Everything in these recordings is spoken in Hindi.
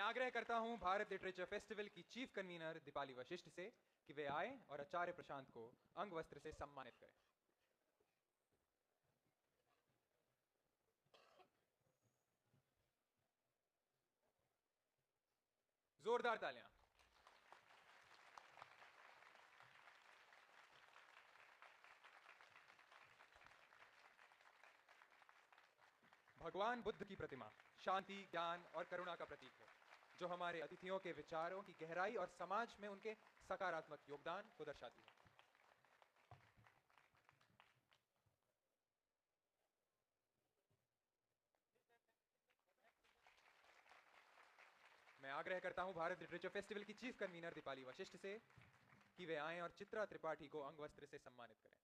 आग्रह करता हूं भारत लिटरेचर फेस्टिवल की चीफ कन्वीनर दीपाली वशिष्ठ से कि वे आए और आचार्य प्रशांत को अंग वस्त्र से सम्मानित करें। जोरदार तालियां। भगवान बुद्ध की प्रतिमा शांति, ज्ञान और करुणा का प्रतीक है, जो हमारे अतिथियों के विचारों की गहराई और समाज में उनके सकारात्मक योगदान को दर्शाती है। मैं आग्रह करता हूं भारत लिटरेचर फेस्टिवल की चीफ कन्वीनर दीपाली वशिष्ठ से कि वे आएं और चित्रा त्रिपाठी को अंग वस्त्र से सम्मानित करें।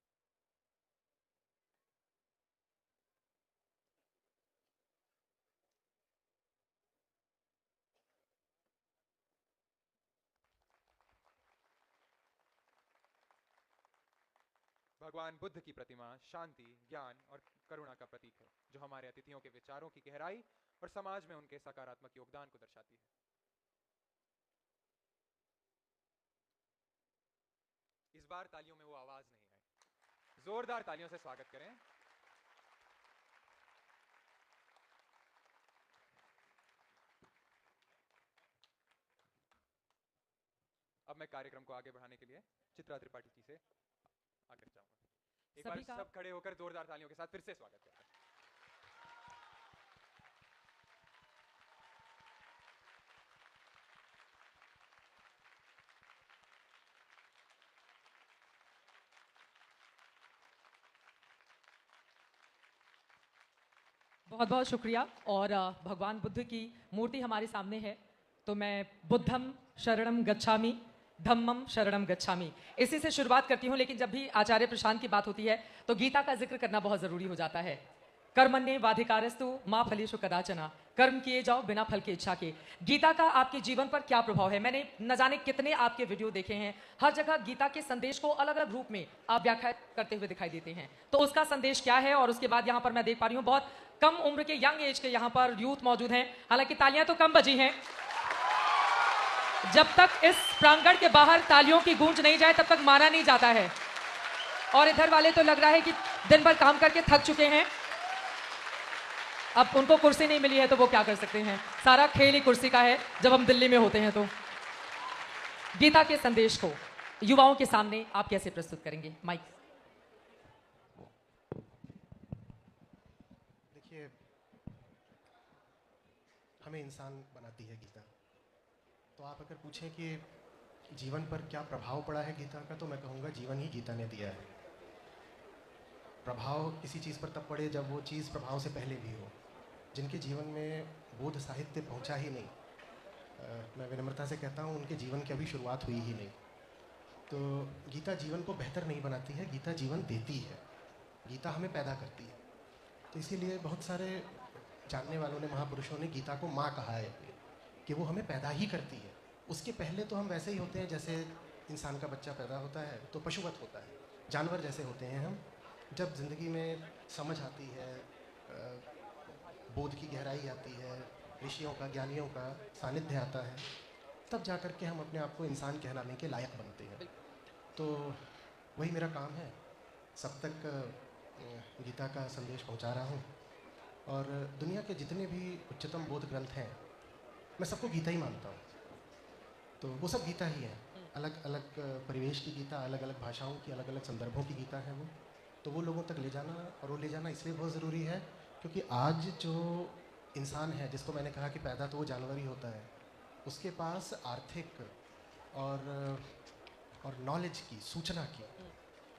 भगवान बुद्ध की प्रतिमा शांति, ज्ञान और करुणा का प्रतीक है, जो हमारे अतिथियों के विचारों की गहराई और समाज में उनके सकारात्मक योगदान को दर्शाती है। इस बार तालियों में वो आवाज नहीं आई। जोरदार तालियों से स्वागत करें। अब मैं कार्यक्रम को आगे बढ़ाने के लिए चित्रा त्रिपाठी जी से आग्रह चाहूंगा। एक बार सब खड़े होकर जोरदार तालियों के साथ फिर से स्वागत करते हैं। बहुत बहुत शुक्रिया। और भगवान बुद्ध की मूर्ति हमारे सामने है, तो मैं बुद्धम शरणम गच्छामि, धम्मम शरणम गच्छामि, इसी से शुरुआत करती हूँ। लेकिन जब भी आचार्य प्रशांत की बात होती है तो गीता का जिक्र करना बहुत जरूरी हो जाता है। कर्मण्ये वाधिकारस्तु मा फलेषु कदाचन, कर्म किए जाओ बिना फल की इच्छा के। गीता का आपके जीवन पर क्या प्रभाव है? मैंने न जाने कितने आपके वीडियो देखे हैं, हर जगह गीता के संदेश को अलग अलग रूप में आप व्याख्या करते हुए दिखाई देते हैं। तो उसका संदेश क्या है? और उसके बाद यहाँ पर मैं देख पा रही हूँ बहुत कम उम्र के, यंग एज के यहाँ पर यूथ मौजूद हैं। हालांकि तालियां तो कम बजी हैं। जब तक इस प्रांगण के बाहर तालियों की गूंज नहीं जाए तब तक माना नहीं जाता है। और इधर वाले तो लग रहा है कि दिन भर काम करके थक चुके हैं, अब उनको कुर्सी नहीं मिली है तो वो क्या कर सकते हैं। सारा खेल ही कुर्सी का है जब हम दिल्ली में होते हैं। तो गीता के संदेश को युवाओं के सामने आप कैसे प्रस्तुत करेंगे? माइक। देखिए, हमें इंसान बनाती है गीता। तो आप अगर पूछें कि जीवन पर क्या प्रभाव पड़ा है गीता का, तो मैं कहूँगा जीवन ही गीता ने दिया है। प्रभाव किसी चीज़ पर तब पड़े जब वो चीज़ प्रभाव से पहले भी हो। जिनके जीवन में बोध साहित्य पहुंचा ही नहीं, मैं विनम्रता से कहता हूं उनके जीवन की अभी शुरुआत हुई ही नहीं। तो गीता जीवन को बेहतर नहीं बनाती है, गीता जीवन देती है। गीता हमें पैदा करती है। तो इसीलिए बहुत सारे जानने वालों ने, महापुरुषों ने गीता को माँ कहा है कि वो हमें पैदा ही करती है। उसके पहले तो हम वैसे ही होते हैं जैसे इंसान का बच्चा पैदा होता है तो पशुवत होता है, जानवर जैसे होते हैं हम। जब ज़िंदगी में समझ आती है, बोध की गहराई आती है, ऋषियों का, ज्ञानियों का सानिध्य आता है, तब जा कर के हम अपने आप को इंसान कहलाने के लायक बनते हैं। तो वही मेरा काम है, सब तक गीता का संदेश पहुंचा रहा हूं। और दुनिया के जितने भी उच्चतम बोध ग्रंथ हैं, मैं सबको गीता ही मानता हूं। तो वो सब गीता ही है। अलग अलग परिवेश की गीता, अलग अलग भाषाओं की, अलग अलग संदर्भों की गीता है वो। तो वो लोगों तक ले जाना, और वो ले जाना इसलिए बहुत ज़रूरी है क्योंकि आज जो इंसान है, जिसको मैंने कहा कि पैदा तो वो जानवर ही होता है, उसके पास आर्थिक और नॉलेज की, सूचना की,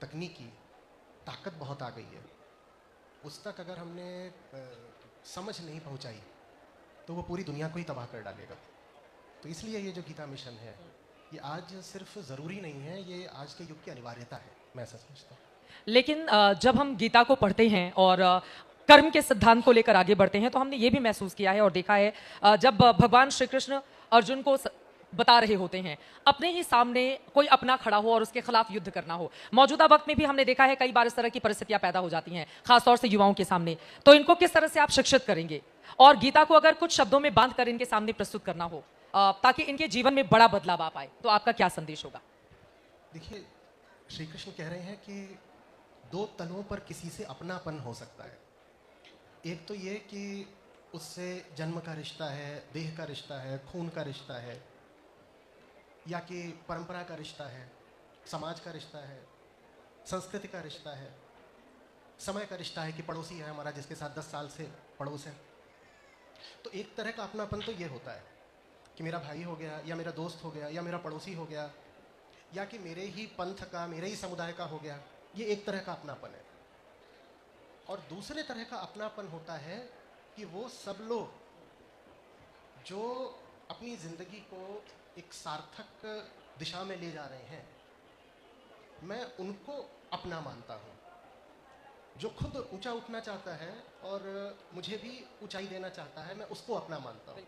तकनीकी ताकत बहुत आ गई है। उस तक अगर हमने समझ नहीं पहुंचाई तो वो पूरी दुनिया को ही तबाह कर डालेगा। तो इसलिए ये जो गीता मिशन है, ये आज सिर्फ ज़रूरी नहीं है, ये आज के युग की अनिवार्यता है, मैं ऐसा समझता हूँ। लेकिन जब हम गीता को पढ़ते हैं और कर्म के सिद्धांत को लेकर आगे बढ़ते हैं तो हमने ये भी महसूस किया है और देखा है, जब भगवान श्री कृष्ण अर्जुन को बता रहे होते हैं, अपने ही सामने कोई अपना खड़ा हो और उसके खिलाफ युद्ध करना हो। मौजूदा वक्त में भी हमने देखा है कई बार इस तरह की परिस्थितियां पैदा हो जाती हैं, खासतौर से युवाओं के सामने। तो इनको किस तरह से आप शिक्षित करेंगे, और गीता को अगर कुछ शब्दों में बांध कर इनके सामने प्रस्तुत करना हो ताकि इनके जीवन में बड़ा बदलाव आ पाए, तो आपका क्या संदेश होगा? देखिए, श्री कृष्ण कह रहे हैं कि दो तलों पर किसी से अपनापन हो सकता है। एक तो ये कि उससे जन्म का रिश्ता है, देह का रिश्ता है, खून का रिश्ता है, या कि परंपरा का रिश्ता है, समाज का रिश्ता है, संस्कृति का रिश्ता है, समय का रिश्ता है कि पड़ोसी है हमारा जिसके साथ 10 साल से पड़ोस है। तो एक तरह का अपनापन तो ये होता है कि मेरा भाई हो गया, या मेरा दोस्त हो गया, या मेरा पड़ोसी हो गया, या कि मेरे ही पंथ का, मेरे ही समुदाय का हो गया। ये एक तरह का अपनापन है। और दूसरे तरह का अपनापन होता है कि वो सब लोग जो अपनी ज़िंदगी को एक सार्थक दिशा में ले जा रहे हैं, मैं उनको अपना मानता हूँ। जो खुद ऊंचा उठना चाहता है और मुझे भी ऊंचाई देना चाहता है, मैं उसको अपना मानता हूँ।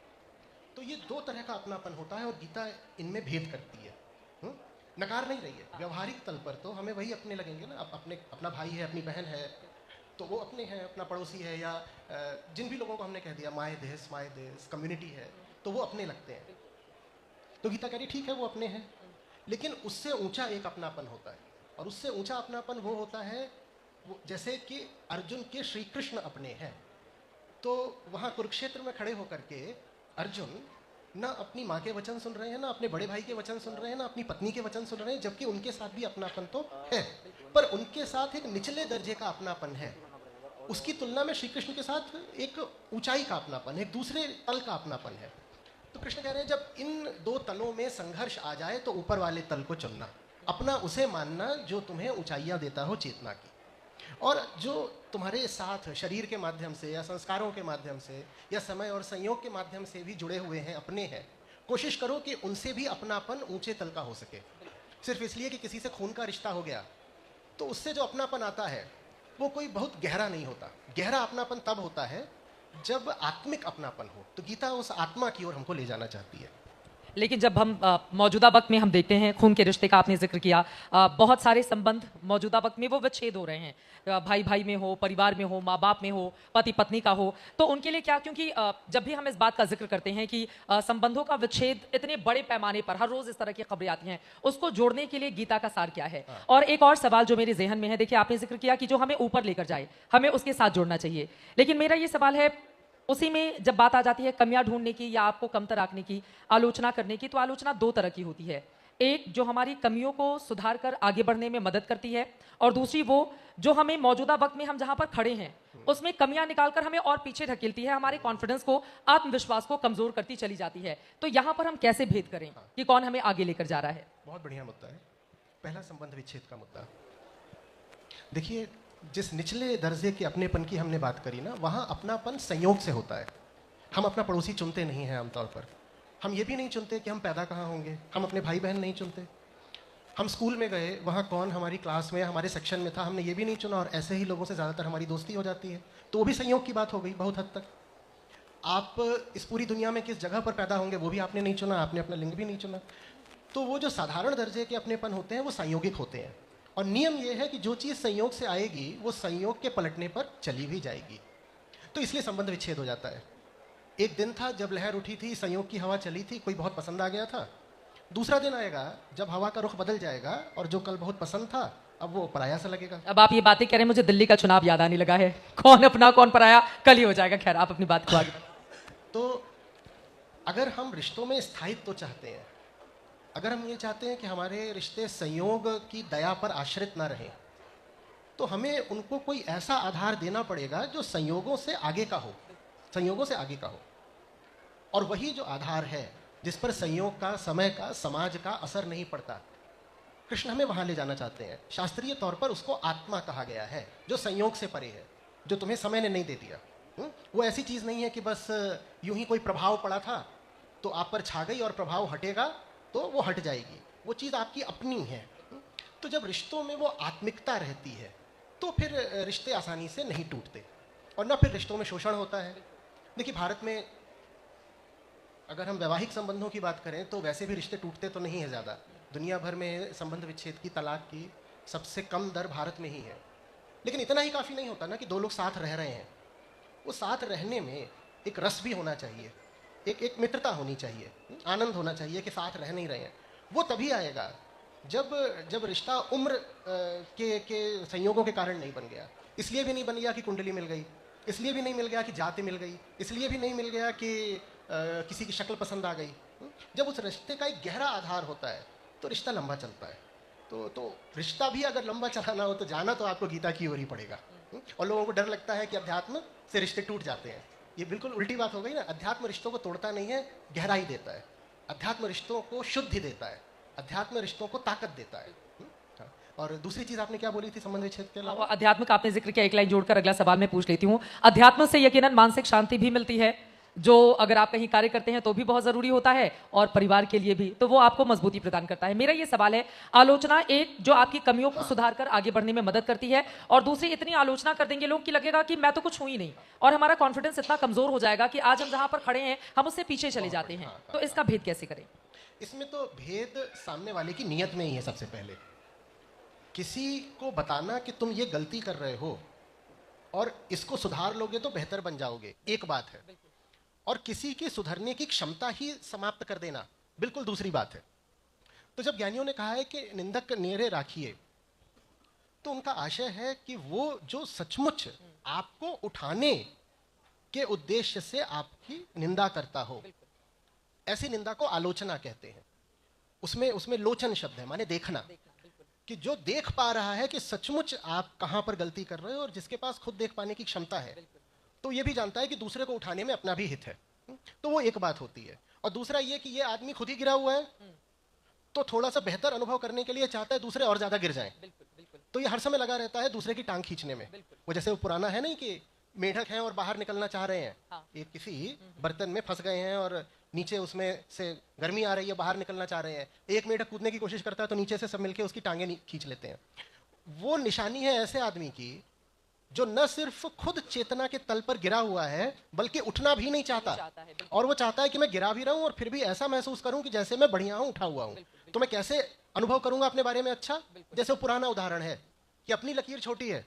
तो ये दो तरह का अपनापन होता है और गीता इनमें भेद करती है। नकार नहीं रही है। व्यवहारिक तल पर तो हमें वही अपने लगेंगे ना। अपने अपना भाई है, अपनी बहन है, तो वो अपने हैं, अपना पड़ोसी है, या जिन भी लोगों को हमने कह दिया माय देश कम्युनिटी है, तो वो अपने लगते हैं। तो गीता कह रही ठीक है वो अपने हैं, लेकिन उससे ऊंचा एक अपनापन होता है। और उससे ऊंचा अपनापन वो होता है वो जैसे कि अर्जुन के श्री कृष्ण अपने हैं। तो वहाँ कुरुक्षेत्र में खड़े होकर के अर्जुन ना अपनी माँ के वचन सुन रहे हैं, ना अपने बड़े भाई के वचन सुन रहे हैं, ना अपनी पत्नी के वचन सुन रहे हैं, जबकि उनके साथ भी अपनापन तो है, पर उनके साथ एक निचले दर्जे का अपनापन है। उसकी तुलना में श्री कृष्ण के साथ एक ऊंचाई का अपनापन, एक दूसरे तल का अपनापन है। तो कृष्ण कह रहे हैं जब इन दो तलों में संघर्ष आ जाए तो ऊपर वाले तल को चुनना, अपना उसे मानना जो तुम्हें ऊंचाइयां देता हो चेतना की। और जो तुम्हारे साथ शरीर के माध्यम से या संस्कारों के माध्यम से या समय और संयोग के माध्यम से भी जुड़े हुए हैं, अपने हैं, कोशिश करो कि उनसे भी अपनापन ऊंचे तल का हो सके। सिर्फ इसलिए कि किसी से खून का रिश्ता हो गया तो उससे जो अपनापन आता है वो कोई बहुत गहरा नहीं होता। गहरा अपनापन तब होता है जब आत्मिक अपनापन हो। तो गीता उस आत्मा की ओर हमको ले जाना चाहती है। लेकिन जब हम मौजूदा वक्त में हम देखते हैं, खून के रिश्ते का आपने जिक्र किया, बहुत सारे संबंध मौजूदा वक्त में वो विच्छेद हो रहे हैं, भाई भाई में हो, परिवार में हो, माँ बाप में हो, पति पत्नी का हो। तो उनके लिए क्या, क्योंकि जब भी हम इस बात का जिक्र करते हैं कि संबंधों का विच्छेद इतने बड़े पैमाने पर हर रोज इस तरह की खबरें आती हैं, उसको जोड़ने के लिए गीता का सार क्या है? और एक और सवाल जो मेरे जहन में है, देखिए आपने जिक्र किया कि जो हमें ऊपर लेकर जाए हमें उसके साथ जोड़ना चाहिए, लेकिन मेरा ये सवाल है उसी में जब बात आ जाती है कमियां ढूंढने की या आपको कमतर आंकने की, आलोचना करने की, तो आलोचना दो तरह की होती है। एक जो हमारी कमियों को सुधार कर आगे बढ़ने में मदद करती है, और दूसरी वो जो हमें मौजूदा वक्त में हम जहां पर खड़े हैं उसमें कमियां निकालकर हमें और पीछे ढकेलती है, हमारे कॉन्फिडेंस को, आत्मविश्वास को कमजोर करती चली जाती है। तो यहां पर हम कैसे भेद करें कि कौन हमें आगे लेकर जा रहा है? बहुत बढ़िया मुद्दा है। पहला संबंध विच्छेद का मुद्दा। देखिए, जिस निचले दर्जे के अपनेपन की हमने बात करी ना, वहाँ अपनापन संयोग से होता है। हम अपना पड़ोसी चुनते नहीं हैं आमतौर पर। हम ये भी नहीं चुनते कि हम पैदा कहाँ होंगे, हम अपने भाई बहन नहीं चुनते। हम स्कूल में गए, वहाँ कौन हमारी क्लास में हमारे सेक्शन में था, हमने ये भी नहीं चुना, और ऐसे ही लोगों से ज़्यादातर हमारी दोस्ती हो जाती है। तो वो भी संयोग की बात हो गई बहुत हद तक। आप इस पूरी दुनिया में किस जगह पर पैदा होंगे वो भी आपने नहीं चुना, आपने अपना लिंग भी नहीं चुना। तो वो जो साधारण दर्जे के अपनेपन होते हैं वो संयोगिक होते हैं। और नियम ये है कि जो चीज़ संयोग से आएगी वो संयोग के पलटने पर चली भी जाएगी। तो इसलिए संबंध विच्छेद हो जाता है। एक दिन था जब लहर उठी थी, संयोग की हवा चली थी, कोई बहुत पसंद आ गया था। दूसरा दिन आएगा जब हवा का रुख बदल जाएगा और जो कल बहुत पसंद था अब वो पराया सा लगेगा। अब आप ये बातें कह रहे हैं, मुझे दिल्ली का चुनाव याद आने लगा है। कौन अपना कौन पराया कल ही हो जाएगा। खैर, आप अपनी बात को आगे। तो अगर हम रिश्तों में स्थायित्व चाहते हैं, अगर हम ये चाहते हैं कि हमारे रिश्ते संयोग की दया पर आश्रित ना रहें, तो हमें उनको कोई ऐसा आधार देना पड़ेगा जो संयोगों से आगे का हो, संयोगों से आगे का हो। और वही जो आधार है जिस पर संयोग का, समय का, समाज का असर नहीं पड़ता, कृष्ण हमें वहाँ ले जाना चाहते हैं। शास्त्रीय तौर पर उसको आत्मा कहा गया है, जो संयोग से परे है, जो तुम्हें समय ने नहीं दे दिया। वो ऐसी चीज़ नहीं है कि बस यूं ही कोई प्रभाव पड़ा था तो आप पर छा गई और प्रभाव हटेगा तो वो हट जाएगी। वो चीज़ आपकी अपनी है। तो जब रिश्तों में वो आत्मिकता रहती है तो फिर रिश्ते आसानी से नहीं टूटते, और ना फिर रिश्तों में शोषण होता है। देखिए, भारत में अगर हम वैवाहिक संबंधों की बात करें तो वैसे भी रिश्ते टूटते तो नहीं है ज़्यादा। दुनिया भर में संबंध विच्छेद की, तलाक की सबसे कम दर भारत में ही है। लेकिन इतना ही काफ़ी नहीं होता ना कि दो लोग साथ रह रहे हैं, वो साथ रहने में एक रस भी होना चाहिए, एक मित्रता होनी चाहिए, आनंद होना चाहिए कि साथ रह नहीं रहे हैं। वो तभी आएगा जब रिश्ता उम्र के संयोगों के कारण नहीं बन गया। इसलिए भी नहीं बन गया कि कुंडली मिल गई, इसलिए भी नहीं मिल गया कि जाति मिल गई, इसलिए भी नहीं मिल गया कि किसी की शक्ल पसंद आ गई। जब उस रिश्ते का एक गहरा आधार होता है तो रिश्ता लंबा चलता है। तो रिश्ता भी अगर लंबा चलाना हो तो जाना तो आपको गीता की ओर ही पड़ेगा। और लोगों को डर लगता है कि अध्यात्म से रिश्ते टूट जाते हैं। ये बिल्कुल उल्टी बात हो गई ना। अध्यात्म रिश्तों को तोड़ता नहीं है, गहराई देता है। अध्यात्म रिश्तों को शुद्धि देता है, अध्यात्म रिश्तों को ताकत देता है। और दूसरी चीज आपने क्या बोली थी संबंध विच्छेद के अलावा? अध्यात्म का आपने जिक्र किया, एक लाइन जोड़कर अगला सवाल मैं पूछ लेती हूँ। अध्यात्म से यकीनन मानसिक शांति भी मिलती है, जो अगर आप कहीं कार्य करते हैं तो भी बहुत जरूरी होता है, और परिवार के लिए भी, तो वो आपको मजबूती प्रदान करता है। मेरा ये सवाल है, आलोचना एक जो आपकी कमियों को सुधार कर आगे बढ़ने में मदद करती है, और दूसरी इतनी आलोचना कर देंगे लोग कि लगेगा कि मैं तो कुछ हूं ही नहीं, और हमारा कॉन्फिडेंस इतना कमजोर हो जाएगा कि आज हम जहां पर खड़े हैं हम उससे पीछे चले जाते हैं। तो इसका भेद कैसे करें? इसमें तो भेद सामने वाले की नीयत में ही है। सबसे पहले किसी को बताना कि तुम ये गलती कर रहे हो और इसको सुधार लोगे तो बेहतर बन जाओगे, एक बात है। और किसी की सुधरने की क्षमता ही समाप्त कर देना बिल्कुल दूसरी बात है। तो जब ज्ञानियों ने कहा है कि निंदक नेरे राखिए, तो उनका आशय है कि वो जो सचमुच आपको उठाने के उद्देश्य से आपकी निंदा करता हो, ऐसी निंदा को आलोचना कहते हैं। उसमें लोचन शब्द है, माने देखना, कि जो देख पा रहा है कि सचमुच आप कहां पर गलती कर रहे हो, और जिसके पास खुद देख पाने की क्षमता है, तो ये भी जानता है कि दूसरे को उठाने में अपना भी हित है। तो वो एक बात होती है। और दूसरा ये कि ये आदमी खुद ही गिरा हुआ है, तो थोड़ा सा बेहतर अनुभव करने के लिए चाहता है दूसरे और ज्यादा गिर जाएं। तो ये हर समय लगा रहता है दूसरे की टांग खींचने में। वो जैसे वो पुराना है नहीं कि मेढक हैं और बाहर निकलना चाह रहे हैं, एक किसी बर्तन में फंस गए हैं और नीचे उसमें से गर्मी आ रही है, बाहर निकलना चाह रहे हैं। एक मेढक कूदने की कोशिश करता है तो नीचे से सब मिलके उसकी टांगें खींच लेते हैं। वो निशानी है ऐसे आदमी की जो न सिर्फ खुद चेतना के तल पर गिरा हुआ है, बल्कि उठना भी नहीं चाहता। और वो चाहता है कि मैं गिरा भी रहा हूं और फिर भी ऐसा महसूस करूं कि जैसे मैं बढ़िया हूं, उठा हुआ हूं। तो मैं कैसे अनुभव करूंगा अपने बारे में अच्छा? जैसे वो पुराना उदाहरण है कि अपनी लकीर छोटी है,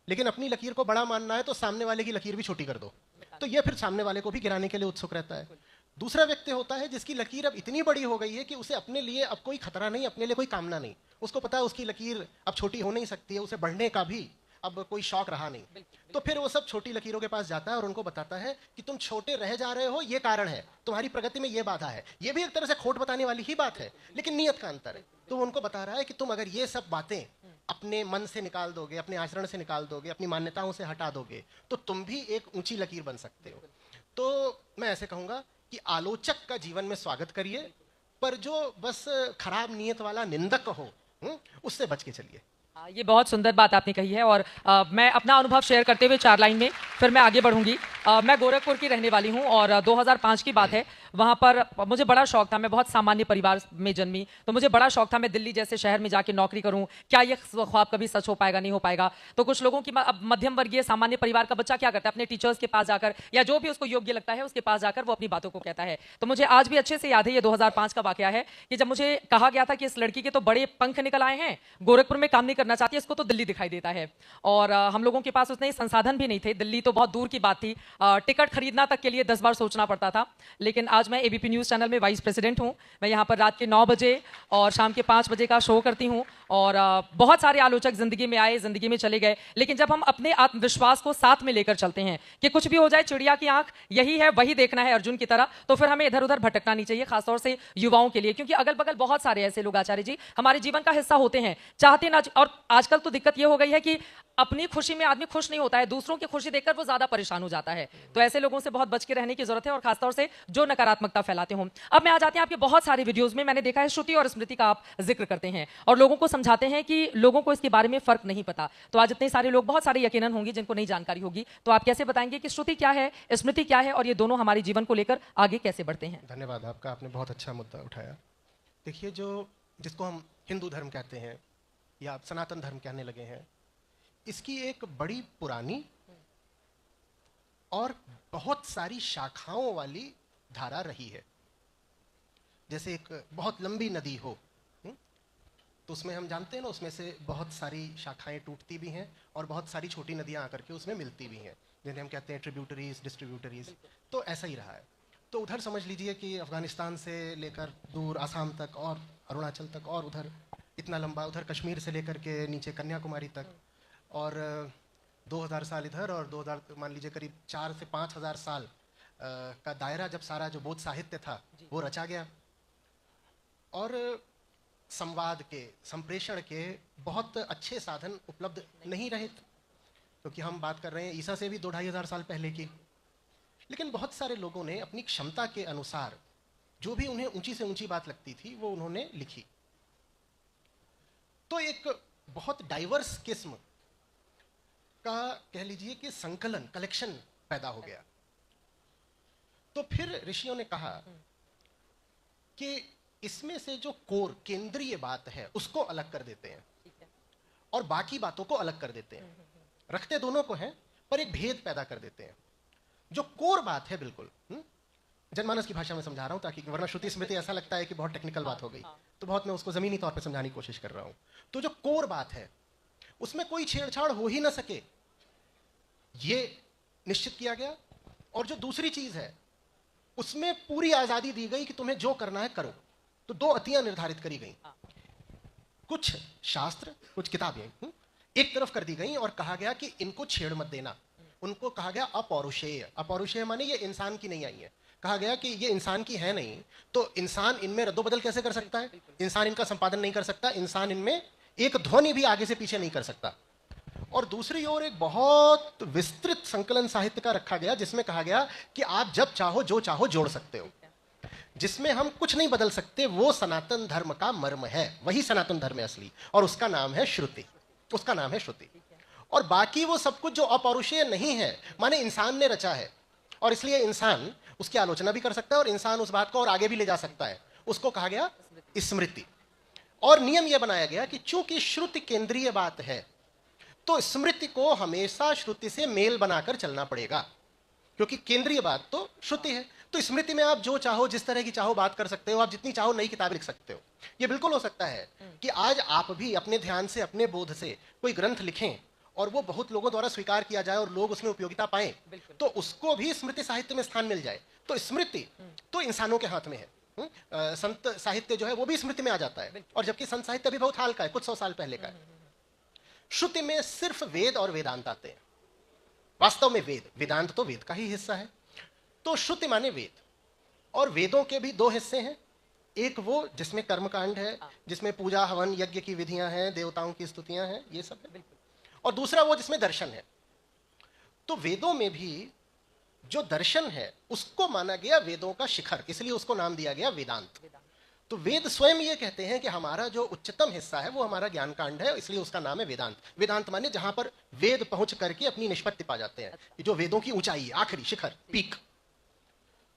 लेकिन अपनी लकीर को बड़ा मानना है तो सामने वाले की लकीर भी छोटी कर दो, तो ये फिर सामने वाले को भी गिराने के लिए उत्सुक रहता है। दूसरा व्यक्ति होता है जिसकी लकीर अब इतनी बड़ी हो गई है कि उसे अपने लिए अब कोई खतरा नहीं, अपने लिए कोई कामना नहीं। उसको पता है उसकी लकीर अब छोटी हो नहीं सकती है, उसे बढ़ने का भी अब कोई शौक रहा नहीं। तो फिर वो सब छोटी लकीरों के पास जाता है और उनको बताता है कि तुम छोटे रह जा रहे हो, ये कारण है, तुम्हारी प्रगति में ये बाधा है। ये भी एक तरह से खोट बताने वाली ही बात है, लेकिन नियत का अंतर है। तो उनको बता रहा है कि तुम अगर ये सब बातें अपने मन से निकाल दोगे, अपने आचरण से निकाल दोगे, अपनी मान्यताओं से हटा दोगे, तो तुम भी एक ऊंची लकीर बन सकते हो। तो मैं ऐसे कहूंगा कि आलोचक का जीवन में स्वागत करिए, पर जो बस खराब नियत वाला निंदक हो, उससे बच के चलिए। ये बहुत सुंदर बात आपने कही है, और मैं अपना अनुभव शेयर करते हुए 4 लाइन में फिर मैं आगे बढ़ूंगी। मैं गोरखपुर की रहने वाली हूं, और 2005 की बात है। वहां पर मुझे बड़ा शौक था, मैं बहुत सामान्य परिवार में जन्मी, तो मुझे बड़ा शौक था मैं दिल्ली जैसे शहर में जाके नौकरी करूं। क्या ये ख्वाब कभी सच हो पाएगा, नहीं हो पाएगा? तो कुछ लोगों की, अब मध्यम वर्गीय सामान्य परिवार का बच्चा क्या करता है, अपने टीचर्स के पास जाकर या जो भी उसको योग्य लगता है उसके पास जाकर वो अपनी बातों को कहता है। तो मुझे आज भी अच्छे से याद है, ये 2005 का वाकया है कि जब मुझे कहा गया था कि इस लड़की के तो बड़े पंख निकल आए हैं, गोरखपुर में काम नहीं करना चाहती, इसको तो दिल्ली दिखाई देता है। और हम लोगों के पास उतने संसाधन भी नहीं थे, दिल्ली तो बहुत दूर की बात थी, टिकट खरीदना तक के लिए 10 बार सोचना पड़ता था। लेकिन आज मैं एबीपी न्यूज चैनल में वाइस प्रेसिडेंट हूं। मैं यहाँ पर रात के 9 बजे और शाम के 5 बजे का शो करती हूँ, और बहुत सारे आलोचक जिंदगी में आए, जिंदगी में चले गए, लेकिन जब हम अपने आत्मविश्वास को साथ में लेकर चलते हैं कि कुछ भी हो जाए, चिड़िया की आंख यही है, वही देखना है अर्जुन की तरह, तो फिर हमें इधर उधर भटकना नहीं चाहिए, खासतौर से युवाओं के लिए, क्योंकि अगल बगल बहुत सारे ऐसे लोग आचार्य जी हमारे जीवन का हिस्सा होते हैं, चाहते ना। और आजकल तो दिक्कत यह हो गई है कि अपनी खुशी में आदमी खुश नहीं होता है, दूसरों की खुशी देखकर वो ज्यादा परेशान हो जाता है। तो ऐसे लोगों से बहुत बच के रहने की जरूरत है, और खासतौर से जो नकारात्मकता फैलाते हों। अब मैं आ जाते हैं आपके बहुत सारे वीडियोस में, मैंने देखा है श्रुति और स्मृति का आप जिक्र करते हैं और लोगों को समझाते हैं कि लोगों को इसके बारे में फर्क नहीं पता। तो आज इतने सारे लोग, बहुत सारे यकीनन होंगे जिनको नहीं जानकारी होगी, तो आप कैसे बताएंगे कि श्रुति क्या है, स्मृति क्या है, और ये दोनों हमारे जीवन को लेकर आगे कैसे बढ़ते हैं? धन्यवाद आपका, आपने बहुत अच्छा मुद्दा उठाया। देखिए, जिसको हम हिंदू धर्म कहते हैं या सनातन धर्म कहने लगे हैं, इसकी एक बड़ी पुरानी और बहुत सारी शाखाओं वाली धारा रही है। जैसे एक बहुत लंबी नदी हो, तो उसमें हम जानते हैं ना, उसमें से बहुत सारी शाखाएं टूटती भी हैं और बहुत सारी छोटी नदियां आकर के उसमें मिलती भी हैं, जिन्हें हम कहते हैं ट्रिब्यूटरीज, डिस्ट्रीब्यूटरीज। तो ऐसा ही रहा है। तो उधर समझ लीजिए कि अफ़गानिस्तान से लेकर दूर आसाम तक और अरुणाचल तक और उधर इतना लंबा, उधर कश्मीर से लेकर के नीचे कन्याकुमारी तक, और 2000 साल इधर और 2000 मान लीजिए करीब 4 से 5000 साल का दायरा जब सारा जो बौद्ध साहित्य था वो रचा गया। और संवाद के, संप्रेषण के बहुत अच्छे साधन उपलब्ध नहीं रहे, क्योंकि हम बात कर रहे हैं ईसा से भी 2-2,500 साल पहले की। लेकिन बहुत सारे लोगों ने अपनी क्षमता के अनुसार जो भी उन्हें ऊंची से ऊंची बात लगती थी वो उन्होंने लिखी। तो एक बहुत डाइवर्स किस्म का, कह लीजिए कि संकलन, कलेक्शन पैदा हो गया। तो फिर ऋषियों ने कहा कि इसमें से जो कोर, केंद्रीय बात है उसको अलग कर देते हैं और बाकी बातों को अलग कर देते हैं। रखते दोनों को हैं पर एक भेद पैदा कर देते हैं। जो कोर बात है, बिल्कुल जनमानस की भाषा में समझा रहा हूं, ताकि वरना श्रुति स्मृति ऐसा लगता है कि बहुत टेक्निकल बात हो गई, तो बहुत मैं उसको जमीनी तौर पर समझाने की कोशिश कर रहा हूं। तो जो कोर बात है उसमें कोई छेड़छाड़ हो ही ना सके, ये निश्चित किया गया। और जो दूसरी चीज है उसमें पूरी आजादी दी गई कि तुम्हें जो करना है करो। तो 2 अतियां निर्धारित करी गई, कुछ शास्त्र, कुछ किताबें एक तरफ कर दी गई और कहा गया कि इनको छेड़ मत देना। उनको कहा गया अपौरुषेय। अपौरुषेय माने ये इंसान की नहीं आई है। कहा गया कि ये इंसान की है नहीं, तो इंसान इनमें रद्दोबदल कैसे कर सकता है? इंसान इनका संपादन नहीं कर सकता, इंसान इनमें एक ध्वनि भी आगे से पीछे नहीं कर सकता। और दूसरी ओर एक बहुत विस्तृत संकलन साहित्य का रखा गया, जिसमें कहा गया कि आप जब चाहो जो चाहो जोड़ सकते हो। जिसमें हम कुछ नहीं बदल सकते, वो सनातन धर्म का मर्म है, वही सनातन धर्म है असली, और उसका नाम है श्रुति। उसका नाम है श्रुति। और बाकी वो सब कुछ जो अपौरुषेय नहीं है, माने इंसान ने रचा है, और इसलिए इंसान उसकी आलोचना भी कर सकता है और इंसान उस बात को और आगे भी ले जा सकता है, उसको कहा गया स्मृति। और नियम यह बनाया गया कि चूंकि श्रुति केंद्रीय बात है, तो स्मृति को हमेशा श्रुति से मेल बनाकर चलना पड़ेगा, क्योंकि केंद्रीय बात तो श्रुति है। तो स्मृति में आप जो चाहो, जिस तरह की चाहो बात कर सकते हो, आप जितनी चाहो नई किताब लिख सकते हो। ये बिल्कुल हो सकता है कि आज आप भी अपने ध्यान से, अपने बोध से कोई ग्रंथ लिखें और वो बहुत लोगों द्वारा स्वीकार किया जाए और लोग उसमें उपयोगिता पाएं, तो उसको भी स्मृति साहित्य में स्थान मिल जाए। तो स्मृति तो इंसानों के हाथ में है। संत साहित्य जो है वो भी स्मृति में आ जाता है, और जबकि संत साहित्य भी बहुत हाल का है, कुछ 100 साल पहले का है। श्रुति में सिर्फ वेद और वेदांत आते हैं। वास्तव में वेद, वेदांत तो वेद का ही हिस्सा है। तो श्रुति माने वेद, और वेदों के भी 2 हिस्से हैं। एक वो जिसमें कर्मकांड है, जिसमें पूजा हवन यज्ञ की विधियां हैं, देवताओं की स्तुतियां हैं, ये सब है। और दूसरा वो जिसमें दर्शन है। तो वेदों में भी जो दर्शन है उसको माना गया वेदों का शिखर, इसलिए उसको नाम दिया गया वेदांत। तो वेद स्वयं ये कहते हैं कि हमारा जो उच्चतम हिस्सा है वो हमारा ज्ञान कांड है, इसलिए उसका नाम है वेदांत। वेदांत माने जहां पर वेद पहुंच करके अपनी निष्पत्ति पा जाते हैं, जो वेदों की ऊंचाई, आखिरी शिखर, पीक।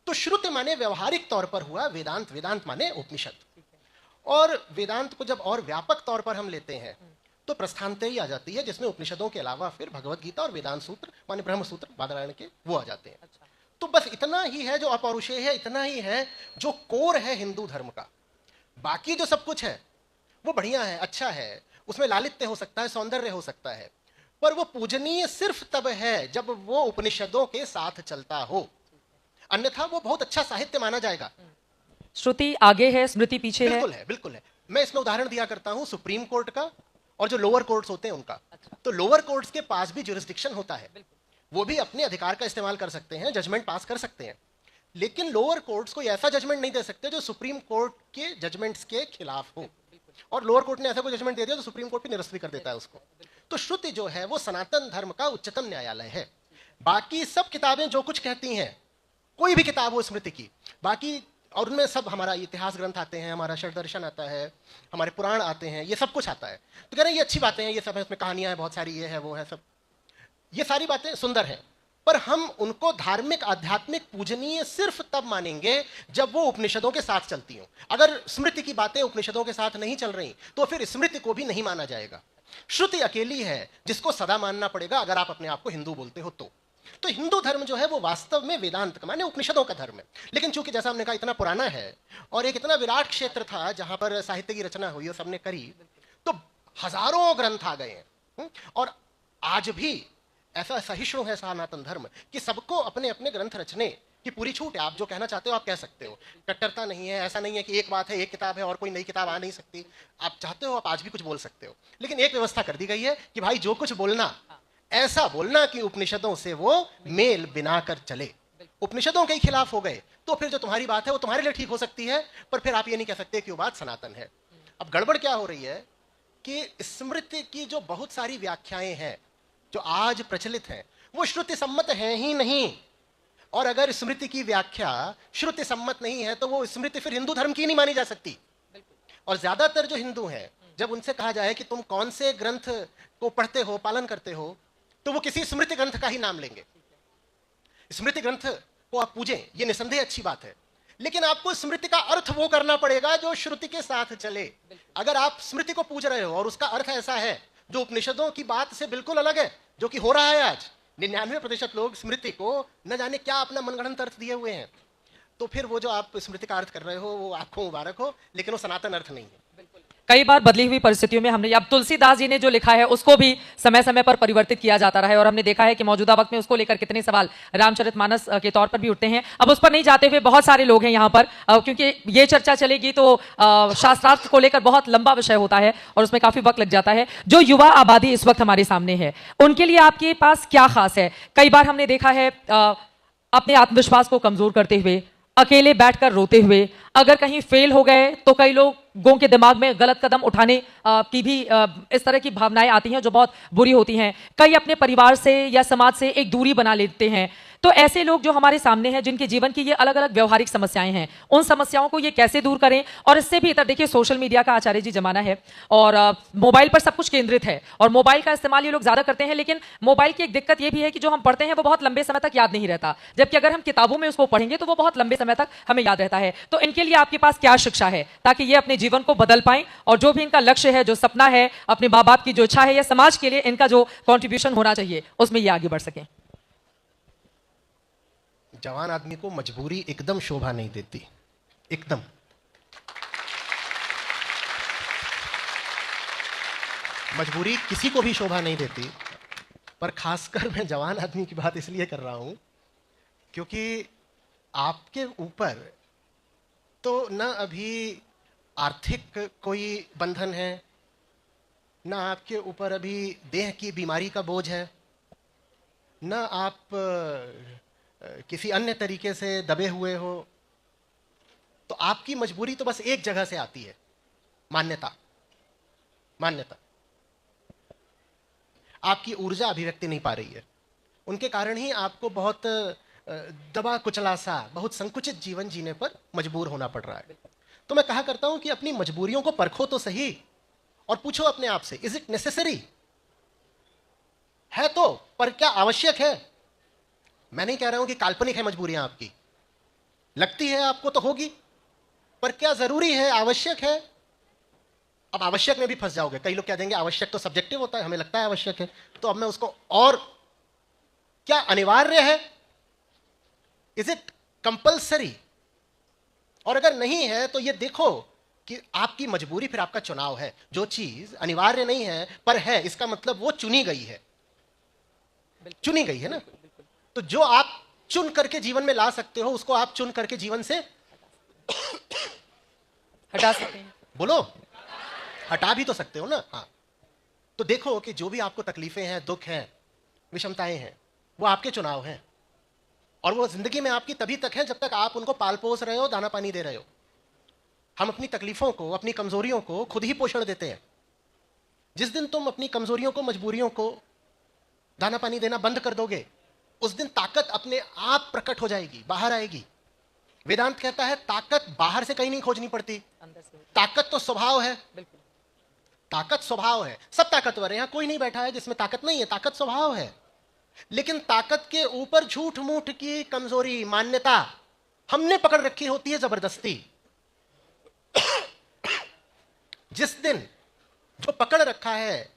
तो श्रुति माने व्यवहारिक तौर पर हुआ वेदांत, वेदांत माने उपनिषद। और वेदांत को जब और व्यापक तौर पर हम लेते हैं तो प्रस्थानत्रयी आ जाती है, जिसमें उपनिषदों के अलावा फिर भगवत गीता और वेदांत सूत्र माने ब्रह्म सूत्र बादरायण के वो आ जाते हैं। तो बस इतना ही है जो अपौरुषेय है, इतना ही है जो कोर है हिंदू धर्म का। बाकी जो सब कुछ है वो बढ़िया है, अच्छा है, उसमें लालित्य हो सकता है, सौंदर्य हो सकता है, पर वो पूजनीय सिर्फ तब है जब वो उपनिषदों के साथ चलता हो, अन्यथा वो बहुत अच्छा साहित्य माना जाएगा। श्रुति आगे है, स्मृति पीछे है। बिल्कुल है, बिल्कुल है। मैं इसमें उदाहरण दिया करता हूं सुप्रीम कोर्ट का और जो लोअर कोर्ट्स होते हैं उनका। तो लोअर कोर्ट्स के पास भी ज्यूरिसडिक्शन होता है, वो भी अपने अधिकार का इस्तेमाल कर सकते हैं, जजमेंट पास कर सकते हैं, लेकिन लोअर कोर्ट्स को ऐसा जजमेंट नहीं दे सकते जो सुप्रीम कोर्ट के जजमेंट्स के खिलाफ हो। और लोअर कोर्ट ने ऐसा कोई जजमेंट दे दिया तो सुप्रीम कोर्ट भी निरस्त भी कर देता है उसको। तो श्रुति जो है वो सनातन धर्म का उच्चतम न्यायालय है। बाकी सब किताबें जो कुछ कहती हैं, कोई भी किताब हो स्मृति की, बाकी और उनमें सब हमारा इतिहास ग्रंथ आते हैं, हमारा षड्दर्शन आता है, हमारे पुराण आते हैं, ये सब कुछ आता है। तो कह रहे हैं ये अच्छी बातें हैं, ये सब है, इसमें कहानियां हैं बहुत सारी, ये है वो है, सब ये सारी बातें सुंदर हैं, पर हम उनको धार्मिक आध्यात्मिक पूजनीय सिर्फ तब मानेंगे जब वो उपनिषदों के साथ चलती हो। अगर स्मृति की बातें उपनिषदों के साथ नहीं चल रही तो फिर स्मृति को भी नहीं माना जाएगा। श्रुति अकेली है जिसको सदा मानना पड़ेगा अगर आप अपने आप को हिंदू बोलते हो तो। तो हिंदू धर्म जो है वो वास्तव में वेदांत का माने उपनिषदों का धर्म है। लेकिन चूंकि जैसा हमने कहा इतना पुराना है और एक इतना विराट क्षेत्र था जहां पर साहित्य की रचना हुई और सबने करी, तो हजारों ग्रंथ आ गए हैं। और आज भी ऐसा सहिष्णु है सनातन धर्म कि सबको अपने अपने ग्रंथ रचने की पूरी छूट है। आप जो कहना चाहते हो आप कह सकते हो, कट्टरता नहीं है। ऐसा नहीं है कि एक बात है, एक किताब है और कोई नई किताब आ नहीं सकती। आप चाहते हो आप आज भी कुछ बोल सकते हो, लेकिन एक व्यवस्था कर दी गई है कि भाई जो कुछ बोलना ऐसा बोलना कि उपनिषदों से वो मेल बिना कर चले। उपनिषदों के खिलाफ हो गए तो फिर जो तुम्हारी बात है वो तुम्हारे लिए ठीक हो सकती है, पर फिर आप ये नहीं कह सकते कि वो बात सनातन है। अब गड़बड़ क्या हो रही है कि स्मृति की जो बहुत सारी व्याख्याएं हैं जो आज प्रचलित हैं वो श्रुति सम्मत है ही नहीं। और अगर स्मृति की व्याख्या श्रुति सम्मत नहीं है तो वो स्मृति फिर हिंदू धर्म की नहीं मानी जा सकती। और ज्यादातर जो हिंदू हैं, जब उनसे कहा जाए कि तुम कौन से ग्रंथ को पढ़ते हो, पालन करते हो, तो वो किसी स्मृति ग्रंथ का ही नाम लेंगे। स्मृति ग्रंथ को आप पूजें, ये निसंदेह अच्छी बात है, लेकिन आपको स्मृति का अर्थ वो करना पड़ेगा जो श्रुति के साथ चले। अगर आप स्मृति को पूज रहे हो और उसका अर्थ ऐसा है जो उपनिषदों की बात से बिल्कुल अलग है, जो कि हो रहा है आज, 99% लोग स्मृति को न जाने क्या अपना मनगढ़ंत अर्थ दिए हुए हैं, तो फिर वो जो आप स्मृति का अर्थ कर रहे हो वो आपको मुबारक हो, लेकिन वो सनातन अर्थ नहीं है। कई बार बदली हुई परिस्थितियों में हमने, अब तुलसीदास जी ने जो लिखा है उसको भी समय समय पर परिवर्तित किया जाता रहा है और हमने देखा है कि मौजूदा वक्त में उसको लेकर कितने सवाल रामचरितमानस के तौर पर भी उठते हैं। अब उस पर नहीं जाते हुए बहुत सारे लोग हैं यहाँ पर, क्योंकि ये चर्चा चलेगी तो शास्त्रार्थ को लेकर बहुत लंबा विषय होता है और उसमें काफी वक्त लग जाता है। जो युवा आबादी इस वक्त हमारे सामने है उनके लिए आपके पास क्या खास है? कई बार हमने देखा है अपने आत्मविश्वास को कमजोर करते हुए, अकेले बैठकर रोते हुए, अगर कहीं फेल हो गए तो कई लोगों के दिमाग में गलत कदम उठाने की भी इस तरह की भावनाएं आती हैं जो बहुत बुरी होती हैं। कई अपने परिवार से या समाज से एक दूरी बना लेते हैं। तो ऐसे लोग जो हमारे सामने हैं जिनके जीवन की ये अलग अलग व्यवहारिक समस्याएं हैं, उन समस्याओं को ये कैसे दूर करें? और इससे भी इतर देखिए, सोशल मीडिया का आचार्य जी जमाना है और मोबाइल पर सब कुछ केंद्रित है और मोबाइल का इस्तेमाल ये लोग ज्यादा करते हैं, लेकिन मोबाइल की एक दिक्कत ये भी है कि जो हम पढ़ते हैं वो बहुत लंबे समय तक याद नहीं रहता, जबकि अगर हम किताबों में उसको पढ़ेंगे तो वो बहुत लंबे समय तक हमें याद रहता है। तो इनके लिए आपके पास क्या शिक्षा है ताकि ये अपने जीवन को बदल पाएं और जो भी इनका लक्ष्य है, जो सपना है, अपने माँ बाप की जो इच्छा है या समाज के लिए इनका जो कॉन्ट्रीब्यूशन होना चाहिए उसमें ये आगे बढ़ सकें? जवान आदमी को मजबूरी एकदम शोभा नहीं देती, एकदम। मजबूरी किसी को भी शोभा नहीं देती, पर खासकर मैं जवान आदमी की बात इसलिए कर रहा हूं क्योंकि आपके ऊपर तो न अभी आर्थिक कोई बंधन है, न आपके ऊपर अभी देह की बीमारी का बोझ है, न आप किसी अन्य तरीके से दबे हुए हो। तो आपकी मजबूरी तो बस एक जगह से आती है, मान्यता। मान्यता आपकी ऊर्जा अभिव्यक्ति नहीं पा रही है, उनके कारण ही आपको बहुत दबा कुचला सा, बहुत संकुचित जीवन जीने पर मजबूर होना पड़ रहा है। तो मैं कहा करता हूं कि अपनी मजबूरियों को परखो तो सही और पूछो अपने आप से, इज इट नेसेसरी? है तो, पर क्या आवश्यक है? मैं नहीं कह रहा हूं कि काल्पनिक है मजबूरियां आपकी, लगती है आपको तो होगी, पर क्या जरूरी है, आवश्यक है? अब आवश्यक में भी फंस जाओगे। कई लोग कह देंगे आवश्यक तो सब्जेक्टिव होता है, हमें लगता है आवश्यक है, तो अब मैं उसको, और क्या अनिवार्य है? Is it compulsory? और अगर नहीं है तो ये देखो कि आपकी मजबूरी फिर आपका चुनाव है। जो चीज अनिवार्य नहीं है पर है, इसका मतलब वो चुनी गई है, चुनी गई है ना। तो जो आप चुन करके जीवन में ला सकते हो उसको आप चुन करके जीवन से हटा सकते हैं। बोलो, हटा भी तो सकते हो ना। हाँ, तो देखो कि जो भी आपको तकलीफें हैं, दुख हैं, विषमताएं हैं, वो आपके चुनाव हैं और वो जिंदगी में आपकी तभी तक है जब तक आप उनको पाल पोस रहे हो, दाना पानी दे रहे हो। हम अपनी तकलीफों को, अपनी कमजोरियों को खुद ही पोषण देते हैं। जिस दिन तुम अपनी कमजोरियों को, मजबूरियों को दाना पानी देना बंद कर दोगे, उस दिन ताकत अपने आप प्रकट हो जाएगी, बाहर आएगी। वेदांत कहता है ताकत बाहर से कहीं नहीं खोजनी पड़ती, ताकत तो स्वभाव है। ताकत स्वभाव है, सब ताकतवर है, यहां कोई नहीं बैठा है जिसमें ताकत नहीं है, ताकत स्वभाव है। लेकिन ताकत के ऊपर झूठ मूठ की कमजोरी, मान्यता हमने पकड़ रखी होती है जबरदस्ती। जिस दिन जो पकड़ रखा है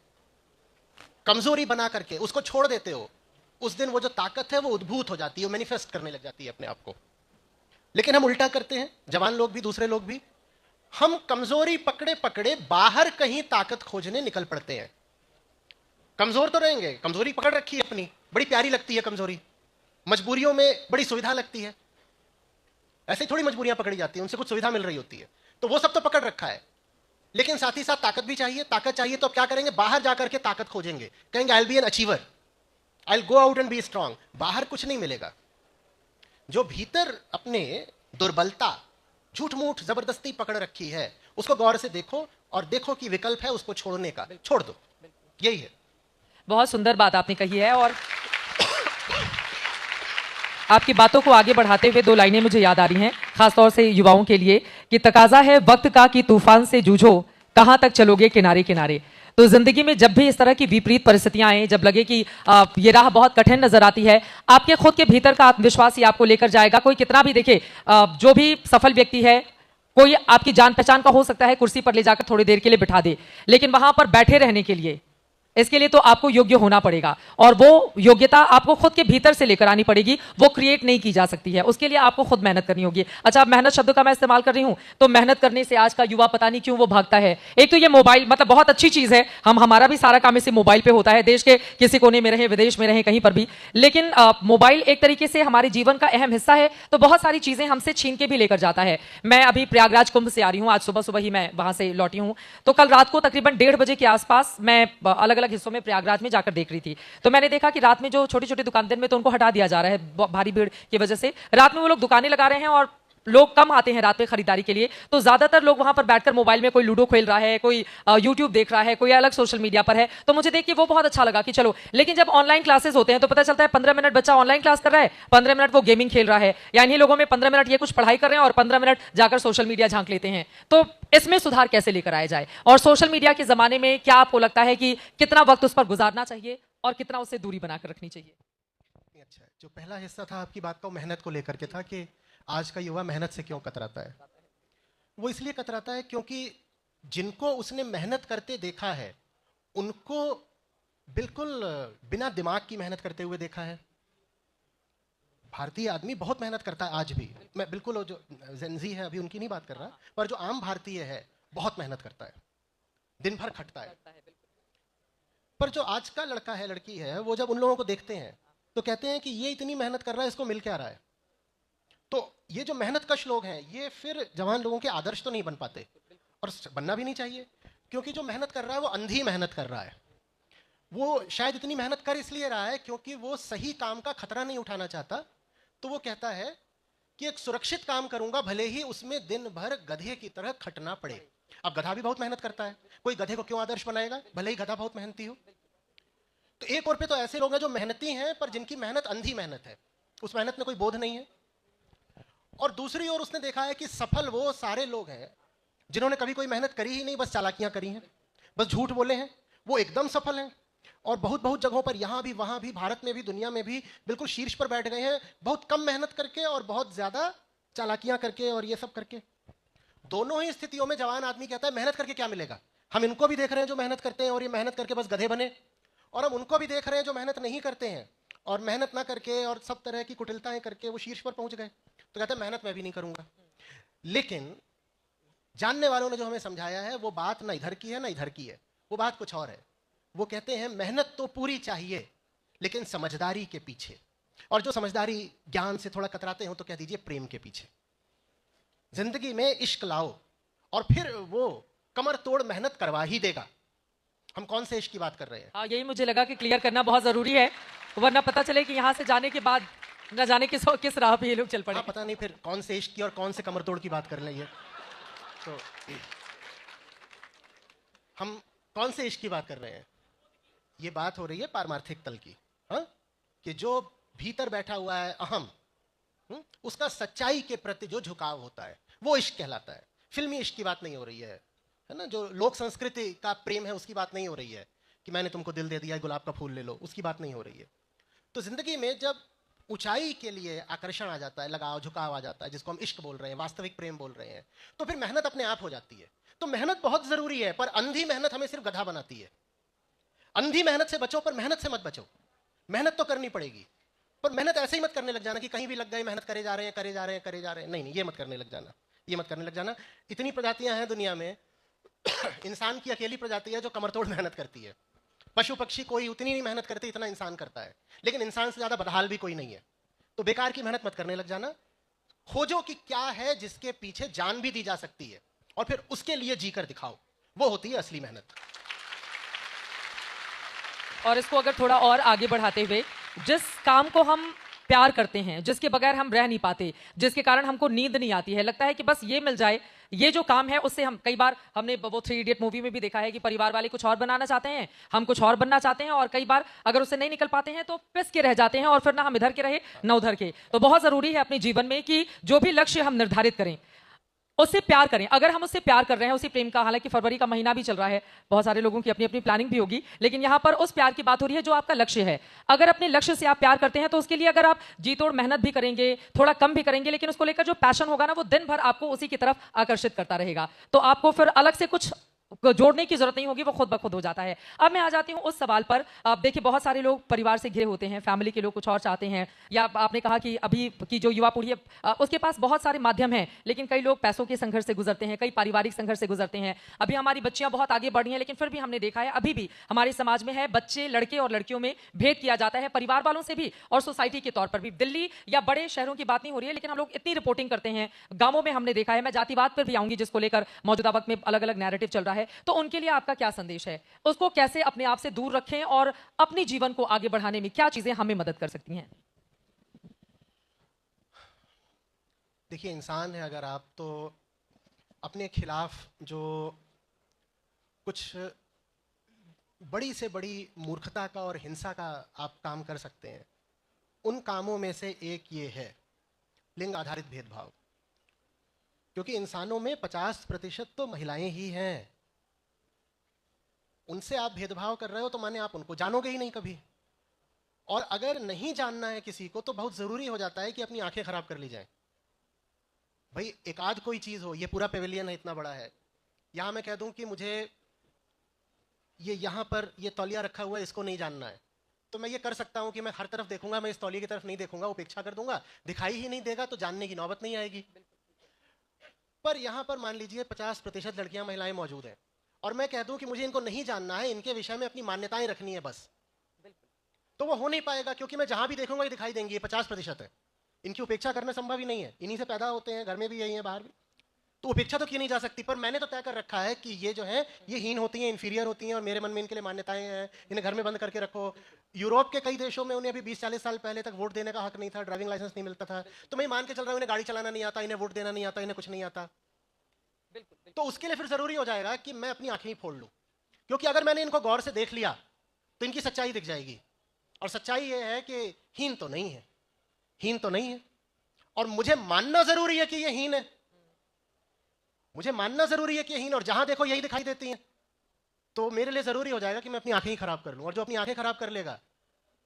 कमजोरी बना करके उसको छोड़ देते हो, उस दिन वो जो ताकत है वो उद्भूत हो जाती है, वो मैनिफेस्ट करने लग जाती है अपने आप को। लेकिन हम उल्टा करते हैं, जवान लोग भी, दूसरे लोग भी। हम कमजोरी पकड़े पकड़े बाहर कहीं ताकत खोजने निकल पड़ते हैं। कमजोर तो रहेंगे, कमजोरी पकड़ रखी है अपनी, बड़ी प्यारी लगती है कमजोरी, मजबूरियों में बड़ी सुविधा लगती है। ऐसे थोड़ी मजबूरियां पकड़ी जाती हैं, उनसे कुछ सुविधा मिल रही होती है, तो वो सब तो पकड़ रखा है। लेकिन साथ ही साथ ताकत भी चाहिए। ताकत चाहिए तो अब क्या करेंगे? बाहर जाकर के ताकत खोजेंगे, कहेंगे I will be an achiever, I will go out and B strong. बाहर कुछ नहीं मिलेगा। जो भीतर अपने दुर्बलता, झूठ मूठ, जबरदस्ती पकड़ रखी है, उसको गौर से देखो और देखो कि विकल्प है उसको छोड़ने का, छोड़ दो। यही है। बहुत सुंदर बात आपने कही है। और आपकी बातों को आगे बढ़ाते हुए 2 लाइनें मुझे याद आ रही हैं, खासतौर से युवाओं के लिए, कि तकाजा है वक्त का कि तूफान से जूझो, कहां तक चलोगे किनारे किनारे। तो जिंदगी में जब भी इस तरह की विपरीत परिस्थितियां आए, जब लगे कि ये राह बहुत कठिन नजर आती है, आपके खुद के भीतर का आत्मविश्वास ही आपको लेकर जाएगा। कोई कितना भी देखे, जो भी सफल व्यक्ति है, कोई आपकी जान पहचान का हो सकता है, कुर्सी पर ले जाकर थोड़ी देर के लिए बिठा दे, लेकिन वहां पर बैठे रहने के लिए, इसके लिए तो आपको योग्य होना पड़ेगा। और वो योग्यता आपको खुद के भीतर से लेकर आनी पड़ेगी, वो क्रिएट नहीं की जा सकती है। उसके लिए आपको खुद मेहनत करनी होगी। अच्छा, मेहनत शब्द का मैं इस्तेमाल कर रही हूं, तो मेहनत करने से आज का युवा पता नहीं क्यों वो भागता है। एक तो ये मोबाइल, मतलब बहुत अच्छी चीज है, हमारा भी सारा काम इसी मोबाइल पे होता है, देश के किसी कोने में रहे, विदेश में रहे, कहीं पर भी। लेकिन मोबाइल एक तरीके से हमारे जीवन का अहम हिस्सा है, तो बहुत सारी चीजें हमसे छीन के भी लेकर जाता है। मैं अभी प्रयागराज कुंभ से आ रही हूँ, आज सुबह सुबह ही मैं वहां से लौटी हूँ। तो कल रात को तकरीबन 1:30 बजे के आसपास मैं अलग अलग हिस्सों में प्रयागराज में जाकर देख रही थी। तो मैंने देखा कि रात में जो छोटी छोटी दुकानदार में, तो उनको हटा दिया जा रहा है भारी भीड़ की वजह से। रात में वो लोग दुकानें लगा रहे हैं और लोग कम आते हैं रात में खरीदारी के लिए, तो ज्यादातर लोग वहां पर बैठकर मोबाइल में कोई लूडो खेल रहा है, कोई यूट्यूब देख रहा है, कोई अलग सोशल मीडिया पर है। तो मुझे देख के वो बहुत अच्छा लगा कि चलो। लेकिन जब ऑनलाइन क्लासेस होते हैं तो पता चलता है 15 मिनट बच्चा ऑनलाइन क्लास कर रहा है, 15 मिनट वो गेमिंग खेल रहा है, या इन्हीं लोगों में 15 मिनट ये कुछ पढ़ाई कर रहे हैं और 15 मिनट जाकर सोशल मीडिया झांक लेते हैं। तो इसमें सुधार कैसे लेकर आया जाए? और सोशल मीडिया के जमाने में क्या आपको लगता है कि कितना वक्त उस पर गुजारना चाहिए और कितना उससे दूरी बनाकर रखनी चाहिए? अच्छा, जो पहला हिस्सा था आपकी बात का, मेहनत को लेकर के था कि आज का युवा मेहनत से क्यों कतराता है। वो इसलिए कतराता है क्योंकि जिनको उसने मेहनत करते देखा है, उनको बिल्कुल बिना दिमाग की मेहनत करते हुए देखा है। भारतीय आदमी बहुत मेहनत करता है आज भी। मैं बिल्कुल जो जेनजी है अभी उनकी नहीं बात कर रहा, पर जो आम भारतीय है बहुत मेहनत करता है, दिन भर खटता है। पर जो आज का लड़का है, लड़की है, वो जब उन लोगों को देखते हैं तो कहते हैं कि ये इतनी मेहनत कर रहा है, इसको मिल क्या रहा है। तो ये जो मेहनत कश लोग हैं, ये फिर जवान लोगों के आदर्श तो नहीं बन पाते, और बनना भी नहीं चाहिए। क्योंकि जो मेहनत कर रहा है वो अंधी मेहनत कर रहा है। वो शायद इतनी मेहनत कर इसलिए रहा है क्योंकि वो सही काम का खतरा नहीं उठाना चाहता। तो वो कहता है कि एक सुरक्षित काम करूंगा, भले ही उसमें दिन भर गधे की तरह खटना पड़े। अब गधा भी बहुत मेहनत करता है, कोई गधे को क्यों आदर्श बनाएगा, भले ही गधा बहुत मेहनती हो। तो एक और पे तो ऐसे लोग हैं जो मेहनती हैं पर जिनकी मेहनत अंधी मेहनत है, उस मेहनत में कोई बोध नहीं है। और दूसरी ओर उसने देखा है कि सफल वो सारे लोग हैं जिन्होंने कभी कोई मेहनत करी ही नहीं, बस चालाकियां करी हैं, बस झूठ बोले हैं, वो एकदम सफल हैं। और बहुत बहुत जगहों पर, यहां भी, वहां भी, भारत में भी, दुनिया में भी बिल्कुल शीर्ष पर बैठ गए हैं, बहुत कम मेहनत करके और बहुत ज्यादा चालाकियां करके और ये सब करके। दोनों ही स्थितियों में जवान आदमी कहता है मेहनत करके क्या मिलेगा। हम इनको भी देख रहे हैं जो मेहनत करते हैं और ये मेहनत करके बस गधे बने, और हम उनको भी देख रहे हैं जो मेहनत नहीं करते हैं और मेहनत ना करके और सब तरह की कुटिलताएं करके वो शीर्ष पर पहुंच गए। तो कहते हैं मेहनत मैं भी नहीं करूंगा। लेकिन जानने वालों ने जो हमें समझाया है वो बात ना इधर की है ना इधर की है, वो बात कुछ और है। वो कहते हैं मेहनत तो पूरी चाहिए लेकिन समझदारी के पीछे, और जो समझदारी ज्ञान से थोड़ा कतराते हो तो कह दीजिए प्रेम के पीछे। जिंदगी में इश्क लाओ और फिर वो कमर तोड़ मेहनत करवा ही देगा। हम कौन से इश्क की बात कर रहे हैं? हाँ, यही मुझे लगा कि क्लियर करना बहुत जरूरी है, वरना पता चले कि यहाँ से जाने के बाद न जाने किस राह पे ये लोग चल पड़े। हाँ, पता नहीं फिर कौन से इश्क की और कौन से कमर तोड़ की बात कर रहे हैं। तो हम कौन से इश्क की बात कर रहे हैं? ये बात हो रही है पारमार्थिक तल की। हाँ, कि जो भीतर बैठा हुआ है अहम, उसका सच्चाई के प्रति जो झुकाव होता है वो इश्क कहलाता है। फिल्मी इश्क की बात नहीं हो रही है ना, जो लोक संस्कृति का प्रेम है उसकी बात नहीं हो रही है कि मैंने तुमको दिल दे दिया, गुलाब का फूल ले लो, उसकी बात नहीं हो रही है। तो जिंदगी में जब ऊंचाई के लिए आकर्षण आ जाता है, लगाव झुकाव आ जाता है, जिसको हम इश्क बोल रहे हैं, वास्तविक प्रेम बोल रहे हैं, तो फिर मेहनत अपने आप हो जाती है। तो मेहनत बहुत जरूरी है, पर अंधी मेहनत हमें सिर्फ गधा बनाती है। अंधी मेहनत से बचो पर मेहनत से मत बचो। मेहनत तो करनी पड़ेगी, पर मेहनत ऐसे ही मत करने लग जाना कि कहीं भी लग गए मेहनत करे जा रहे हैं करे जा रहे हैं करे जा रहे हैं। नहीं, ये मत करने लग जाना, ये मत करने लग जाना। इतनी प्रजातियां हैं दुनिया में, इंसान की अकेली प्रजाति है जो कमरतोड़ मेहनत करती है। पशु पक्षी कोई उतनी नहीं मेहनत करते इतना इंसान करता है, लेकिन इंसान से ज्यादा बदहाल भी कोई नहीं है। तो बेकार की मेहनत मत करने लग जाना। खोजो कि क्या है जिसके पीछे जान भी दी जा सकती है, और फिर उसके लिए जीकर दिखाओ, वो होती है असली मेहनत। और इसको अगर थोड़ा और आगे बढ़ाते हुए, जिस काम को हम प्यार करते हैं, जिसके बगैर हम रह नहीं पाते, जिसके कारण हमको नींद नहीं आती है, लगता है कि बस ये मिल जाए, ये जो काम है उससे हम, कई बार हमने वो 3 इडियट मूवी में भी देखा है कि परिवार वाले कुछ और बनाना चाहते हैं, हम कुछ और बनना चाहते हैं, और कई बार अगर उससे नहीं निकल पाते हैं तो पिस के रह जाते हैं, और फिर ना हम इधर के रहे ना उधर के। तो बहुत जरूरी है अपने जीवन में कि जो भी लक्ष्य हम निर्धारित करें उससे प्यार करें। अगर हम उससे प्यार कर रहे हैं, उसी प्रेम का, हालांकि फरवरी का महीना भी चल रहा है, बहुत सारे लोगों की अपनी अपनी प्लानिंग भी होगी, लेकिन यहां पर उस प्यार की बात हो रही है जो आपका लक्ष्य है। अगर अपने लक्ष्य से आप प्यार करते हैं तो उसके लिए अगर आप जी तोड़ मेहनत भी करेंगे, थोड़ा कम भी करेंगे, लेकिन उसको लेकर जो पैशन होगा ना, वो दिन भर आपको उसी की तरफ आकर्षित करता रहेगा। तो आपको फिर अलग से कुछ जोड़ने की जरूरत नहीं होगी, वो खुद ब खुद हो जाता है। अब मैं आ जाती हूं उस सवाल पर। आप देखिए, बहुत सारे लोग परिवार से घिरे होते हैं, फैमिली के लोग कुछ और चाहते हैं, या आपने कहा कि अभी की जो युवा पीढ़ी है उसके पास बहुत सारे माध्यम हैं, लेकिन कई लोग पैसों के संघर्ष से गुजरते हैं, कई पारिवारिक संघर्ष से गुजरते हैं। अभी हमारी बच्चियां बहुत आगे बढ़ रही हैं, लेकिन फिर भी हमने देखा है अभी भी हमारे समाज में है, बच्चे लड़के और लड़कियों में भेद किया जाता है, परिवार वालों से भी और सोसाइटी के तौर पर भी। दिल्ली या बड़े शहरों की बात नहीं हो रही है, लेकिन हम लोग इतनी रिपोर्टिंग करते हैं, गांवों में हमने देखा है। मैं जातिवाद पर भी आऊंगी, जिसको लेकर मौजूदा वक्त में अलग अलग नैरेटिव चल रहा है। तो उनके लिए आपका क्या संदेश है? उसको कैसे अपने आप से दूर रखें, और अपने जीवन को आगे बढ़ाने में क्या चीजें हमें मदद कर सकती हैं? देखिए, इंसान है अगर आप, तो अपने खिलाफ जो कुछ बड़ी से बड़ी मूर्खता का और हिंसा का आप काम कर सकते हैं, उन कामों में से एक ये है लिंग आधारित भेदभाव। क्योंकि इंसानों में 50% तो महिलाएं ही हैं। उनसे आप भेदभाव कर रहे हो तो माने आप उनको जानोगे ही नहीं कभी। और अगर नहीं जानना है किसी को तो बहुत जरूरी हो जाता है कि अपनी आंखें खराब कर ली जाए। भाई, एक आध कोई चीज हो, ये पूरा पेविलियन है, इतना बड़ा है, यहां मैं कह दूं कि मुझे ये यहां पर ये तौलिया रखा हुआ है, इसको नहीं जानना है, तो मैं ये कर सकता हूं कि मैं हर तरफ देखूंगा, मैं इस तौलिए की तरफ नहीं देखूंगा, उपेक्षा कर दूंगा, दिखाई ही नहीं देगा, तो जानने की नौबत नहीं आएगी। पर यहां पर मान लीजिए 50% लड़कियां महिलाएं मौजूद हैं, और मैं कह दूं कि मुझे इनको नहीं जानना है, इनके विषय में अपनी मान्यताएं रखनी है बस, तो वो हो नहीं पाएगा। क्योंकि मैं जहां भी देखूंगा ये दिखाई देंगी, ये 50% है, इनकी उपेक्षा करना संभव ही नहीं है। इन्हीं से पैदा होते हैं, घर में भी यही है, बाहर भी, तो उपेक्षा तो की नहीं जा सकती। पर मैंने तो तय कर रखा है कि ये जो है ये हीन होती हैं, इंफीरियर होती हैं, और मेरे मन में इनके लिए मान्यताएं हैं, इन्हें घर में बंद करके रखो। यूरोप के कई देशों में उन्हें अभी 20-40 साल पहले तक वोट देने का हक नहीं था, ड्राइविंग लाइसेंस नहीं मिलता था, तो मैं मान के चल रहा हूं इन्हें गाड़ी चलाना नहीं आता, इन्हें वोट देना नहीं आता, इन्हें कुछ नहीं आता। तो उसके लिए फिर जरूरी हो जाएगा कि मैं अपनी आंखें ही फोड़ लूं। क्योंकि अगर मैंने इनको गौर से देख लिया तो इनकी सच्चाई दिख जाएगी, और सच्चाई ये है कि हीन तो नहीं है, हीन तो नहीं है, और मुझे मानना जरूरी है कि ये हीन है, मुझे मानना जरूरी है कि ये हीन, और जहां देखो यही दिखाई देती है, तो मेरे लिए जरूरी हो जाएगा कि मैं अपनी आंखें ही खराब कर लूं। और जो अपनी आंखें खराब कर लेगा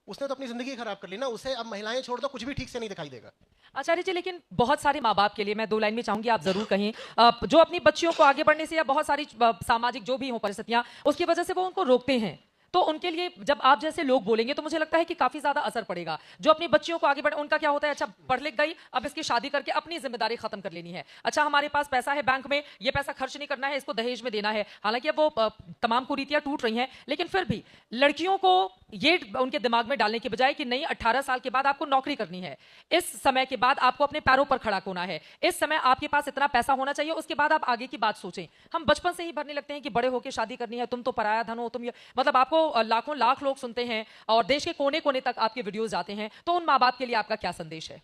उसने तो अपनी जिंदगी खराब कर ली ना, उसे अब महिलाएं छोड़ दो, कुछ भी ठीक से नहीं दिखाई देगा। आचार्य जी, लेकिन बहुत सारे माँ बाप के लिए, मैं 2 लाइन में चाहूंगी आप जरूर कहें, जो अपनी बच्चियों को आगे बढ़ने से, या बहुत सारी सामाजिक जो भी हो परिस्थितियां, उसकी वजह से वो उनको रोकते हैं, तो उनके लिए जब आप जैसे लोग बोलेंगे तो मुझे लगता है कि काफी ज्यादा असर पड़ेगा। जो अपनी बच्चियों को आगे बढ़े, उनका क्या होता है, अच्छा पढ़ लिख गई, अब इसकी शादी करके अपनी जिम्मेदारी खत्म कर लेनी है, अच्छा हमारे पास पैसा है बैंक में, ये पैसा खर्च नहीं करना है, इसको दहेज में देना है। हालांकि अब वो तमाम कुरीतियां टूट रही हैं, लेकिन फिर भी लड़कियों को ये उनके दिमाग में डालने के बजाय कि नहीं, 18 साल के बाद आपको नौकरी करनी है, इस समय के बाद आपको अपने पैरों पर खड़ा होना है, इस समय आपके पास इतना पैसा होना चाहिए, उसके बाद आप आगे की बात सोचें। हम बचपन से ही भरने लगते हैं कि बड़े होकर शादी करनी है, तुम तो पराया धन हो, तुम ये, मतलब आपको लाखों लाख लोग सुनते हैं और देश के कोने कोने तक आपके वीडियोस जाते हैं। तो उन माँ बाप के लिए आपका क्या संदेश है?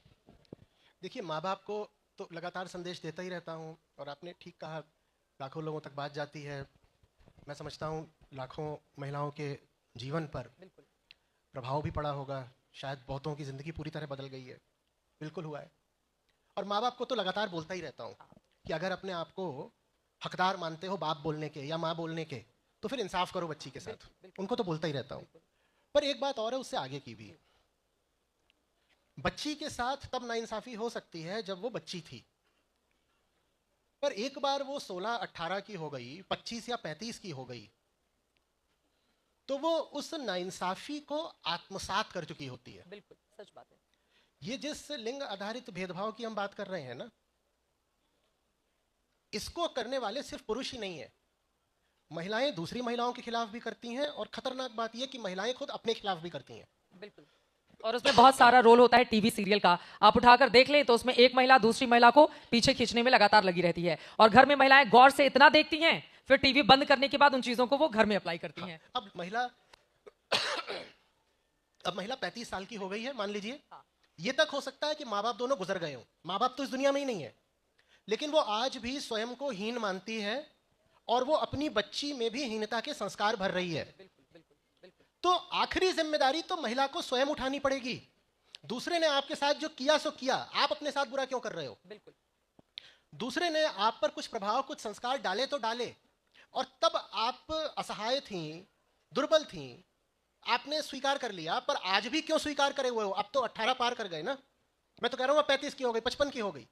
देखिए, माँ बाप को तो लगातार संदेश देता ही रहता हूँ, और आपने ठीक कहा, लाखों लोगों तक बात जाती है। मैं समझता हूँ लाखों महिलाओं के जीवन पर प्रभाव भी पड़ा होगा, शायद बहुतों की जिंदगी पूरी तरह बदल गई है, बिल्कुल हुआ है। और माँ बाप को तो लगातार बोलता ही रहता हूँ कि अगर अपने आप को हकदार मानते हो बाप बोलने के या माँ बोलने के, तो फिर इंसाफ करो बच्ची के साथ। उनको तो बोलता ही रहता हूँ। पर एक बात और है उससे आगे की भी, बच्ची के साथ तब नाइंसाफी हो सकती है जब वो बच्ची थी, पर एक बार वो 16-18 की हो गई, 25 या 35 की हो गई, तो वो उस नाइंसाफी को आत्मसात कर चुकी होती है। बिल्कुल सच बात है। ये जिस लिंग आधारित भेदभाव की हम बात कर रहे हैं ना, इसको करने वाले सिर्फ पुरुष ही नहीं है, महिलाएं दूसरी महिलाओं के खिलाफ भी करती हैं, और खतरनाक बात यह कि महिलाएं खुद अपने खिलाफ भी करती हैं। बिल्कुल। और उसमें बहुत सारा रोल होता है टीवी सीरियल का, आप उठाकर देख लें तो उसमें एक महिला दूसरी महिला को पीछे खींचने में लगातार लगी रहती है, और घर में महिलाएं गौर से इतना देखती हैं, फिर टीवी बंद करने के बाद उन चीजों को वो घर में अप्लाई करती हैं। अब महिला 35 साल की हो गई है मान लीजिए, ये तक हो सकता है कि माँ बाप दोनों गुजर गए हों, माँ बाप तो इस दुनिया में ही नहीं है, लेकिन वो आज भी स्वयं को हीन मानती है और वो अपनी बच्ची में भी हीनता के संस्कार भर रही है। तो आखिरी जिम्मेदारी तो महिला को स्वयं उठानी पड़ेगी। दूसरे ने आपके साथ जो किया सो किया, आप अपने साथ बुरा क्यों कर रहे हो? बिल्कुल। दूसरे ने आप पर कुछ प्रभाव, कुछ संस्कार डाले तो डाले, और तब आप असहाय थी, दुर्बल थी, आपने स्वीकार कर लिया, पर आज भी क्यों स्वीकार करे हुए हो? अब तो 18 पार कर गए ना, मैं तो कह रहा हूं 35 की हो गई, 55 की हो गई।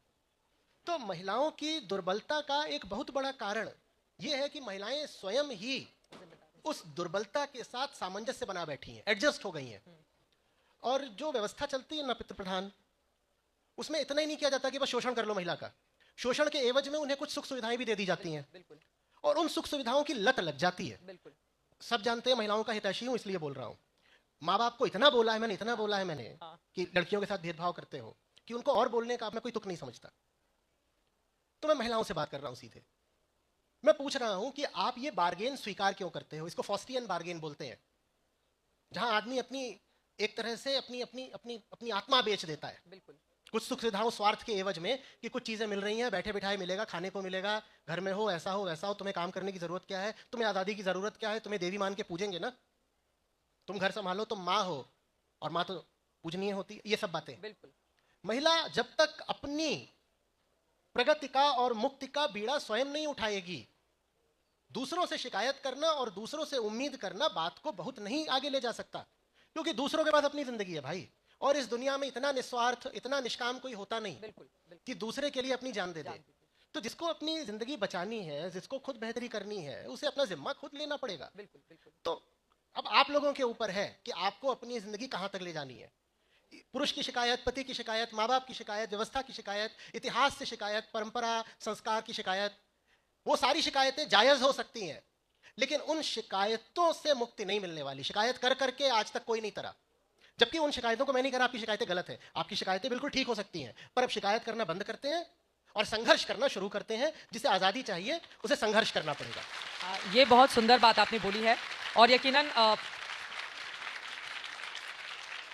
तो महिलाओं की दुर्बलता का एक बहुत बड़ा कारण यह है कि महिलाएं स्वयं ही उस दुर्बलता के साथ सामंजस्य बना बैठी हैं, एडजस्ट हो गई हैं। और जो व्यवस्था चलती है ना पितृ प्रधान, उसमें इतना ही नहीं किया जाता कि बस शोषण कर लो महिला का, शोषण के एवज में उन्हें कुछ सुख सुविधाएं भी दे दी जाती हैं, और उन सुख सुविधाओं की लत लग जाती है। सब जानते हैं, महिलाओं का हितैषी हूं इसलिए बोल रहा हूं। माँ बाप को इतना बोला है मैंने, इतना बोला है मैंने कि लड़कियों के साथ भेदभाव करते हो, कि उनको और बोलने का मैं कोई तुक नहीं समझता। तो मैं महिलाओं से बात कर रहा हूं सीधे, मैं पूछ रहा हूं कि आप ये बार्गेन स्वीकार क्यों करते हो? इसको फॉस्टियन बार्गेन बोलते हैं, जहां आदमी अपनी एक तरह से अपनी अपनी अपनी अपनी आत्मा बेच देता है। बिल्कुल। कुछ सुख सुविधाओं स्वार्थ के एवज में कि कुछ चीजें मिल रही हैं, बैठे बिठाए मिलेगा, खाने को मिलेगा, घर में हो, ऐसा हो वैसा हो, तुम्हें काम करने की जरूरत क्या है, तुम्हें आजादी की जरूरत क्या है, तुम्हें देवी मान के पूजेंगे ना, तुम घर संभालो, तुम माँ हो, और माँ तो पूजनीय होती है, ये सब बातें। बिल्कुल। महिला जब तक अपनी प्रगति का और मुक्ति का बीड़ा स्वयं नहीं उठाएगी, दूसरों से शिकायत करना और दूसरों से उम्मीद करना बात को बहुत नहीं आगे ले जा सकता, क्योंकि दूसरों के पास अपनी जिंदगी है भाई, और इस दुनिया में इतना निस्वार्थ, इतना निष्काम कोई होता नहीं। बिल्कुल, बिल्कुल। कि दूसरे के लिए अपनी जान दे दे। तो जिसको अपनी जिंदगी बचानी है, जिसको खुद बेहतरी करनी है, उसे अपना जिम्मा खुद लेना पड़ेगा। बिल्कुल, बिल्कुल। तो अब आप लोगों के ऊपर है कि आपको अपनी जिंदगी कहां तक ले जानी है। पुरुष की शिकायत, पति की शिकायत, माँ बाप की शिकायत, व्यवस्था की शिकायत, इतिहास से शिकायत, परंपरा संस्कार की शिकायत, वो सारी शिकायतें जायज हो सकती हैं, लेकिन उन शिकायतों से मुक्ति नहीं मिलने वाली। शिकायत कर करके आज तक कोई नहीं तरा, जबकि उन शिकायतों को मैं नहीं कह रहा आपकी शिकायतें गलत है, आपकी शिकायतें बिल्कुल ठीक हो सकती हैं, पर अब शिकायत करना बंद करते हैं और संघर्ष करना शुरू करते हैं। जिसे आजादी चाहिए उसे संघर्ष करना पड़ेगा। ये बहुत सुंदर बात आपने बोली है, और यकीनन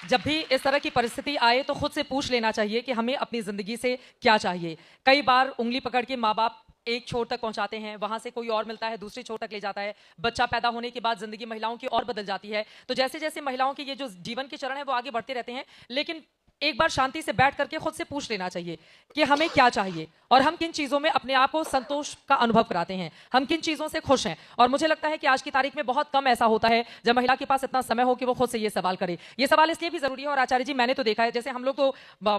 जब भी इस तरह की परिस्थिति आए तो खुद से पूछ लेना चाहिए कि हमें अपनी जिंदगी से क्या चाहिए। कई बार उंगली पकड़ के माँ बाप एक छोर तक पहुंचाते हैं, वहां से कोई और मिलता है, दूसरी छोर तक ले जाता है। बच्चा पैदा होने के बाद जिंदगी महिलाओं की और बदल जाती है। तो जैसे जैसे महिलाओं के ये जो जीवन के चरण है वो आगे बढ़ते रहते हैं, लेकिन एक बार शांति से बैठ करके खुद से पूछ लेना चाहिए कि हमें क्या चाहिए और हम किन चीजों में अपने आप को संतोष का अनुभव कराते हैं, हम किन चीजों से खुश हैं। और मुझे लगता है कि आज की तारीख में बहुत कम ऐसा होता है जब महिला के पास इतना समय हो कि वो खुद से ये सवाल करे। ये सवाल इसलिए भी जरूरी है, और आचार्य जी मैंने तो देखा है, जैसे हम लोग तो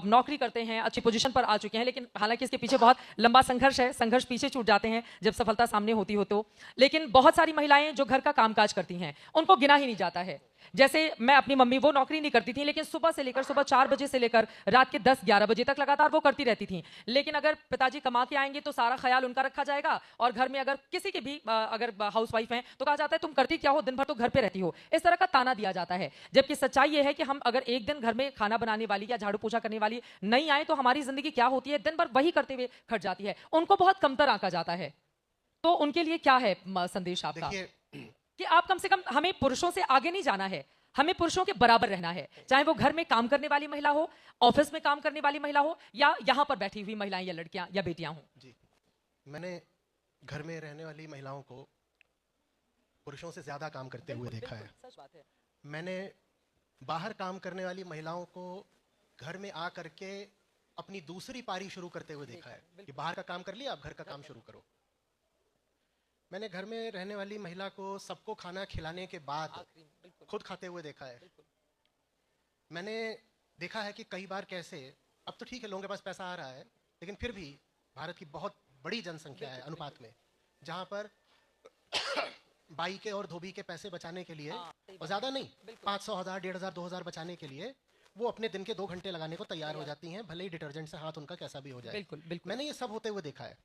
नौकरी करते हैं, अच्छी पोजीशन पर आ चुके हैं, लेकिन हालांकि इसके पीछे बहुत लंबा संघर्ष है, संघर्ष पीछे छूट जाते हैं जब सफलता सामने होती हो तो। लेकिन बहुत सारी महिलाएं जो घर का कामकाज करती हैं उनको गिना ही नहीं जाता है। जैसे मैं अपनी मम्मी, वो नौकरी नहीं करती थी, लेकिन सुबह से लेकर सुबह 4 बजे से लेकर रात के 10-11 बजे तक लगातार वो करती रहती थी। लेकिन अगर पिताजी कमा के आएंगे तो सारा ख्याल उनका रखा जाएगा, और घर में अगर किसी के भी अगर हाउसवाइफ हैं तो कहा जाता है तुम करती क्या हो, दिन भर तो घर पे रहती हो, इस तरह का ताना दिया जाता है। जबकि सच्चाई ये है कि हम अगर एक दिन घर में खाना बनाने वाली या झाड़ू पोछा करने वाली नहीं आए तो हमारी जिंदगी क्या होती है, दिन भर वही करते हुए खट जाती है। उनको बहुत कमतर आंका जाता है। तो उनके लिए क्या है संदेश आपका कि आप कम से कम, हमें पुरुषों से आगे नहीं जाना है, हमें पुरुषों के बराबर रहना है, चाहे वो घर में काम करने वाली महिला हो, ऑफिस में काम करने वाली महिला हो, या यहाँ पर बैठी हुई महिलाएं या लड़कियां या बेटियां हों। जी, मैंने घर में रहने वाली महिलाओं को पुरुषों से ज्यादा काम करते हुए देखा है। सच बात है। मैंने बाहर काम करने वाली महिलाओं को घर में आ करके अपनी दूसरी पारी शुरू करते हुए देखा है कि बाहर का काम कर लिया, अब घर का काम शुरू करो। मैंने घर में रहने वाली महिला को सबको खाना खिलाने के बाद खुद खाते हुए देखा है। मैंने देखा है कि कई बार कैसे, अब तो ठीक है लोगों के पास पैसा आ रहा है, लेकिन फिर भी भारत की बहुत बड़ी जनसंख्या है अनुपात में, जहां पर बाई के और धोबी के पैसे बचाने के लिए, हाँ, सही और बात ज़्यादा नहीं, बिल्कुल। 500, 1000, 1500, 2000 बचाने के लिए वो अपने दिन के 2 घंटे लगाने को तैयार हो जाती हैं, भले ही डिटर्जेंट से हाथ उनका कैसा भी हो जाए। बिल्कुल बिल्कुल। मैंने ये सब होते हुए देखा है।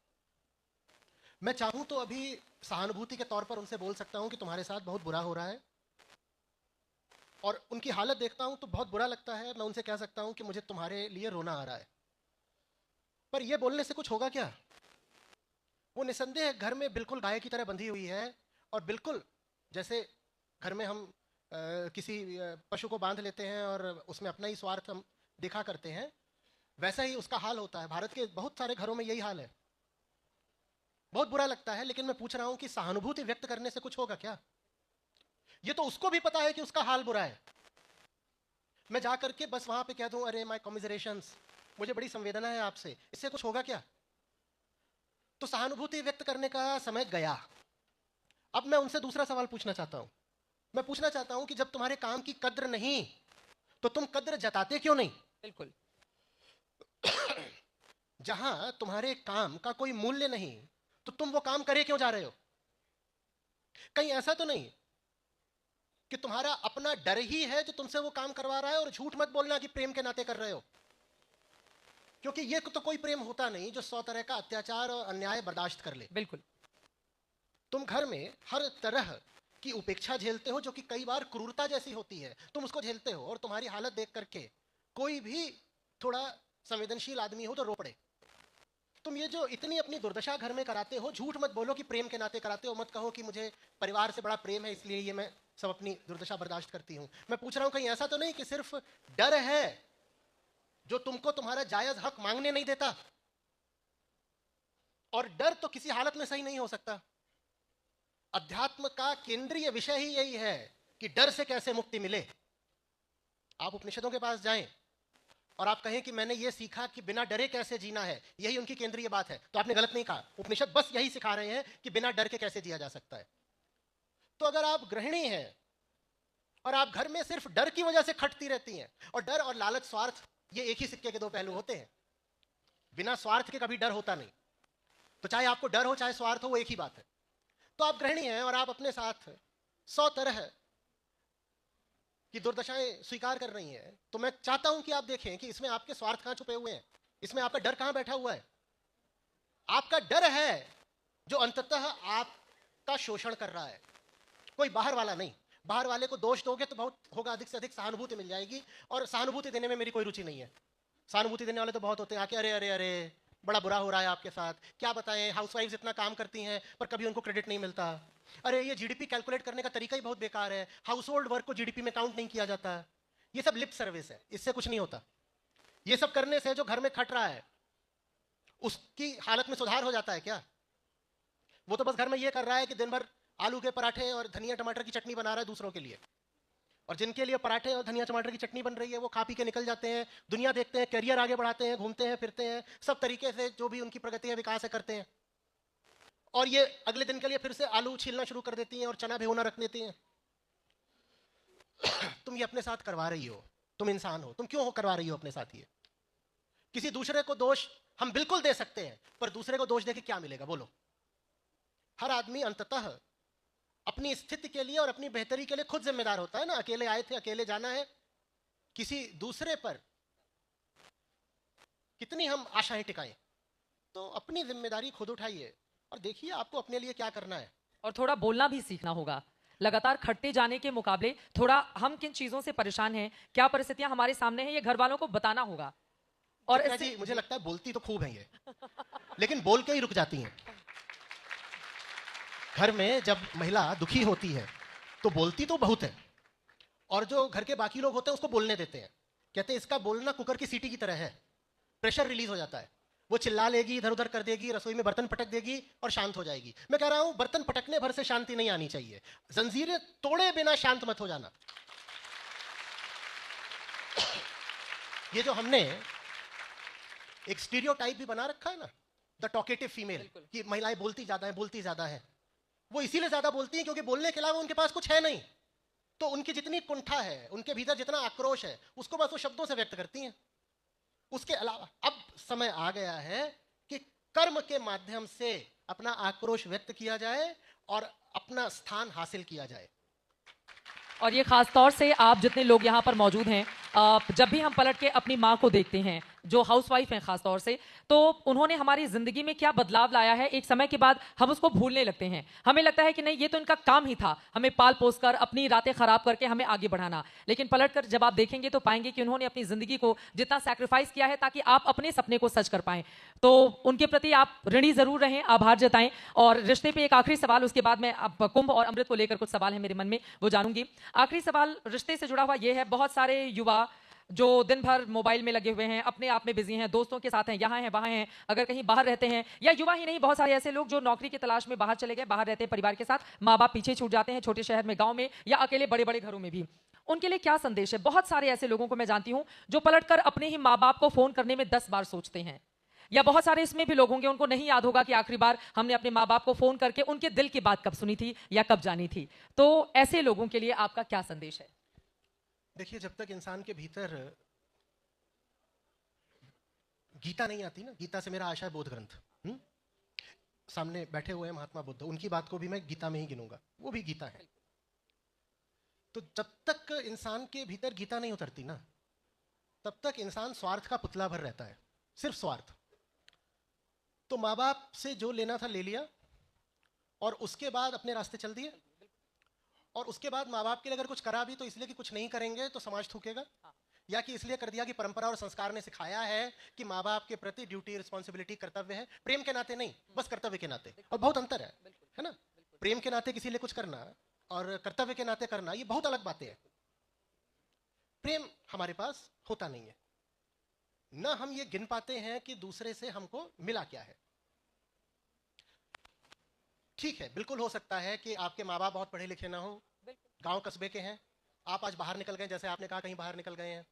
मैं चाहूं तो अभी सहानुभूति के तौर पर उनसे बोल सकता हूं कि तुम्हारे साथ बहुत बुरा हो रहा है, और उनकी हालत देखता हूं तो बहुत बुरा लगता है। मैं उनसे कह सकता हूं कि मुझे तुम्हारे लिए रोना आ रहा है, पर यह बोलने से कुछ होगा क्या? वो निसंदेह घर में बिल्कुल गाय की तरह बंधी हुई है, और बिल्कुल जैसे घर में हम किसी पशु को बांध लेते हैं और उसमें अपना ही स्वार्थ हम देखा करते हैं, वैसा ही उसका हाल होता है। भारत के बहुत सारे घरों में यही हाल है। बहुत बुरा लगता है, लेकिन मैं पूछ रहा हूं कि सहानुभूति व्यक्त करने से कुछ होगा क्या? ये तो उसको भी पता है कि उसका हाल बुरा है। मैं जाकर के बस वहां पे कह दूं, अरे माय कॉमिजरेशंस, मुझे बड़ी संवेदना है आपसे, इससे कुछ होगा क्या? तो सहानुभूति व्यक्त करने का समय गया। अब मैं उनसे दूसरा सवाल पूछना चाहता हूं। मैं पूछना चाहता हूं कि जब तुम्हारे काम की कद्र नहीं, तो तुम कद्र जताते क्यों नहीं? बिल्कुल। जहां तुम्हारे काम का कोई मूल्य नहीं, तो तुम वो काम करे क्यों जा रहे हो? कहीं ऐसा तो नहीं कि तुम्हारा अपना डर ही है जो तुमसे वो काम करवा रहा है? और झूठ मत बोलना कि प्रेम के नाते कर रहे हो, क्योंकि ये तो कोई प्रेम होता नहीं जो 100 तरह का अत्याचार और अन्याय बर्दाश्त कर ले। बिल्कुल। तुम घर में हर तरह की उपेक्षा झेलते हो, जो कि कई बार क्रूरता जैसी होती है, तुम उसको झेलते हो, और तुम्हारी हालत देख करके कोई भी थोड़ा संवेदनशील आदमी हो तो रो पड़े। तुम ये जो इतनी अपनी दुर्दशा घर में कराते हो, झूठ मत बोलो कि प्रेम के नाते कराते हो। मत कहो कि मुझे परिवार से बड़ा प्रेम है इसलिए ये मैं सब अपनी दुर्दशा बर्दाश्त करती हूं। मैं पूछ रहा हूं, कहीं ऐसा तो नहीं कि सिर्फ डर है जो तुमको तुम्हारा जायज हक मांगने नहीं देता? और डर तो किसी हालत में सही नहीं हो सकता। अध्यात्म का केंद्रीय विषय ही यही है कि डर से कैसे मुक्ति मिले। आप उपनिषदों के पास जाएं और आप कहें कि मैंने ये सीखा कि बिना डरे कैसे जीना है, यही उनकी केंद्रीय बात है, तो आपने गलत नहीं कहा। उपनिषद बस यही सिखा रहे हैं कि बिना डर के कैसे जिया जा सकता है। तो अगर आप गृहिणी हैं और आप घर में सिर्फ डर की वजह से खटती रहती हैं, और डर और लालच, स्वार्थ, ये एक ही सिक्के के दो पहलू होते हैं। बिना स्वार्थ के कभी डर होता नहीं। तो चाहे आपको डर हो चाहे स्वार्थ हो, वो एक ही बात है। तो आप गृहिणी हैं और आप अपने साथ 100 तरह की दुर्दशाएं स्वीकार कर रही हैं, तो मैं चाहता हूं कि आप देखें कि इसमें आपके स्वार्थ कहां छुपे हुए हैं, इसमें आपका डर कहां बैठा हुआ है। आपका डर है जो अंततः आपका शोषण कर रहा है, कोई बाहर वाला नहीं। बाहर वाले को दोष दोगे तो बहुत होगा, अधिक से अधिक सहानुभूति मिल जाएगी, और सहानुभूति देने में मेरी कोई रुचि नहीं है। सहानुभूति देने वाले तो बहुत होते हैं, आके अरे अरे अरे बड़ा बुरा हो रहा है आपके साथ, क्या बताएं, हाउसवाइफ्स इतना काम करती हैं पर कभी उनको क्रेडिट नहीं मिलता। अरे ये जीडीपी कैलकुलेट करने का तरीका ही बहुत बेकार है, हाउस होल्ड वर्क को जीडीपी में काउंट नहीं किया जाता। ये सब लिप सर्विस है, इससे कुछ नहीं होता। ये सब करने से जो घर में खट रहा है उसकी हालत में सुधार हो जाता है क्या? वो तो बस घर में ये कर रहा है कि दिन भर आलू के पराठे और धनिया टमाटर की चटनी बना रहा है दूसरों के लिए, और जिनके लिए पराठे और धनिया टमाटर की चटनी बन रही है वो खा पी के निकल जाते हैं, दुनिया देखते हैं, करियर आगे बढ़ाते हैं, घूमते हैं फिरते हैं, सब तरीके से जो भी उनकी प्रगति है, विकास है, करते हैं। और ये अगले दिन के लिए फिर से आलू छीलना शुरू कर देती हैं और चना भिगोना रख देती हैं। तुम ये अपने साथ करवा रही हो, तुम इंसान हो, तुम क्यों करवा रही हो अपने साथ ये? किसी दूसरे को दोष हम बिल्कुल दे सकते हैं, पर दूसरे को दोष देके क्या मिलेगा बोलो? हर आदमी अंततः अपनी स्थिति के लिए और अपनी बेहतरी के लिए खुद जिम्मेदार होता है ना। अकेले आए थे, अकेले जाना है, किसी दूसरे पर कितनी हम आशाएं टिकाएं? तो अपनी जिम्मेदारी खुद उठाइए और देखिए आपको अपने लिए क्या करना है। और थोड़ा बोलना भी सीखना होगा। लगातार खटते जाने के मुकाबले थोड़ा हम किन चीजों से परेशान हैं, क्या परिस्थितियां हमारे सामने हैं, ये घर वालों को बताना होगा। और जी मुझे लगता है बोलती तो खूब है ये, लेकिन बोल के ही रुक जाती हैं। घर में जब महिला दुखी होती है तो बोलती तो बहुत है, और जो घर के बाकी लोग होते हैं उसको बोलने देते हैं। कहते हैं इसका बोलना कुकर की सीटी की तरह है, प्रेशर रिलीज हो जाता है, वो चिल्ला लेगी, इधर उधर कर देगी, रसोई में बर्तन पटक देगी और शांत हो जाएगी। मैं कह रहा हूं बर्तन पटकने भर से शांति नहीं आनी चाहिए, जंजीरें तोड़े बिना शांत मत हो जाना। ये जो हमने एक स्टीरियोटाइप भी बना रखा है ना, द टॉकेटिव फीमेल, कि महिलाएं बोलती ज्यादा है, बोलती ज्यादा है। वो इसीलिए ज्यादा बोलती हैं क्योंकि बोलने के अलावा उनके पास कुछ है नहीं। तो उनकी जितनी कुंठा है, उनके भीतर जितना आक्रोश है, उसको बस वो शब्दों से व्यक्त करती हैं। उसके अलावा अब समय आ गया है कि कर्म के माध्यम से अपना आक्रोश व्यक्त किया जाए और अपना स्थान हासिल किया जाए। और ये खास तौर से आप जितने लोग यहाँ पर मौजूद हैं, जब भी हम पलट के अपनी माँ को देखते हैं जो हाउसवाइफ हैं खास तौर से, तो उन्होंने हमारी जिंदगी में क्या बदलाव लाया है, एक समय के बाद हम उसको भूलने लगते हैं। हमें लगता है कि नहीं, ये तो इनका काम ही था, हमें पाल पोस कर अपनी रातें खराब करके हमें आगे बढ़ाना। लेकिन पलट कर जब आप देखेंगे तो पाएंगे कि उन्होंने अपनी जिंदगी को जितना सैक्रिफाइस किया है ताकि आप अपने सपने को सच कर पाएं, तो उनके प्रति आप ऋणी जरूर रहें, आभार जताएं। और रिश्ते पे एक आखिरी सवाल, उसके बाद मैं अब कुंभ और अमृत को लेकर कुछ सवाल है मेरे मन में, वो जानूंगी। आखिरी सवाल रिश्ते से जुड़ा हुआ ये है, बहुत सारे युवा जो दिन भर मोबाइल में लगे हुए हैं, अपने आप में बिजी हैं, दोस्तों के साथ हैं, यहाँ हैं वहाँ हैं, अगर कहीं बाहर रहते हैं, या युवा ही नहीं, बहुत सारे ऐसे लोग जो नौकरी की तलाश में बाहर चले गए, बाहर रहते हैं परिवार के साथ, माँ बाप पीछे छूट जाते हैं, छोटे शहर में, गाँव में, या अकेले बड़े बड़े घरों में भी। उनके लिए क्या संदेश है? बहुत सारे ऐसे लोगों को मैं जानती हूँ जो पलटकर अपने ही माँ बाप को फोन करने में 10 बार सोचते हैं, या बहुत सारे इसमें भी लोग होंगे उनको नहीं याद होगा कि आखिरी बार हमने अपने माँ बाप को फोन करके उनके दिल की बात कब सुनी थी या कब जानी थी। तो ऐसे लोगों के लिए आपका क्या संदेश है? देखिए, जब तक इंसान के भीतर गीता नहीं आती ना, गीता से मेरा आशा है बोध ग्रंथ, सामने बैठे हुए हैं महात्मा बुद्ध, उनकी बात को भी मैं गीता में ही गिनूंगा, वो भी गीता है। तो जब तक इंसान के भीतर गीता नहीं उतरती ना, तब तक इंसान स्वार्थ का पुतला भर रहता है, सिर्फ स्वार्थ। तो माँ बाप से जो लेना था ले लिया, और उसके बाद अपने रास्ते चल दिए, और उसके बाद माँ बाप के लिए अगर कुछ करा भी तो इसलिए कि कुछ नहीं करेंगे तो समाज थूकेगा, या कि इसलिए कर दिया कि परंपरा और संस्कार ने सिखाया है कि माँ बाप के प्रति ड्यूटी, रिस्पॉन्सिबिलिटी, कर्तव्य है, प्रेम के नाते नहीं, बस कर्तव्य के नाते। और बहुत अंतर है ना, प्रेम के नाते किसी लिए कुछ करना और कर्तव्य के नाते करना, ये बहुत अलग बातें हैं। प्रेम हमारे पास होता नहीं है ना, हम ये गिन पाते हैं कि दूसरे से हमको मिला क्या है। ठीक है, बिल्कुल हो सकता है कि आपके माँ बाप बहुत पढ़े लिखे ना हो, गांव कस्बे के हैं, आप आज बाहर निकल गए, जैसे आपने कहा कहीं बाहर निकल गए हैं,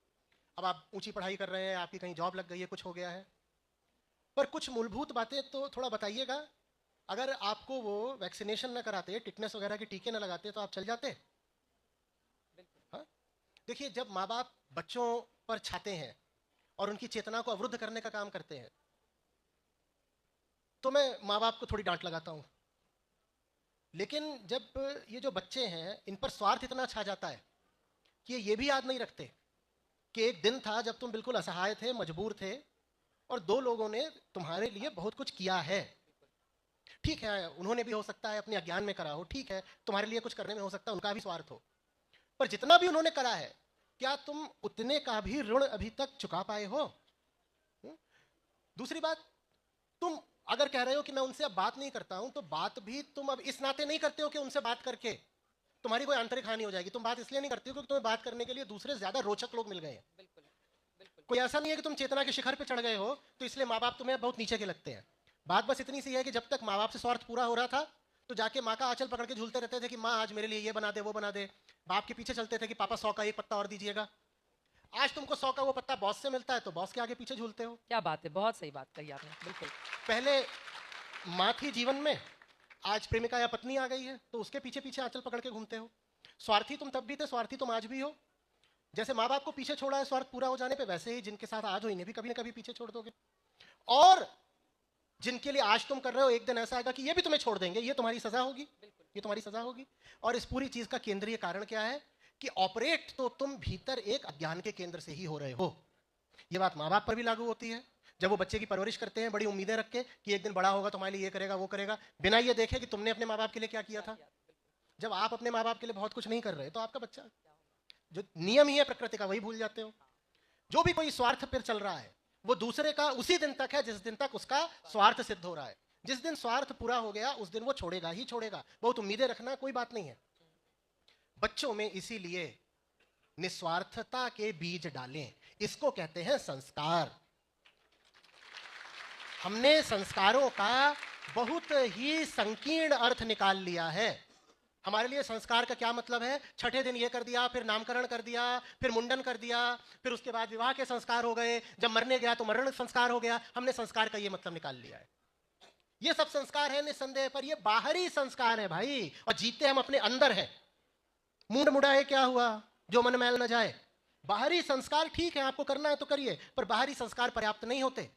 अब आप ऊंची पढ़ाई कर रहे हैं, आपकी कहीं जॉब लग गई है, कुछ हो गया है, पर कुछ मूलभूत बातें तो थोड़ा बताइएगा। अगर आपको वो वैक्सीनेशन ना कराते, टिटनेस वगैरह के टीके ना लगाते तो आप चल जाते। हाँ, देखिए, जब माँ बाप बच्चों पर छाते हैं और उनकी चेतना को अवरुद्ध करने का काम करते हैं, तो मैं माँ बाप को थोड़ी डांट लगाता हूं। लेकिन जब ये जो बच्चे हैं, इन पर स्वार्थ इतना छा जाता है कि ये भी याद नहीं रखते कि एक दिन था जब तुम बिल्कुल असहाय थे, मजबूर थे, और दो लोगों ने तुम्हारे लिए बहुत कुछ किया है। ठीक है, उन्होंने भी हो सकता है अपने अज्ञान में करा हो, ठीक है, तुम्हारे लिए कुछ करने में हो सकता है उनका भी स्वार्थ हो, पर जितना भी उन्होंने करा है, क्या तुम उतने का भी ऋण अभी तक चुका पाए हो? दूसरी बात, तुम अगर कह रहे हो कि मैं उनसे अब बात नहीं करता हूं, तो बात भी तुम अब इस नाते नहीं करते हो कि उनसे बात करके तुम्हारी कोई आंतरिक हानि हो जाएगी। तुम बात इसलिए नहीं करते हो क्योंकि तुम्हें बात करने के लिए दूसरे ज्यादा रोचक लोग मिल गए हैं। कोई ऐसा नहीं है कि तुम चेतना के शिखर पे चढ़ गए हो तो इसलिए माँ बाप तुम्हें बहुत नीचे के लगते हैं। बात बस इतनी सी है कि जब तक माँ बाप से स्वार्थ पूरा हो रहा था तो जाके माँ का आंचल पकड़ के झूलते रहते थे कि माँ आज मेरे लिए ये बना दे, वो बना दे। बाप के पीछे चलते थे कि पापा 100 का एक पत्ता और दीजिएगा। आज तुमको 100 का वो पत्ता बॉस से मिलता है तो बॉस के आगे पीछे झूलते हो। क्या बात है, बहुत सही बात कही आपने। बिल्कुल, पहले माँ थी जीवन में, आज प्रेमिका या पत्नी आ गई है तो उसके पीछे पीछे आंचल पकड़ के घूमते हो। स्वार्थी तुम तब भी थे, स्वार्थी तुम आज भी हो। जैसे माँ बाप को पीछे छोड़ा है स्वार्थ पूरा हो जाने पे, वैसे ही जिनके साथ आज हो इन्हें भी कभी ना कभी पीछे छोड़ दोगे। और जिनके लिए आज तुम कर रहे हो, एक दिन ऐसा आएगा कि ये भी तुम्हें छोड़ देंगे। ये तुम्हारी सजा होगी, ये तुम्हारी सजा होगी। और इस पूरी चीज का केंद्रीय कारण क्या है कि ऑपरेट तो तुम भीतर एक अज्ञान के केंद्र से ही हो रहे हो। ये बात माँ बाप पर भी लागू होती है। जब वो बच्चे की परवरिश करते हैं बड़ी उम्मीदें रख के कि एक दिन बड़ा होगा तुम्हारे लिए ये करेगा वो करेगा, बिना ये देखे कि तुमने अपने माँ बाप के लिए क्या किया था। जब आप अपने माँ बाप के लिए बहुत कुछ नहीं कर रहे तो आपका बच्चा, जो नियम ही है प्रकृति का, वही भूल जाते हो। जो भी कोई स्वार्थ पर चल रहा है वो दूसरे का उसी दिन तक है जिस दिन तक उसका स्वार्थ सिद्ध हो रहा है। जिस दिन स्वार्थ पूरा हो गया उस दिन वो छोड़ेगा ही छोड़ेगा। बहुत उम्मीदें रखना कोई बात नहीं है। बच्चों में इसीलिए निस्वार्थता के बीज डालें, इसको कहते हैं संस्कार। हमने संस्कारों का बहुत ही संकीर्ण अर्थ निकाल लिया है। हमारे लिए संस्कार का क्या मतलब है? छठे दिन ये कर दिया, फिर नामकरण कर दिया, फिर मुंडन कर दिया, फिर उसके बाद विवाह के संस्कार हो गए, जब मरने गया तो मरण संस्कार हो गया। हमने संस्कार का ये मतलब निकाल लिया है। ये सब संस्कार है निस्संदेह, पर ये बाहरी संस्कार है भाई, और जीते हम अपने अंदर है। मुंड मुड़ाए क्या हुआ जो मन मैल न जाए। बाहरी संस्कार ठीक है, आपको करना है तो करिए, पर बाहरी संस्कार पर्याप्त नहीं होते।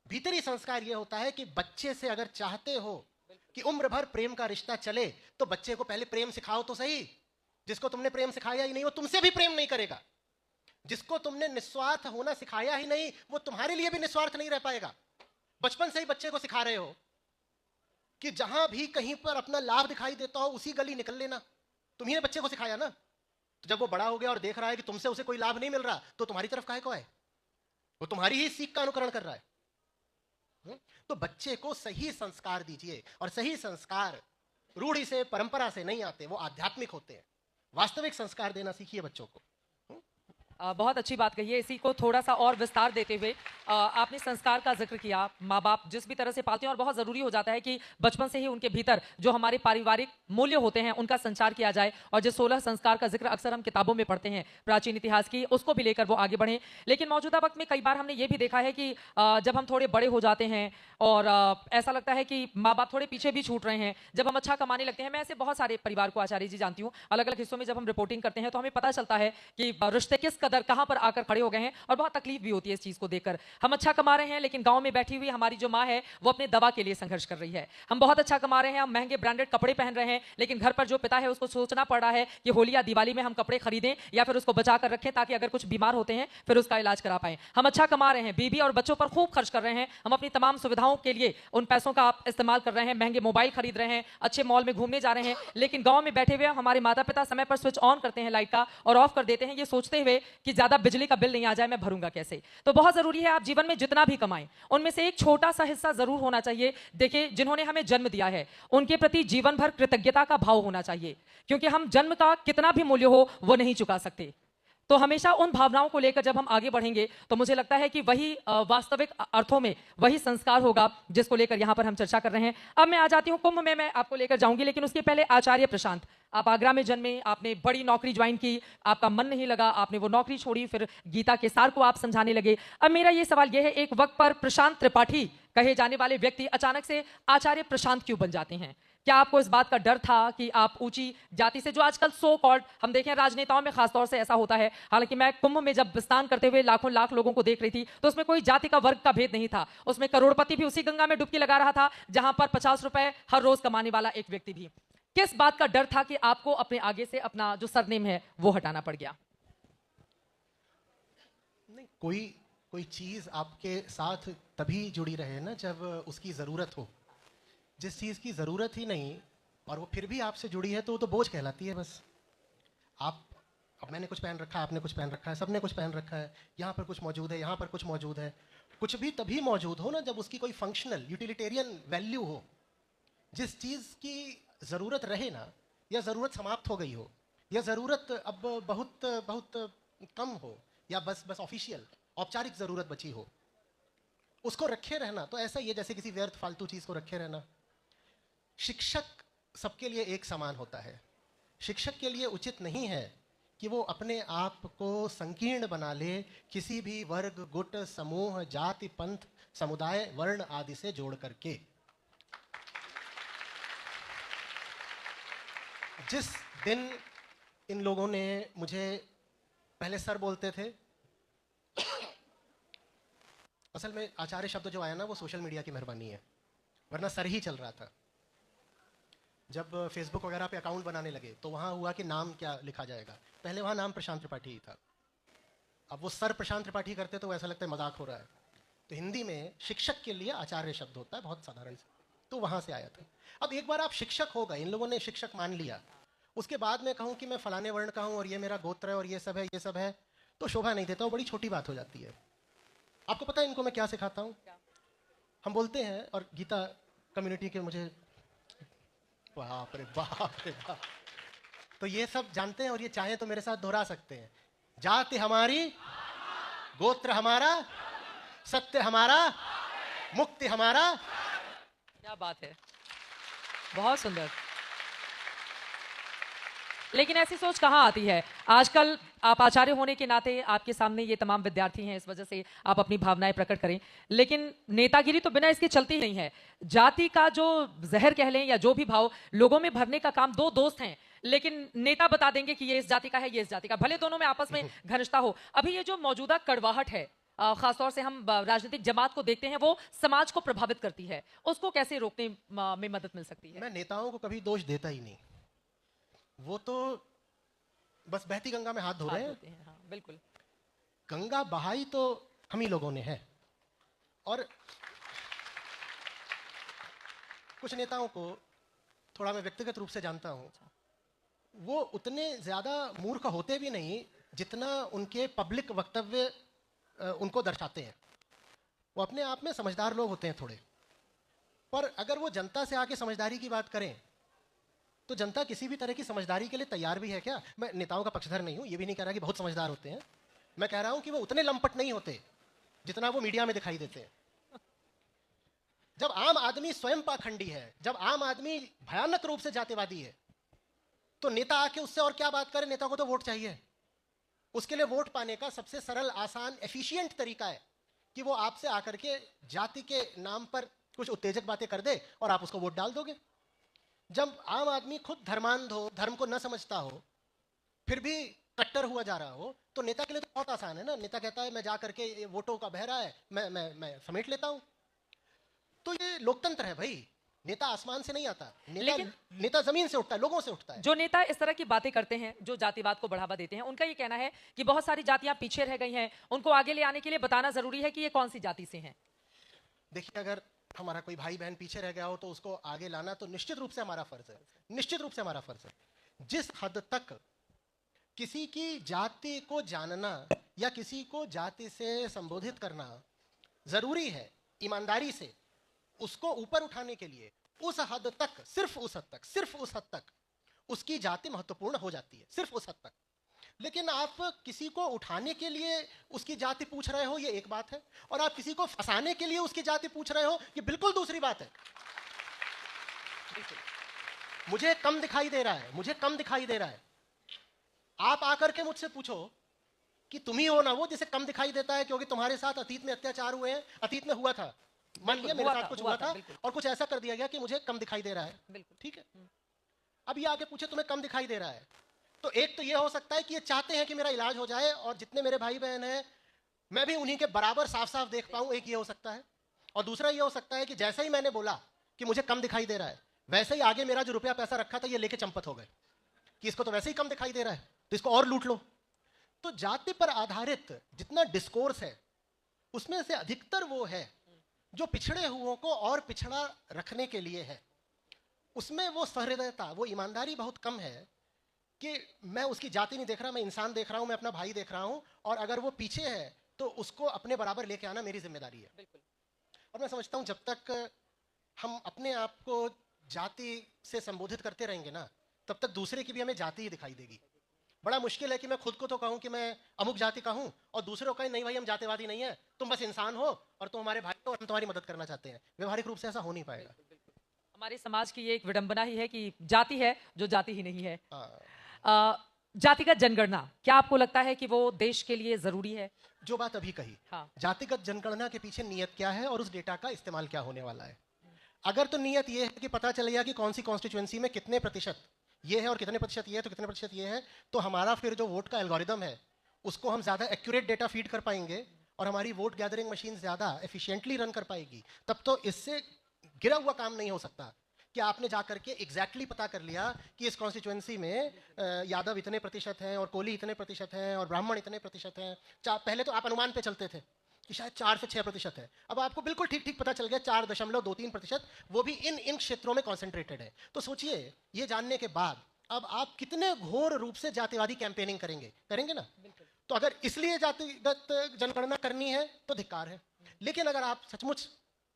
भीतरी संस्कार ये होता है कि बच्चे से अगर चाहते हो कि उम्र भर प्रेम का रिश्ता चले तो बच्चे को पहले प्रेम सिखाओ तो सही। जिसको तुमने प्रेम सिखाया ही नहीं वो तुमसे भी प्रेम नहीं करेगा। जिसको तुमने निस्वार्थ होना सिखाया ही नहीं वो तुम्हारे लिए भी निस्वार्थ नहीं रह पाएगा। बचपन से ही बच्चे को सिखा रहे हो कि जहां भी कहीं पर अपना लाभ दिखाई देता हो उसी गली निकल लेना। तुम्ही ने बच्चे को सिखाया ना। तो जब वो बड़ा हो गया और देख रहा है कि तुमसे उसे कोई लाभ नहीं मिल रहा तो तुम्हारी तरफ काहे को है? वो तुम्हारी ही सीख का अनुकरण कर रहा है। तो बच्चे को सही संस्कार दीजिए, और सही संस्कार रूढ़ी से परंपरा से नहीं आते, वो आध्यात्मिक होते हैं। वास्तविक संस्कार देना सीखिए बच्चों को। बहुत अच्छी बात कही है। इसी को थोड़ा सा और विस्तार देते हुए आपने संस्कार का जिक्र किया। माँ बाप जिस भी तरह से पालते हैं, और बहुत ज़रूरी हो जाता है कि बचपन से ही उनके भीतर जो हमारे पारिवारिक मूल्य होते हैं उनका संचार किया जाए, और जो 16 संस्कार का जिक्र अक्सर हम किताबों में पढ़ते हैं प्राचीन इतिहास की, उसको भी लेकर वो आगे बढ़ें। लेकिन मौजूदा वक्त में कई बार हमने ये भी देखा है कि जब हम थोड़े बड़े हो जाते हैं और ऐसा लगता है कि माँ बाप थोड़े पीछे भी छूट रहे हैं, जब हम अच्छा कमाने लगते हैं। मैं ऐसे बहुत सारे परिवार को आचार्य जी जानती हूँ, अलग अलग हिस्सों में जब हम रिपोर्टिंग करते हैं तो हमें पता चलता है कि रिश्ते किस कदर कहाँ पर आकर खड़े हो गए हैं, और बहुत तकलीफ भी होती है इस चीज को देखकर। हम अच्छा कमा रहे हैं लेकिन गांव में बैठी हुई हमारी जो माँ है वो अपने दवा के लिए संघर्ष कर रही है। हम बहुत अच्छा कमा रहे हैं, हम महंगे ब्रांडेड कपड़े पहन रहे हैं, लेकिन घर पर जो पिता है उसको सोचना पड़ रहा है कि होली या दिवाली में हम कपड़े खरीदें या फिर उसको बचा कर रखें ताकि अगर कुछ बीमार होते हैं फिर उसका इलाज करा पाए। हम अच्छा कमा रहे हैं, बीवी और बच्चों पर खूब खर्च कर रहे हैं, हम अपनी तमाम सुविधाओं के लिए उन पैसों का आप इस्तेमाल कर रहे हैं, महंगे मोबाइल खरीद रहे हैं, अच्छे मॉल में घूमने जा रहे हैं, लेकिन गांव में बैठे हुए हमारे माता पिता समय पर स्विच ऑन करते हैं लाइट का और ऑफ कर देते हैं, ये सोचते हुए कि ज्यादा बिजली का बिल नहीं आ जाए, मैं भरूंगा कैसे। तो बहुत जरूरी है आप जीवन में जितना भी कमाएं उनमें से एक छोटा सा हिस्सा जरूर होना चाहिए। देखिए, जिन्होंने हमें जन्म दिया है उनके प्रति जीवन भर कृतज्ञता का भाव होना चाहिए, क्योंकि हम जन्म का कितना भी मूल्य हो वो नहीं चुका सकते। तो हमेशा उन भावनाओं को लेकर जब हम आगे बढ़ेंगे तो मुझे लगता है कि वही वास्तविक अर्थों में वही संस्कार होगा जिसको लेकर यहाँ पर हम चर्चा कर रहे हैं। अब मैं आ जाती हूँ कुंभ में, मैं आपको लेकर जाऊंगी, लेकिन उसके पहले आचार्य प्रशांत, आप आगरा में जन्मे, आपने बड़ी नौकरी ज्वाइन की, आपका मन नहीं लगा, आपने वो नौकरी छोड़ी, फिर गीता के सार को आप समझाने लगे। अब मेरा ये सवाल ये है, एक वक्त पर प्रशांत त्रिपाठी कहे जाने वाले व्यक्ति अचानक से आचार्य प्रशांत क्यों बन जाते हैं? क्या आपको इस बात का डर था कि आप ऊंची जाति से, जो आजकल सो कॉल्ड हम देखें राजनेताओं में खासतौर से ऐसा होता है, हालांकि मैं कुंभ में जब स्नान करते हुए लाखों लाख लोगों को देख रही थी तो उसमें कोई जाति का वर्ग का भेद नहीं था, उसमें करोड़पति भी उसी गंगा में डुबकी लगा रहा था जहां पर 50 रुपए हर रोज कमाने वाला एक व्यक्ति भी। किस बात का डर था कि आपको अपने आगे से अपना जो सरनेम है वो हटाना पड़ गया? नहीं, कोई चीज आपके साथ तभी जुड़ी रहे ना जब उसकी जरूरत हो। जिस चीज की जरूरत ही नहीं और वो फिर भी आपसे जुड़ी है तो वो तो बोझ कहलाती है। बस अब मैंने कुछ पहन रखा है, आपने कुछ पहन रखा है, सबने कुछ पहन रखा है, यहाँ पर कुछ मौजूद है, यहाँ पर कुछ मौजूद है। कुछ भी तभी मौजूद हो ना जब उसकी कोई फंक्शनल यूटिलिटेरियन वैल्यू हो। जिस चीज की जरूरत रहे ना, या जरूरत समाप्त हो गई हो, या जरूरत अब बहुत बहुत कम हो, या बस ऑफिशियल औपचारिक जरूरत बची हो, उसको रखे रहना तो ऐसा ही है जैसे किसी व्यर्थ फालतू चीज को रखे रहना। शिक्षक सबके लिए एक समान होता है। शिक्षक के लिए उचित नहीं है कि वो अपने आप को संकीर्ण बना ले किसी भी वर्ग, गुट, समूह, जाति, पंथ, समुदाय, वर्ण आदि से जोड़ करके। जिस दिन इन लोगों ने मुझे पहले सर बोलते थे, असल में आचार्य शब्द जो आया ना वो सोशल मीडिया की मेहरबानी है, वरना सर ही चल रहा था। जब फेसबुक वगैरह पे अकाउंट बनाने लगे तो वहाँ हुआ कि नाम क्या लिखा जाएगा। पहले वहाँ नाम प्रशांत त्रिपाठी ही था, अब वो सर प्रशांत त्रिपाठी करते तो ऐसा लगता है मजाक हो रहा है। तो हिंदी में शिक्षक के लिए आचार्य शब्द होता है, बहुत साधारण सा, तो वहाँ से आया था। अब एक बार आप शिक्षक हो गए, इन लोगों ने शिक्षक मान लिया, उसके बाद मैं कहूँ कि मैं फलाने वर्ण का हूँ और ये मेरा गोत्र है और ये सब है तो शोभा नहीं देता, वो बड़ी छोटी बात हो जाती है। आपको पता है इनको मैं क्या सिखाता हूँ? हम बोलते हैं, और गीता कम्युनिटी के मुझे बाप रे बाप, तो ये सब जानते हैं और ये चाहे तो मेरे साथ दोहरा सकते हैं। जाति हमारी, गोत्र हमारा, सत्य हमारा, मुक्ति हमारा। क्या बात है, बहुत सुंदर। लेकिन ऐसी सोच कहाँ आती है? आजकल आप आचार्य होने के नाते आपके सामने ये तमाम विद्यार्थी हैं, इस वजह से आप अपनी भावनाएं प्रकट करें, लेकिन नेतागिरी तो बिना इसके चलती नहीं है। जाति का जो जहर कह लें या जो भी भाव लोगों में भरने का काम दो दोस्त हैं, लेकिन नेता बता देंगे कि ये इस जाति का है, ये इस जाति का, भले दोनों में आपस में घनिष्ठता हो। अभी ये जो मौजूदा कड़वाहट है खासतौर से हम राजनीतिक जमात को देखते हैं, वो समाज को प्रभावित करती है, उसको कैसे रोकने में मदद मिल सकती है? मैं नेताओं को कभी दोष देता ही नहीं, वो तो बस बहती गंगा में हाथ धो रहे हैं। हाँ, बिल्कुल। गंगा बहाई तो हम ही लोगों ने है, और कुछ नेताओं को थोड़ा मैं व्यक्तिगत रूप से जानता हूं, वो उतने ज्यादा मूर्ख होते भी नहीं जितना उनके पब्लिक वक्तव्य उनको दर्शाते हैं। वो अपने आप में समझदार लोग होते हैं थोड़े, पर अगर वो जनता से आके समझदारी की बात करें तो जनता किसी भी तरह की समझदारी के लिए तैयार भी है क्या? मैं नेताओं का पक्षधर नहीं हूं, ये भी नहीं कह रहा कि बहुत समझदार होते हैं, मैं कह रहा हूं कि वो उतने लंपट नहीं होते जितना वो मीडिया में दिखाई देते हैं। जब आम आदमी स्वयं पाखंडी है, जब आम आदमी भयानक रूप से जातिवादी है, तो नेता आके उससे और क्या बात करे? नेता को तो वोट चाहिए। उसके लिए वोट पाने का सबसे सरल, आसान, एफिशिएंट तरीका है कि वो आपसे आकर के जाति के नाम पर कुछ उत्तेजक बातें कर दे और आप उसको वोट डाल दोगे। जब आम आदमी खुद धर्मांध हो, धर्म को न समझता हो, फिर भी कट्टर हुआ जा रहा हो, तो नेता के लिए तो बहुत आसान है ना। नेता कहता है मैं जा करके, ये वोटों का बहरा है, मैं समेट लेता हूं। तो ये लोकतंत्र है भाई। नेता आसमान से नहीं आता, नेता जमीन से उठता है, लोगों से उठता है। जो नेता इस तरह की बातें करते हैं, जो जातिवाद को बढ़ावा देते हैं, उनका ये कहना है कि बहुत सारी जातियां पीछे रह गई हैं, उनको आगे ले आने के लिए बताना जरूरी है कि ये कौन सी जाति से हैं। देखिए, अगर हमारा कोई भाई बहन पीछे रह गया हो तो उसको आगे लाना तो निश्चित रूप से हमारा फर्ज है, निश्चित रूप से हमारा फर्ज है। जिस हद तक किसी की जाति को जानना या किसी को जाति से संबोधित करना जरूरी है ईमानदारी से, उसको ऊपर उठाने के लिए, उस हद तक, सिर्फ उस हद तक उसकी जाति महत्वपूर्ण हो जाती है, सिर्फ उस हद तक। लेकिन आप किसी को उठाने के लिए उसकी जाति पूछ रहे हो, ये एक बात है, और आप किसी को फंसाने के लिए उसकी जाति पूछ रहे हो, ये बिल्कुल दूसरी बात है। मुझे कम दिखाई दे रहा है, मुझे कम दिखाई दे रहा है। आप आकर के मुझसे पूछो कि तुम ही हो ना वो जिसे कम दिखाई देता है क्योंकि तुम्हारे साथ अतीत में अत्याचार हुए हैं, अतीत में हुआ था, मान लिया मेरे साथ कुछ हुआ था और कुछ ऐसा कर दिया गया कि मुझे कम दिखाई दे रहा है, ठीक है। अब ये आके पूछे तुम्हें कम दिखाई दे रहा है, तो एक तो ये हो सकता है कि ये चाहते हैं कि मेरा इलाज हो जाए और जितने मेरे भाई बहन हैं मैं भी उन्हीं के बराबर साफ साफ देख पाऊं, एक ये हो सकता है। और दूसरा ये हो सकता है कि जैसे ही मैंने बोला कि मुझे कम दिखाई दे रहा है, वैसे ही आगे मेरा जो रुपया पैसा रखा था ये लेके चंपत हो गए कि इसको तो वैसे ही कम दिखाई दे रहा है तो इसको और लूट लो। तो जाति पर आधारित जितना डिस्कोर्स है उसमें से अधिकतर वो है जो पिछड़े हुओं को और पिछड़ा रखने के लिए है। उसमें वो सहृदयता, वो ईमानदारी बहुत कम है कि मैं उसकी जाति नहीं देख रहा, मैं इंसान देख रहा हूं, मैं अपना भाई देख रहा हूं, और अगर वो पीछे है तो उसको अपने बराबर लेके आना मेरी जिम्मेदारी है। और मैं समझता हूं जब तक हम अपने आप को जाति से संबोधित करते रहेंगे ना, तब तक दूसरे की भी हमें जाति ही दिखाई देगी। बड़ा मुश्किल है कि मैं खुद को तो कहूं कि मैं अमुक जाति का हूं और दूसरों का नहीं भाई हम जातिवादी नहीं है, तुम बस इंसान हो और तुम हमारे भाई हो और हम तुम्हारी मदद करना चाहते हैं। व्यवहारिक रूप से ऐसा हो नहीं पाएगा। हमारे समाज की ये एक विडंबना ही है कि जाति है जो जाति ही नहीं है। जातिगत जनगणना क्या आपको लगता है कि वो देश के लिए जरूरी है? जो बात अभी कही, हाँ। जातिगत जनगणना के पीछे नियत क्या है और उस डेटा का इस्तेमाल क्या होने वाला है? अगर तो नियत ये है कि पता चल गया कि कौन सी कॉन्स्टिट्यूएंसी में कितने प्रतिशत ये है और कितने प्रतिशत ये है तो कितने प्रतिशत ये है, तो हमारा फिर जो वोट का एल्गोरिदम है उसको हम ज्यादा एक्यूरेट डेटा फीड कर पाएंगे और हमारी वोट गैदरिंग मशीन ज्यादा एफिशिएंटली रन कर पाएगी। तब तो इससे गिरा हुआ काम नहीं हो सकता कि आपने जाकर के एग्जैक्टली पता कर लिया कि इस कॉन्स्टिट्यूएंसी में यादव इतने प्रतिशत हैं और कोली इतने प्रतिशत हैं और ब्राह्मण इतने प्रतिशत हैं। पहले तो आप अनुमान पे चलते थे कि शायद 4 से 6% है, अब आपको बिल्कुल ठीक ठीक पता चल गया 4.23%, वो भी इन क्षेत्रों में कॉन्सेंट्रेटेड है। तो सोचिए, ये जानने के बाद अब आप कितने घोर रूप से जातिवादी कैंपेनिंग करेंगे ना। तो अगर इसलिए जातिगत जनगणना करनी है तो धिक्कार है, लेकिन अगर आप सचमुच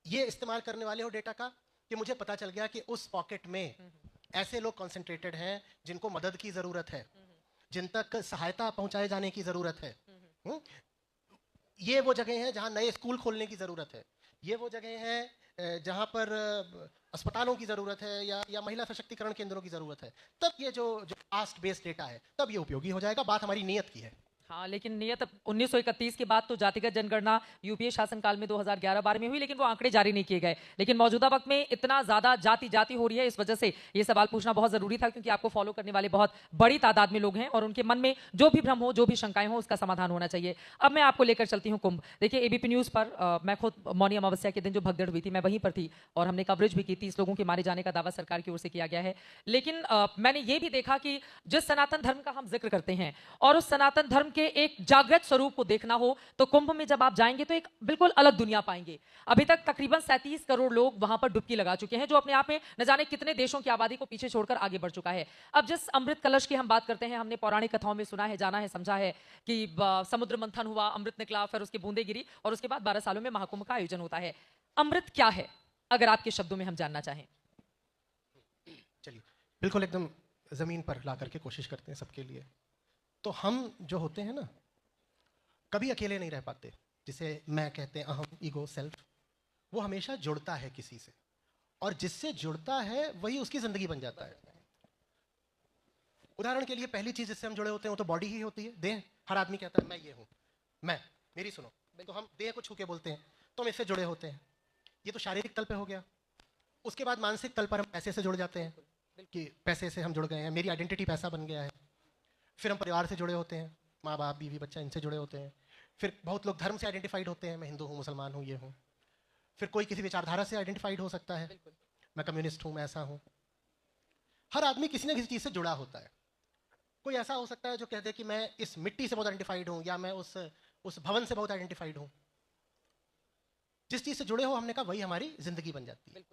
ये इस्तेमाल करने वाले हो डेटा का कि मुझे पता चल गया कि उस पॉकेट में ऐसे लोग कॉन्सेंट्रेटेड हैं जिनको मदद की जरूरत है, जिन तक सहायता पहुंचाए जाने की जरूरत है, ये वो जगह है जहां नए स्कूल खोलने की जरूरत है, ये वो जगह है जहां पर अस्पतालों की जरूरत है या महिला सशक्तिकरण केंद्रों की जरूरत है, तब ये जो कास्ट बेस्ड डेटा है तब ये उपयोगी हो जाएगा। बात हमारी नियत की है। हाँ, लेकिन नियत 1931 के बाद तो जातिगत जनगणना यूपीए शासनकाल में 2011-12 में हुई, लेकिन वो आंकड़े जारी नहीं किए गए। लेकिन मौजूदा वक्त में इतना ज्यादा जाति हो रही है, इस वजह से ये सवाल पूछना बहुत जरूरी था, क्योंकि आपको फॉलो करने वाले बहुत बड़ी तादाद में लोग हैं और उनके मन में जो भी भ्रम हो, जो भी शंकाएं हो, उसका समाधान होना चाहिए। अब मैं आपको लेकर चलती हूँ कुंभ। देखिए, एबीपी न्यूज पर मैं खुद मौनी अमावस्या के दिन जो भगदड़ हुई थी, मैं वहीं पर थी और हमने कवरेज भी की। 30 लोगों के मारे जाने का दावा सरकार की ओर से किया गया है। लेकिन मैंने ये भी देखा कि जिस सनातन धर्म का हम जिक्र करते हैं और उस सनातन धर्म के एक जागृत स्वरूप को देखना हो, तो कुंभ में जब आप जाएंगे तो एक बिल्कुल अलग दुनिया पाएंगे। अभी तक तकरीबन 37 करोड़ लोग वहां पर डुबकी लगा चुके हैं, जो अपने आप में न जाने कितने देशों की आबादी को पीछे छोड़कर आगे बढ़ चुका है। अब जिस अमृत कलश की हम बात करते हैं, हमने पौराणिक कथाओं में सुना है, जाना है, समझा है कि समुद्र मंथन हुआ, अमृत निकला, फिर उसकी बूंदे गिरी और उसके बाद 12 सालों में महाकुंभ का आयोजन होता है। अमृत क्या है, अगर आपके शब्दों में हम जानना चाहें? चलिए, बिल्कुल एकदम जमीन पर ला करके कोशिश करते हैं सबके लिए। तो हम जो होते हैं ना, कभी अकेले नहीं रह पाते। जिसे मैं कहते हैं अहम, ईगो, सेल्फ, वो हमेशा जुड़ता है किसी से, और जिससे जुड़ता है वही उसकी जिंदगी बन जाता है। उदाहरण के लिए पहली चीज जिससे हम जुड़े होते हैं वो तो बॉडी ही होती है, देह। हर आदमी कहता है मैं ये हूं, मैं, मेरी सुनो, तो हम देह को छू के बोलते हैं, तो हम इससे जुड़े होते हैं। ये तो शारीरिक तल पे हो गया। उसके बाद मानसिक तल पर हम पैसे से जुड़ जाते हैं कि पैसे से हम जुड़ गए हैं, मेरी आइडेंटिटी पैसा बन गया है। फिर हम परिवार से जुड़े होते हैं, माँ बाप, बीवी, बच्चा, इनसे जुड़े होते हैं। फिर बहुत लोग धर्म से आइडेंटिफाइड होते हैं, मैं हिंदू हूँ, मुसलमान हूँ, ये हूँ। फिर कोई किसी विचारधारा से आइडेंटिफाइड हो सकता है, मैं कम्युनिस्ट हूँ, मैं ऐसा हूँ। हर आदमी किसी ना किसी चीज़ से जुड़ा होता है। कोई ऐसा हो सकता है जो कहते हैं कि मैं इस मिट्टी से बहुत आइडेंटिफाइड हूँ, या मैं उस भवन से बहुत आइडेंटिफाइड हूँ। जिस चीज़ से जुड़े हो, हमने कहा वही हमारी जिंदगी बन जाती है।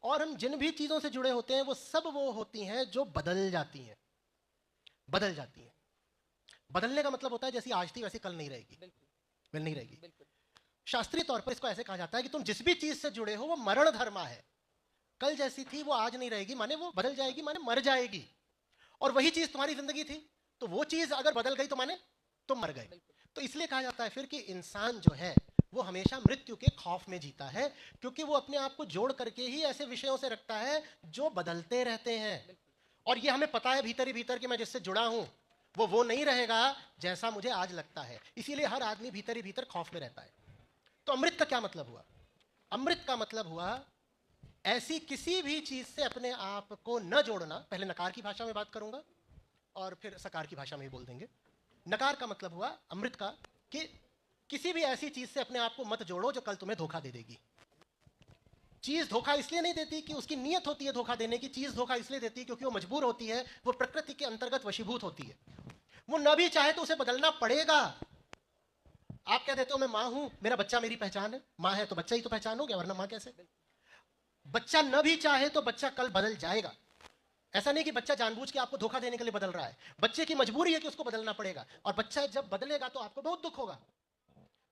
और हम जिन भी चीज़ों से जुड़े होते हैं वो सब वो होती हैं जो बदल जाती हैं। बदल जाती हैं। बदलने का मतलब होता है जैसी आज थी वैसी कल नहीं रहेगी, बिल्कुल नहीं रहेगी। शास्त्रीय तौर पर इसको ऐसे कहा जाता है कि तुम जिस भी चीज से जुड़े हो वो मरण धर्मा है। कल जैसी थी वो आज नहीं रहेगी, माने वो बदल जाएगी, माने मर जाएगी। और वही चीज तुम्हारी जिंदगी थी, तो वो चीज अगर बदल गई तो माने तुम मर गए। तो इसलिए कहा जाता है फिर कि इंसान जो है वो हमेशा मृत्यु के खौफ में जीता है, क्योंकि वो अपने आप को जोड़ करके ही ऐसे विषयों से रखता है जो बदलते रहते हैं। और ये हमें पता है भीतर ही भीतर कि मैं जिससे जुड़ा हूं वो नहीं रहेगा जैसा मुझे आज लगता है। इसीलिए हर आदमी भीतर ही भीतर खौफ में रहता है। तो अमृत का क्या मतलब हुआ? अमृत का मतलब हुआ ऐसी किसी भी चीज से अपने आप को न जोड़ना। पहले नकार की भाषा में बात करूंगा और फिर सकार की भाषा में ही बोल देंगे। नकार का मतलब हुआ अमृत का कि किसी भी ऐसी चीज से अपने आप को मत जोड़ो जो कल तुम्हें धोखा दे देगी। चीज धोखा इसलिए नहीं देती कि उसकी नीयत होती है धोखा देने की, चीज धोखा इसलिए देती है क्योंकि वो मजबूर होती है, वो प्रकृति के अंतर्गत वशीभूत होती है। वो न भी चाहे तो उसे बदलना पड़ेगा। आप कह देते हो मैं मां हूं, मेरा बच्चा मेरी पहचान है, मां है तो बच्चा ही तो पहचान हो गया, वरना मां कैसे? बच्चा न भी चाहे तो बच्चा कल बदल जाएगा। ऐसा नहीं कि बच्चा जानबूझ के आपको धोखा देने के लिए बदल रहा है, बच्चे की मजबूरी है कि उसको बदलना पड़ेगा, और बच्चा जब बदलेगा तो आपको बहुत दुख होगा।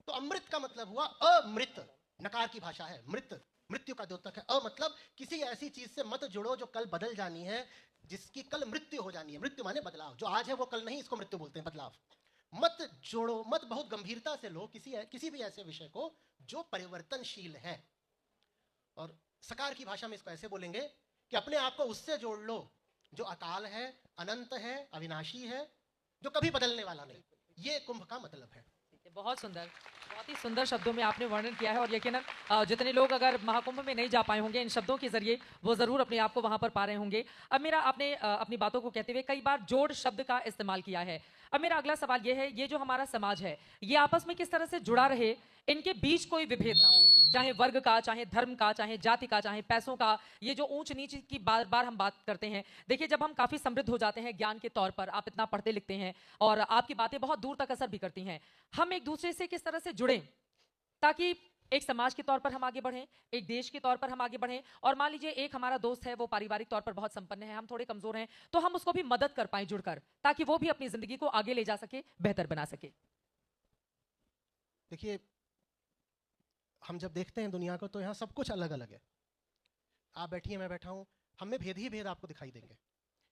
तो अमृत का मतलब हुआ अमृत, नकार की भाषा है, मृत, मृत्यु का द्योतक है। मतलब किसी ऐसी चीज से मत जुड़ो जो कल बदल जानी है, जिसकी कल मृत्यु हो जानी है। मृत्यु माने बदलाव, जो आज है वो कल नहीं, इसको मृत्यु बोलते हैं, बदलाव। मत जोड़ो, मत बहुत गंभीरता से लो किसी भी ऐसे विषय को जो परिवर्तनशील है। और सकार की भाषा में इसको ऐसे बोलेंगे कि अपने आप को उससे जोड़ लो जो अकाल है, अनंत है, अविनाशी है, जो कभी बदलने वाला नहीं। ये कुंभ का मतलब है। बहुत सुंदर, बहुत ही सुंदर शब्दों में आपने वर्णन किया है। और यकीनन जितने लोग अगर महाकुंभ में नहीं जा पाए होंगे, इन शब्दों के जरिए वो जरूर अपने आप को वहां पर पा रहे होंगे। अब मेरा, आपने अपनी बातों को कहते हुए कई बार जोड़ शब्द का इस्तेमाल किया है। अब मेरा अगला सवाल ये है, ये जो हमारा समाज है ये आपस में किस तरह से जुड़ा रहे, इनके बीच कोई विभेद ना हो, चाहे वर्ग का, चाहे धर्म का, चाहे जाति का, चाहे पैसों का। ये जो ऊंच नीच की बार बार हम बात करते हैं, देखिए जब हम काफी समृद्ध हो जाते हैं ज्ञान के तौर पर, आप इतना पढ़ते लिखते हैं और आपकी बातें बहुत दूर तक असर भी करती हैं, हम एक दूसरे से किस तरह से जुड़ें ताकि एक समाज के तौर पर हम आगे बढ़ें, एक देश के तौर पर हम आगे बढ़ें। और मान लीजिए एक हमारा दोस्त है, वो पारिवारिक तौर पर बहुत संपन्न है, हम थोड़े कमजोर हैं, तो हम उसको भी मदद कर पाएं जुड़कर, ताकि वो भी अपनी जिंदगी को आगे ले जा सके, बेहतर बना सके। देखिए, हम जब देखते हैं दुनिया को तो यहाँ सब कुछ अलग अलग है। आप बैठिए, मैं बैठा हूँ, हम में भेद ही भेद आपको दिखाई देंगे।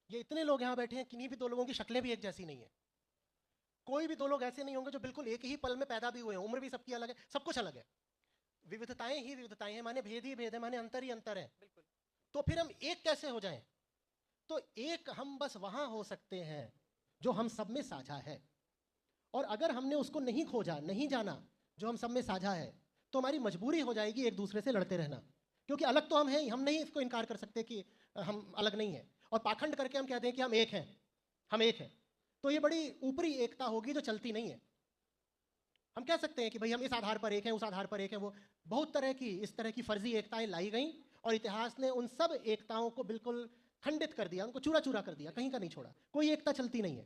ये इतने लोग यहाँ बैठे हैं, किन्हीं भी दो लोगों की शक्लें भी एक जैसी नहीं है। कोई भी दो लोग ऐसे नहीं होंगे जो बिल्कुल एक ही पल में पैदा भी हुए हैं, उम्र भी सबकी अलग है, सब कुछ अलग है। विविधताएं ही विविधताएं हैं, माने भेद ही भेद है, माने अंतर ही अंतर है। तो फिर हम एक कैसे हो जाएं? तो एक हम बस वहां हो सकते हैं जो हम सब में साझा है, और अगर हमने उसको नहीं खोजा, नहीं जाना जो हम सब में साझा है, तो हमारी मजबूरी हो जाएगी एक दूसरे से लड़ते रहना, क्योंकि अलग तो हम हैं ही, हम नहीं इसको इनकार कर सकते कि हम अलग नहीं हैं, और पाखंड करके हम कहते हैं कि हम एक हैं, हम एक हैं। तो ये बड़ी ऊपरी एकता होगी जो चलती नहीं है। हम कह सकते हैं कि भाई हम इस आधार पर एक हैं, उस आधार पर एक हैं, वो बहुत तरह की इस तरह की फर्जी एकताएं लाई गई और इतिहास ने उन सब एकताओं को बिल्कुल खंडित कर दिया, उनको चूरा चूरा कर दिया, कहीं का नहीं छोड़ा। कोई एकता चलती नहीं है।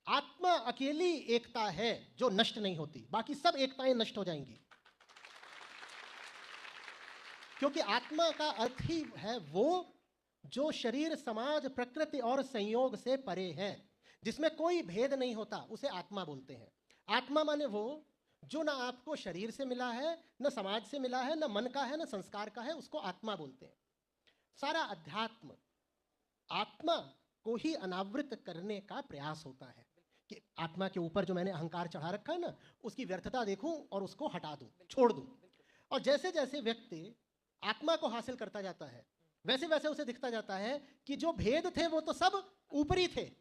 आत्मा अकेली एकता है जो नष्ट नहीं होती, बाकी सब एकताएं नष्ट हो जाएंगी, क्योंकि आत्मा का अर्थ ही है वो जो शरीर, समाज, प्रकृति और संयोग से परे है, जिसमें कोई भेद नहीं होता, उसे आत्मा बोलते हैं। आत्मा माने वो जो ना आपको शरीर से मिला है, न समाज से मिला है, न मन का है, न संस्कार का है, उसको आत्मा बोलते हैं। सारा अध्यात्म आत्मा को ही अनावृत करने का प्रयास होता है कि आत्मा के ऊपर जो मैंने अहंकार चढ़ा रखा है ना, उसकी व्यर्थता देखूं और उसको हटा दूं, छोड़ दूं। और जैसे जैसे व्यक्ति आत्मा को हासिल करता जाता है, वैसे वैसे उसे दिखता जाता है कि जो भेद थे वो तो सब ऊपरी थे,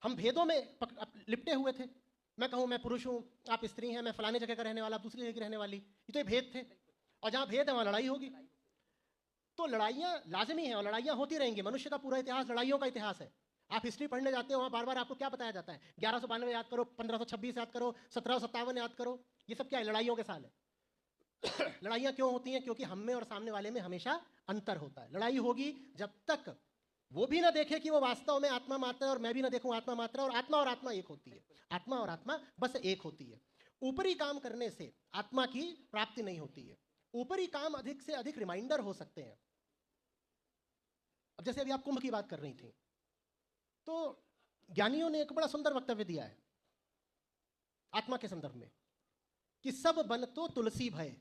हम भेदों में लिपटे हुए थे। मैं कहूं मैं पुरुष हूं, आप स्त्री हैं, मैं फलाने जगह का रहने वाला, दूसरी जगह की रहने वाली, ये तो ये भेद थे, और जहां भेद है वहां लड़ाई होगी। तो लड़ाइयां लाजमी हैं और लड़ाइयां होती रहेंगी। मनुष्य का पूरा इतिहास लड़ाइयों का इतिहास है। आप हिस्ट्री पढ़ने जाते हो, वहां बार बार आपको क्या बताया जाता है? 1192 याद करो, 1526 याद करो, 1757 याद करो, ये सब क्या है? लड़ाइयों के साल है। लड़ाइयां क्यों होती हैं? क्योंकि हम में और सामने वाले में हमेशा अंतर होता है। लड़ाई होगी जब तक वो भी ना देखे कि वो वास्तव में आत्मा मात्र है और मैं भी ना देखूं आत्मा मात्र है, और आत्मा एक होती है। आत्मा और आत्मा बस एक होती है। ऊपरी काम करने से आत्मा की प्राप्ति नहीं होती है। ऊपरी काम अधिक से अधिक रिमाइंडर हो सकते हैं। अब जैसे अभी आप कुंभ की बात कर रही थी, तो ज्ञानियों ने एक बड़ा सुंदर वक्तव्य दिया है आत्मा के संदर्भ में कि सब वन तो तुलसी भय।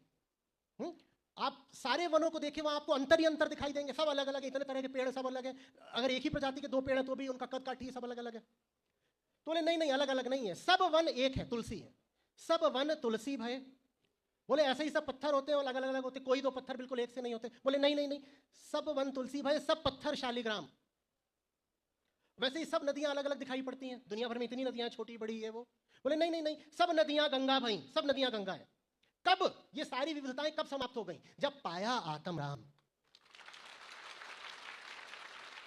आप सारे वनों को देखें, वहां आपको अंतर ही अंतर दिखाई देंगे, सब अलग अलग, इतने तरह के पेड़ सब अलग है। अगर एक ही प्रजाति के दो पेड़ हैं तो भी उनका कद काठी सब अलग अलग है। तो बोले नहीं नहीं, अलग अलग नहीं है, सब वन एक है, तुलसी है। सब वन तुलसी भय। बोले ऐसे ही सब पत्थर होते हैं, अलग अलग अलग होते, कोई दो पत्थर बिल्कुल एक से नहीं होते। बोले नहीं नहीं नहीं, सब वन तुलसी भय, सब पत्थर शालिग्राम। वैसे ही सब नदियां अलग अलग दिखाई पड़ती हैं, दुनिया भर में इतनी नदियां, छोटी बड़ी है वो। बोले नहीं नहीं नहीं, सब नदियां गंगा भई, सब नदियां गंगा है। कब ये सारी विविधताएं कब समाप्त हो गई? जब पाया आत्म राम।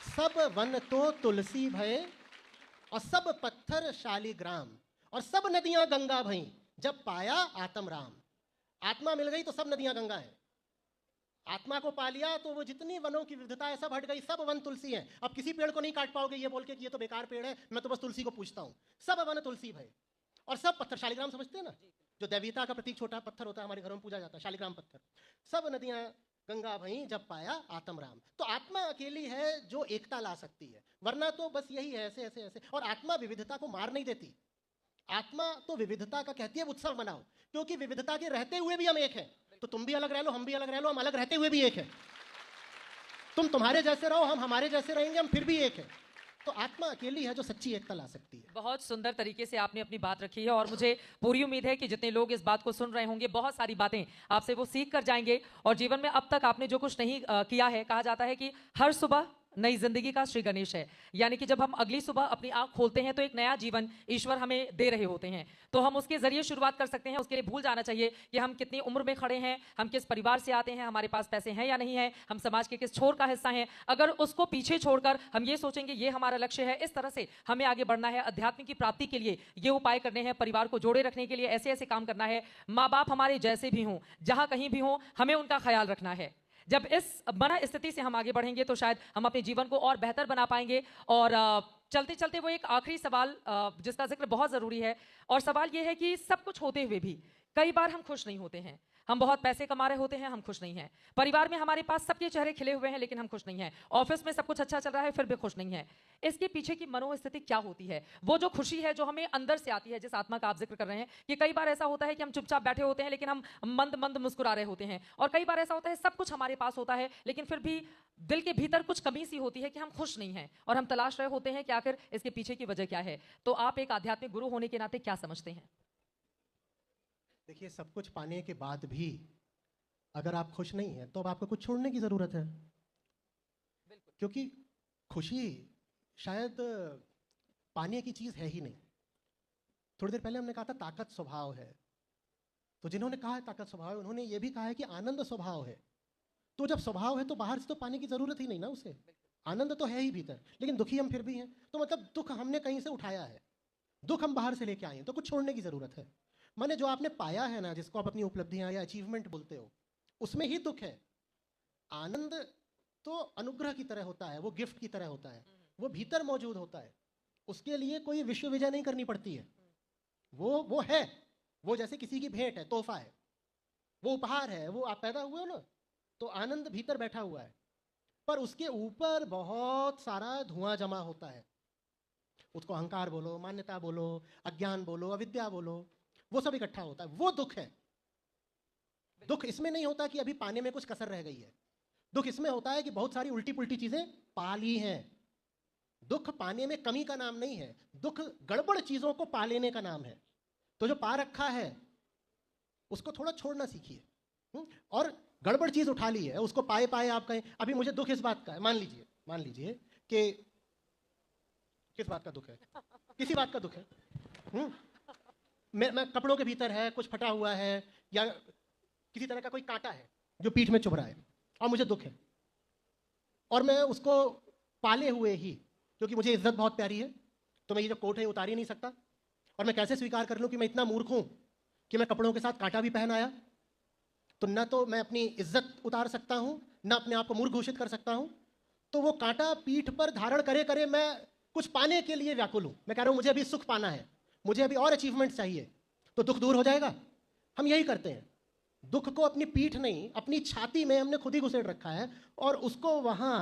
सब वन तो तुलसी भय और सब पत्थर शालिग्राम और सब नदियां गंगा भई, जब पाया आत्म राम। आत्मा मिल गई तो सब नदियां गंगा है। आत्मा को पा लिया तो वो जितनी वनों की विविधता है सब हट गई, सब वन तुलसी है। अब किसी पेड़ को नहीं काट पाओगे ये बोल के कि ये तो बेकार पेड़ है, मैं तो बस तुलसी को पूछता हूं। सब वन तुलसी भय और सब पत्थर शालिग्राम, समझते हैं ना, जो दैवीयता का प्रतीक छोटा पत्थर होता है, हमारे घरों में पूजा जाता है, शालिग्राम पत्थर। सब नदियां गंगा भई, जब पाया आत्म राम। तो आत्मा अकेली है जो एकता ला सकती है, वरना तो बस यही है ऐसे ऐसे ऐसे। और आत्मा विविधता को मार नहीं देती। आत्मा तो विविधता का कहती है उत्सव मनाओ, क्योंकि विविधता के रहते हुए भी हम एक हैं। तो तुम भी अलग रह लो, हम भी अलग रह लो, हम अलग रहते हुए भी एक हैं। तुम तुम्हारे जैसे रहो, हम हमारे जैसे रहेंगे, हम फिर भी एक हैं। तो आत्मा अकेली है जो सच्ची एकता ला सकती है। बहुत सुंदर तरीके से आपने अपनी बात रखी है और मुझे पूरी उम्मीद है कि जितने लोग इस बात को सुन रहे होंगे, बहुत सारी बातें आपसे वो सीख कर जाएंगे। और जीवन में अब तक आपने जो कुछ नहीं किया है, कहा जाता है कि हर सुबह नई जिंदगी का श्री गणेश है। यानी कि जब हम अगली सुबह अपनी आंख खोलते हैं तो एक नया जीवन ईश्वर हमें दे रहे होते हैं। तो हम उसके जरिए शुरुआत कर सकते हैं। उसके लिए भूल जाना चाहिए कि हम कितनी उम्र में खड़े हैं, हम किस परिवार से आते हैं, हमारे पास पैसे हैं या नहीं है, हम समाज के किस छोर का हिस्सा हैं। अगर उसको पीछे छोड़कर हम ये सोचेंगे ये हमारा लक्ष्य है, इस तरह से हमें आगे बढ़ना है। अध्यात्म की प्राप्ति के लिए ये उपाय करने हैं, परिवार को जोड़े रखने के लिए ऐसे ऐसे काम करना है। माँ बाप हमारे जैसे भी हों, जहां कहीं भी हों, हमें उनका ख्याल रखना है। जब इस बना स्थिति से हम आगे बढ़ेंगे तो शायद हम अपने जीवन को और बेहतर बना पाएंगे। और चलते चलते वो एक आखिरी सवाल जिसका जिक्र बहुत जरूरी है, और सवाल ये है कि सब कुछ होते हुए भी कई बार हम खुश नहीं होते हैं। हम बहुत पैसे कमा रहे होते हैं, हम खुश नहीं हैं। परिवार में हमारे पास सबके चेहरे खिले हुए हैं लेकिन हम खुश नहीं हैं। ऑफिस में सब कुछ अच्छा चल रहा है फिर भी खुश नहीं है। इसके पीछे की मनोस्थिति क्या होती है? वो जो खुशी है जो हमें अंदर से आती है, जिस आत्मा का आप जिक्र कर रहे हैं, कि कई बार ऐसा होता है कि हम चुपचाप बैठे होते हैं लेकिन हम मंद मंद मुस्कुरा रहे होते हैं। और कई बार ऐसा होता है सब कुछ हमारे पास होता है लेकिन फिर भी दिल के भीतर कुछ कमी सी होती है कि हम खुश नहीं हैं और हम तलाश रहे होते हैं कि आखिर इसके पीछे की वजह क्या है। तो आप एक आध्यात्मिक गुरु होने के नाते क्या समझते हैं? देखिए, सब कुछ पाने के बाद भी अगर आप खुश नहीं हैं तो अब आपको कुछ छोड़ने की जरूरत है। क्योंकि खुशी शायद पाने की चीज है ही नहीं। थोड़ी देर पहले हमने कहा था ताकत स्वभाव है, तो जिन्होंने कहा है ताकत स्वभाव है, उन्होंने ये भी कहा है कि आनंद स्वभाव है। तो जब स्वभाव है तो बाहर से तो पाने की जरूरत ही नहीं ना उसे, आनंद तो है ही भीतर, लेकिन दुखी हम फिर भी हैं। तो मतलब दुख हमने कहीं से उठाया है, दुख हम बाहर से लेके आए हैं, तो कुछ छोड़ने की जरूरत है। माने जो आपने पाया है ना, जिसको आप अपनी उपलब्धियां या अचीवमेंट बोलते हो, उसमें ही दुख है। आनंद तो अनुग्रह की तरह होता है, वो गिफ्ट की तरह होता है, वो भीतर मौजूद होता है, उसके लिए कोई विश्व विजय नहीं करनी पड़ती है। वो है, वो जैसे किसी की भेंट है, तोहफा है, वो उपहार है, वो आप पैदा हुए हो ना, तो आनंद भीतर बैठा हुआ है, पर उसके ऊपर बहुत सारा धुआं जमा होता है। उसको अहंकार बोलो, मान्यता बोलो, अज्ञान बोलो, अविद्या बोलो, वो सब इकट्ठा होता है, वो दुख है। दुख इसमें नहीं होता कि अभी पाने में कुछ कसर रह गई है, दुख इसमें होता है कि बहुत सारी उल्टी पुल्टी चीजें पा ली हैं। दुख पाने में कमी का नाम नहीं है, दुख गड़बड़ चीजों को पा लेने का नाम है। तो जो पा रखा है उसको थोड़ा छोड़ना सीखिए, और गड़बड़ चीज उठा ली है, उसको पाए पाए आप कहें अभी मुझे दुख इस बात का है, मान लीजिए कि किस बात का दुख है, किसी बात का दुख है, मैं कपड़ों के भीतर है कुछ फटा हुआ है, या किसी तरह का कोई कांटा है जो पीठ में चुभ रहा है, और मुझे दुख है, और मैं उसको पाले हुए ही, क्योंकि मुझे इज्जत बहुत प्यारी है, तो मैं ये जो कोट है उतार ही नहीं सकता, और मैं कैसे स्वीकार कर लूं कि मैं इतना मूर्ख हूं कि मैं कपड़ों के साथ कांटा भी पहन आया। तो ना तो मैं अपनी इज्जत उतार सकता हूं, ना अपने आप को मूर्ख घोषित कर सकता हूं। तो वो कांटा पीठ पर धारण करे करे मैं कुछ पाने के लिए व्याकुल हूं, मैं कह रहा हूं मुझे अभी सुख पाना है, मुझे अभी और अचीवमेंट चाहिए, तो दुख दूर हो जाएगा। हम यही करते हैं, दुख को अपनी पीठ नहीं अपनी छाती में हमने खुद ही घुसेड़ रखा है, और उसको वहां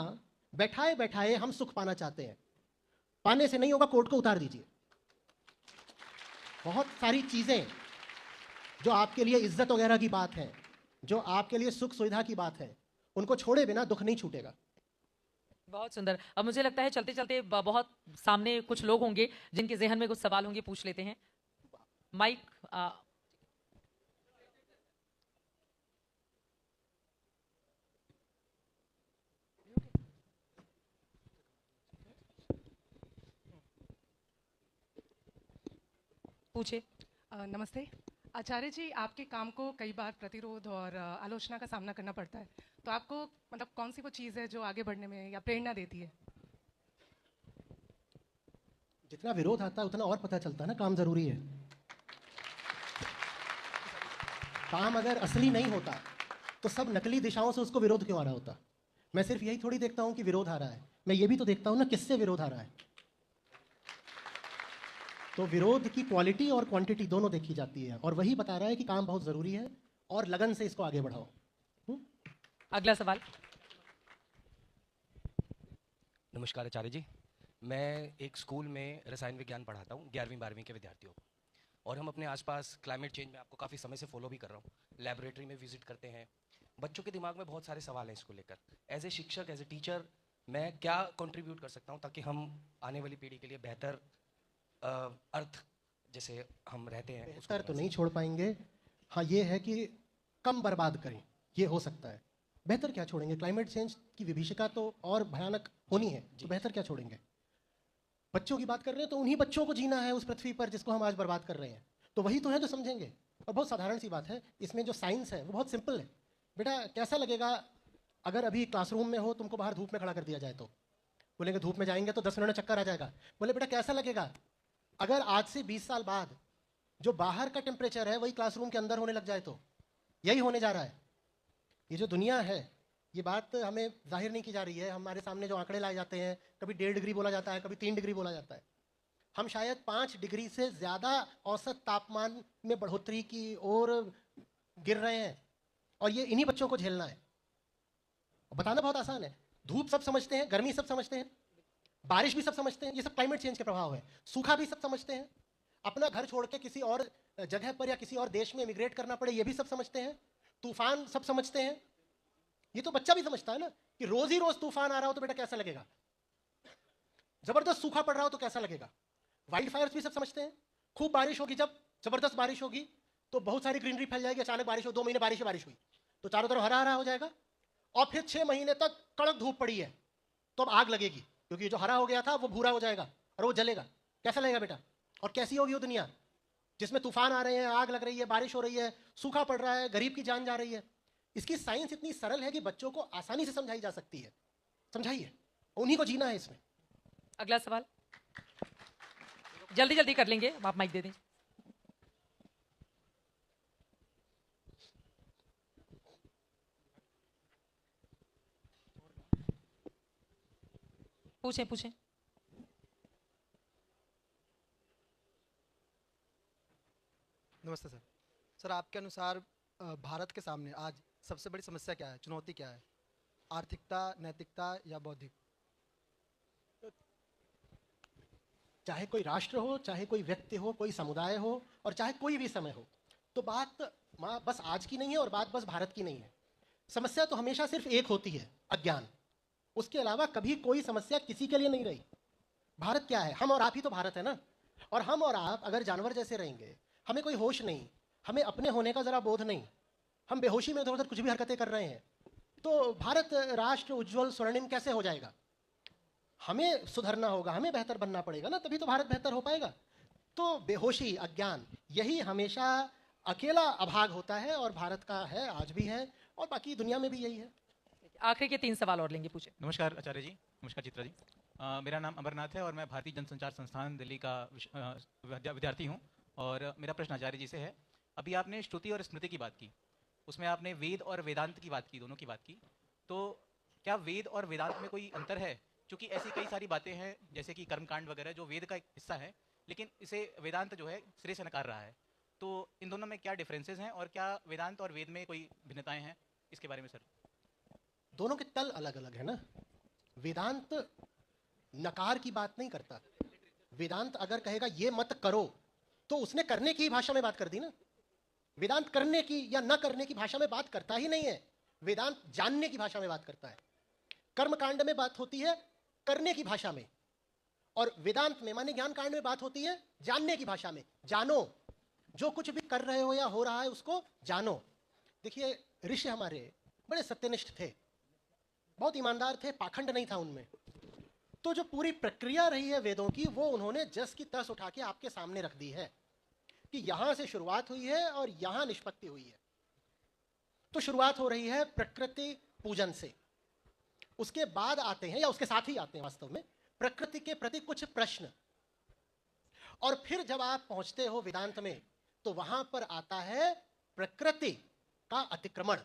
बैठाए बैठाए हम सुख पाना चाहते हैं। पाने से नहीं होगा, कोट को उतार दीजिए। बहुत सारी चीजें जो आपके लिए इज्जत वगैरह की बात है, जो आपके लिए सुख सुविधा की बात है, उनको छोड़े बिना दुख नहीं छूटेगा। बहुत सुंदर। अब मुझे लगता है चलते चलते बहुत सामने कुछ लोग होंगे जिनके जहन में कुछ सवाल होंगे, पूछ लेते हैं। माइक पूछे। नमस्ते आचार्य जी, आपके काम को कई बार प्रतिरोध और आलोचना का सामना करना पड़ता है, तो आपको मतलब कौन सी वो चीज़ है जो आगे बढ़ने में या प्रेरणा देती है? जितना विरोध आता है उतना और पता चलता है ना काम जरूरी है। काम अगर असली नहीं होता तो सब नकली दिशाओं से उसको विरोध क्यों आ रहा होता। मैं सिर्फ यही थोड़ी देखता हूं कि विरोध आ रहा है, मैं ये भी तो देखता हूं ना किससे विरोध आ रहा है। तो विरोध की क्वालिटी और क्वांटिटी दोनों देखी जाती है, और वही बता रहा है कि काम बहुत जरूरी है और लगन से इसको आगे बढ़ाओ। अगला सवाल। नमस्कार आचार्य जी, मैं एक स्कूल में रसायन विज्ञान पढ़ाता हूँ 11वीं 12वीं के विद्यार्थियों को, और हम अपने आसपास क्लाइमेट चेंज में आपको काफ़ी समय से फॉलो भी कर रहा हूँ, लैबोरेटरी में विजिट करते हैं। बच्चों के दिमाग में बहुत सारे सवाल हैं इसको लेकर। एज ए शिक्षक, एज ए टीचर, मैं क्या कंट्रीब्यूट कर सकता हूँ ताकि हम आने वाली पीढ़ी के लिए बेहतर अर्थ जैसे हम रहते हैं बेहतर तो नहीं छोड़ पाएंगे। हाँ, ये है कि कम बर्बाद करें, ये हो सकता है। बेहतर क्या छोड़ेंगे? क्लाइमेट चेंज की विभीषिका तो और भयानक होनी है, तो बेहतर क्या छोड़ेंगे? बच्चों की बात कर रहे हैं तो उन्हीं बच्चों को जीना है उस पृथ्वी पर जिसको हम आज बर्बाद कर रहे हैं, तो वही तो है जो समझेंगे। और बहुत साधारण सी बात है, इसमें जो साइंस है वो बहुत सिंपल है। बेटा कैसा लगेगा अगर अभी क्लासरूम में हो, तुमको बाहर धूप में खड़ा कर दिया जाए? तो बोलेंगे धूप में जाएंगे तो 10 मिनट में चक्कर आ जाएगा। बोले बेटा कैसा लगेगा अगर आज से 20 साल बाद जो बाहर का टेम्परेचर है वही क्लासरूम के अंदर होने लग जाए? तो यही होने जा रहा है। ये जो दुनिया है, ये बात हमें जाहिर नहीं की जा रही है, हमारे सामने जो आंकड़े लाए जाते हैं, कभी 1.5 डिग्री बोला जाता है, कभी 3 डिग्री बोला जाता है। हम शायद 5 डिग्री से ज्यादा औसत तापमान में बढ़ोतरी की ओर गिर रहे हैं, और ये इन्हीं बच्चों को झेलना है। बताना बहुत आसान है, धूप सब समझते हैं, गर्मी सब समझते हैं, बारिश भी सब समझते हैं, ये सब क्लाइमेट चेंज के प्रभाव है। सूखा भी सब समझते हैं, अपना घर छोड़ के किसी और जगह पर या किसी और देश में इमिग्रेट करना पड़े ये भी सब समझते हैं, तूफान सब समझते हैं। ये तो बच्चा भी समझता है ना कि रोज ही रोज तूफान आ रहा हो तो बेटा कैसा लगेगा, जबरदस्त सूखा पड़ रहा हो तो कैसा लगेगा। वाइल्ड फायर्स भी सब समझते हैं, खूब बारिश होगी, जब जबरदस्त बारिश होगी तो बहुत सारी ग्रीनरी फैल जाएगी, अचानक बारिश हो, 2 महीने बारिश हुई तो चारों तरफ हरा हरा हो जाएगा, और फिर 6 महीने तक कड़क धूप पड़ी है तो अब आग लगेगी, क्योंकि जो हरा हो गया था वो भूरा हो जाएगा और वो जलेगा। कैसा लगेगा बेटा? और कैसी होगी वो दुनिया? जिसमें तूफान आ रहे हैं, आग लग रही है, बारिश हो रही है, सूखा पड़ रहा है, गरीब की जान जा रही है। इसकी साइंस इतनी सरल है कि बच्चों को आसानी से समझाई जा सकती है। समझाइए, उन्हीं को जीना है इसमें। अगला सवाल जल्दी जल्दी कर लेंगे, आप माइक दे दें। पूछें पूछें। नमस्ते सर। सर, आपके अनुसार भारत के सामने आज सबसे बड़ी समस्या क्या है, चुनौती क्या है? आर्थिकता, नैतिकता या बौद्धिक? चाहे कोई राष्ट्र हो, चाहे कोई व्यक्ति हो, कोई समुदाय हो, और चाहे कोई भी समय हो, तो बात बस आज की नहीं है और बात बस भारत की नहीं है। समस्या तो हमेशा सिर्फ एक होती है, अज्ञान। उसके अलावा कभी कोई समस्या किसी के लिए नहीं रही। भारत क्या है? हम और आप ही तो भारत है ना। और हम और आप अगर जानवर जैसे रहेंगे, हमें कोई होश नहीं, हमें अपने होने का जरा बोध नहीं, हम बेहोशी में इधर उधर कुछ भी हरकतें कर रहे हैं, तो भारत राष्ट्र उज्जवल स्वर्णिम कैसे हो जाएगा? हमें सुधरना होगा, हमें बेहतर बनना पड़ेगा ना, तभी तो भारत बेहतर हो पाएगा। तो बेहोशी, अज्ञान, यही हमेशा अकेला अभाग होता है, और भारत का है, आज भी है, और बाकी दुनिया में भी यही है। आखिरी के 3 सवाल और लेंगे, पूछे। नमस्कार आचार्य जी। नमस्कार चित्रा जी। मेरा नाम अमरनाथ है और मैं भारतीय जनसंचार संस्थान दिल्ली का विद्यार्थी हूँ। और मेरा प्रश्न आचार्य जी से है, अभी आपने श्रुति और स्मृति की बात की, उसमें आपने वेद और वेदांत की बात की, दोनों की बात की। तो क्या वेद और वेदांत में कोई अंतर है? क्योंकि ऐसी कई सारी बातें हैं, जैसे कि कर्मकांड वगैरह, जो वेद का एक हिस्सा है, लेकिन इसे वेदांत जो है सिरे से नकार रहा है। तो इन दोनों में क्या डिफरेंसेस हैं, और क्या वेदांत और वेद में कोई भिन्नताएं हैं? इसके बारे में सर। दोनों के तल अलग अलग है ना। वेदांत नकार की बात नहीं करता। वेदांत अगर कहेगा ये मत करो, तो उसने करने की भाषा में बात कर दी ना। वेदांत करने की या न करने की भाषा में बात करता ही नहीं है। वेदांत जानने की भाषा में बात करता है। कर्मकांड में बात होती है करने की भाषा में, और वेदांत में माने ज्ञान कांड में बात होती है जानने की भाषा में। जानो, जो कुछ भी कर रहे हो या हो रहा है उसको जानो। देखिए, ऋषि हमारे बड़े सत्यनिष्ठ थे, बहुत ईमानदार थे, पाखंड नहीं था उनमें। तो जो पूरी प्रक्रिया रही है वेदों की, वो उन्होंने जस की तस उठा के आपके सामने रख दी है कि यहां से शुरुआत हुई है और यहां निष्पत्ति हुई है। तो शुरुआत हो रही है प्रकृति पूजन से, उसके बाद आते हैं, या उसके साथ ही आते हैं वास्तव में, प्रकृति के प्रति कुछ प्रश्न। और फिर जब आप पहुंचते हो वेदांत में, तो वहां पर आता है प्रकृति का अतिक्रमण,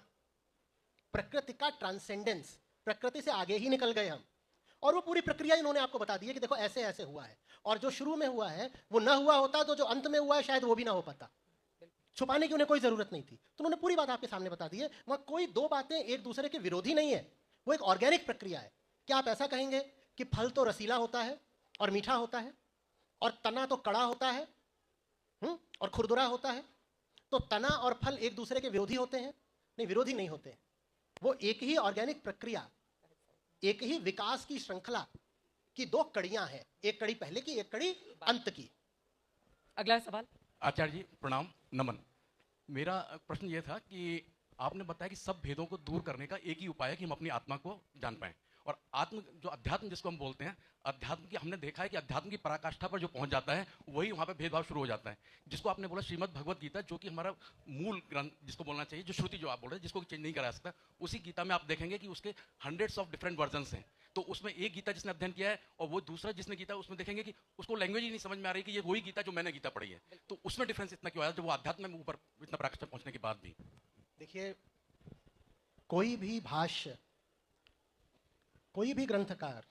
प्रकृति का ट्रांसेंडेंस। प्रकृति से आगे ही निकल गए हम, और वो पूरी प्रक्रिया इन्होंने आपको बता दी है कि देखो ऐसे ऐसे हुआ है, और जो शुरू में हुआ है वो न हुआ होता, तो जो अंत में हुआ है शायद वो भी ना हो पाता। छुपाने की उन्हें कोई जरूरत नहीं थी, तो उन्होंने पूरी बात आपके सामने बता दी है। वहां कोई दो बातें एक दूसरे के विरोधी नहीं है, वो एक ऑर्गेनिक प्रक्रिया है। क्या आप ऐसा कहेंगे कि फल तो रसीला होता है और मीठा होता है, और तना तो कड़ा होता है और खुरदुरा होता है, तो तना और फल एक दूसरे के विरोधी होते हैं? नहीं, विरोधी नहीं होते। वो एक ही ऑर्गेनिक प्रक्रिया, एक ही विकास की श्रृंखला की दो कड़ियां हैं, एक कड़ी पहले की, एक कड़ी अंत की। अगला सवाल। आचार्य जी प्रणाम, नमन। मेरा प्रश्न ये था कि आपने बताया कि सब भेदों को दूर करने का एक ही उपाय है कि हम अपनी आत्मा को जान पाएं। और आत्म जो अध्यात्म जिसको हम बोलते हैं, अध्यात्म की हमने देखा है कि अध्यात्म की पराकाष्ठा पर जो पहुंच जाता है वही वहां पे भेदभाव शुरू हो जाता है। जिसको आपने बोला श्रीमद् भगवत गीता, जो कि हमारा मूल ग्रंथ जिसको बोलना चाहिए, जो श्रुति जो आप बोल रहे हैं, जिसको चेंज नहीं करा सकता, उसी गीता में आप देखेंगे कि उसके हंड्रेड्स ऑफ डिफरेंट वर्जन्स हैं। तो उसमें एक गीता जिसने अध्ययन किया है और वो दूसरा जिसने गीता, उसमें देखेंगे कि उसको लैंग्वेज ही नहीं समझ में आ रही कि ये वही गीता जो मैंने गीता पढ़ी है। तो उसमें डिफरेंस इतना क्यों आया जो वो अध्यात्म में ऊपर इतना पराकाष्ठा पहुंचने के बाद भी? देखिए, कोई भी भाष्य, कोई भी ग्रंथकार,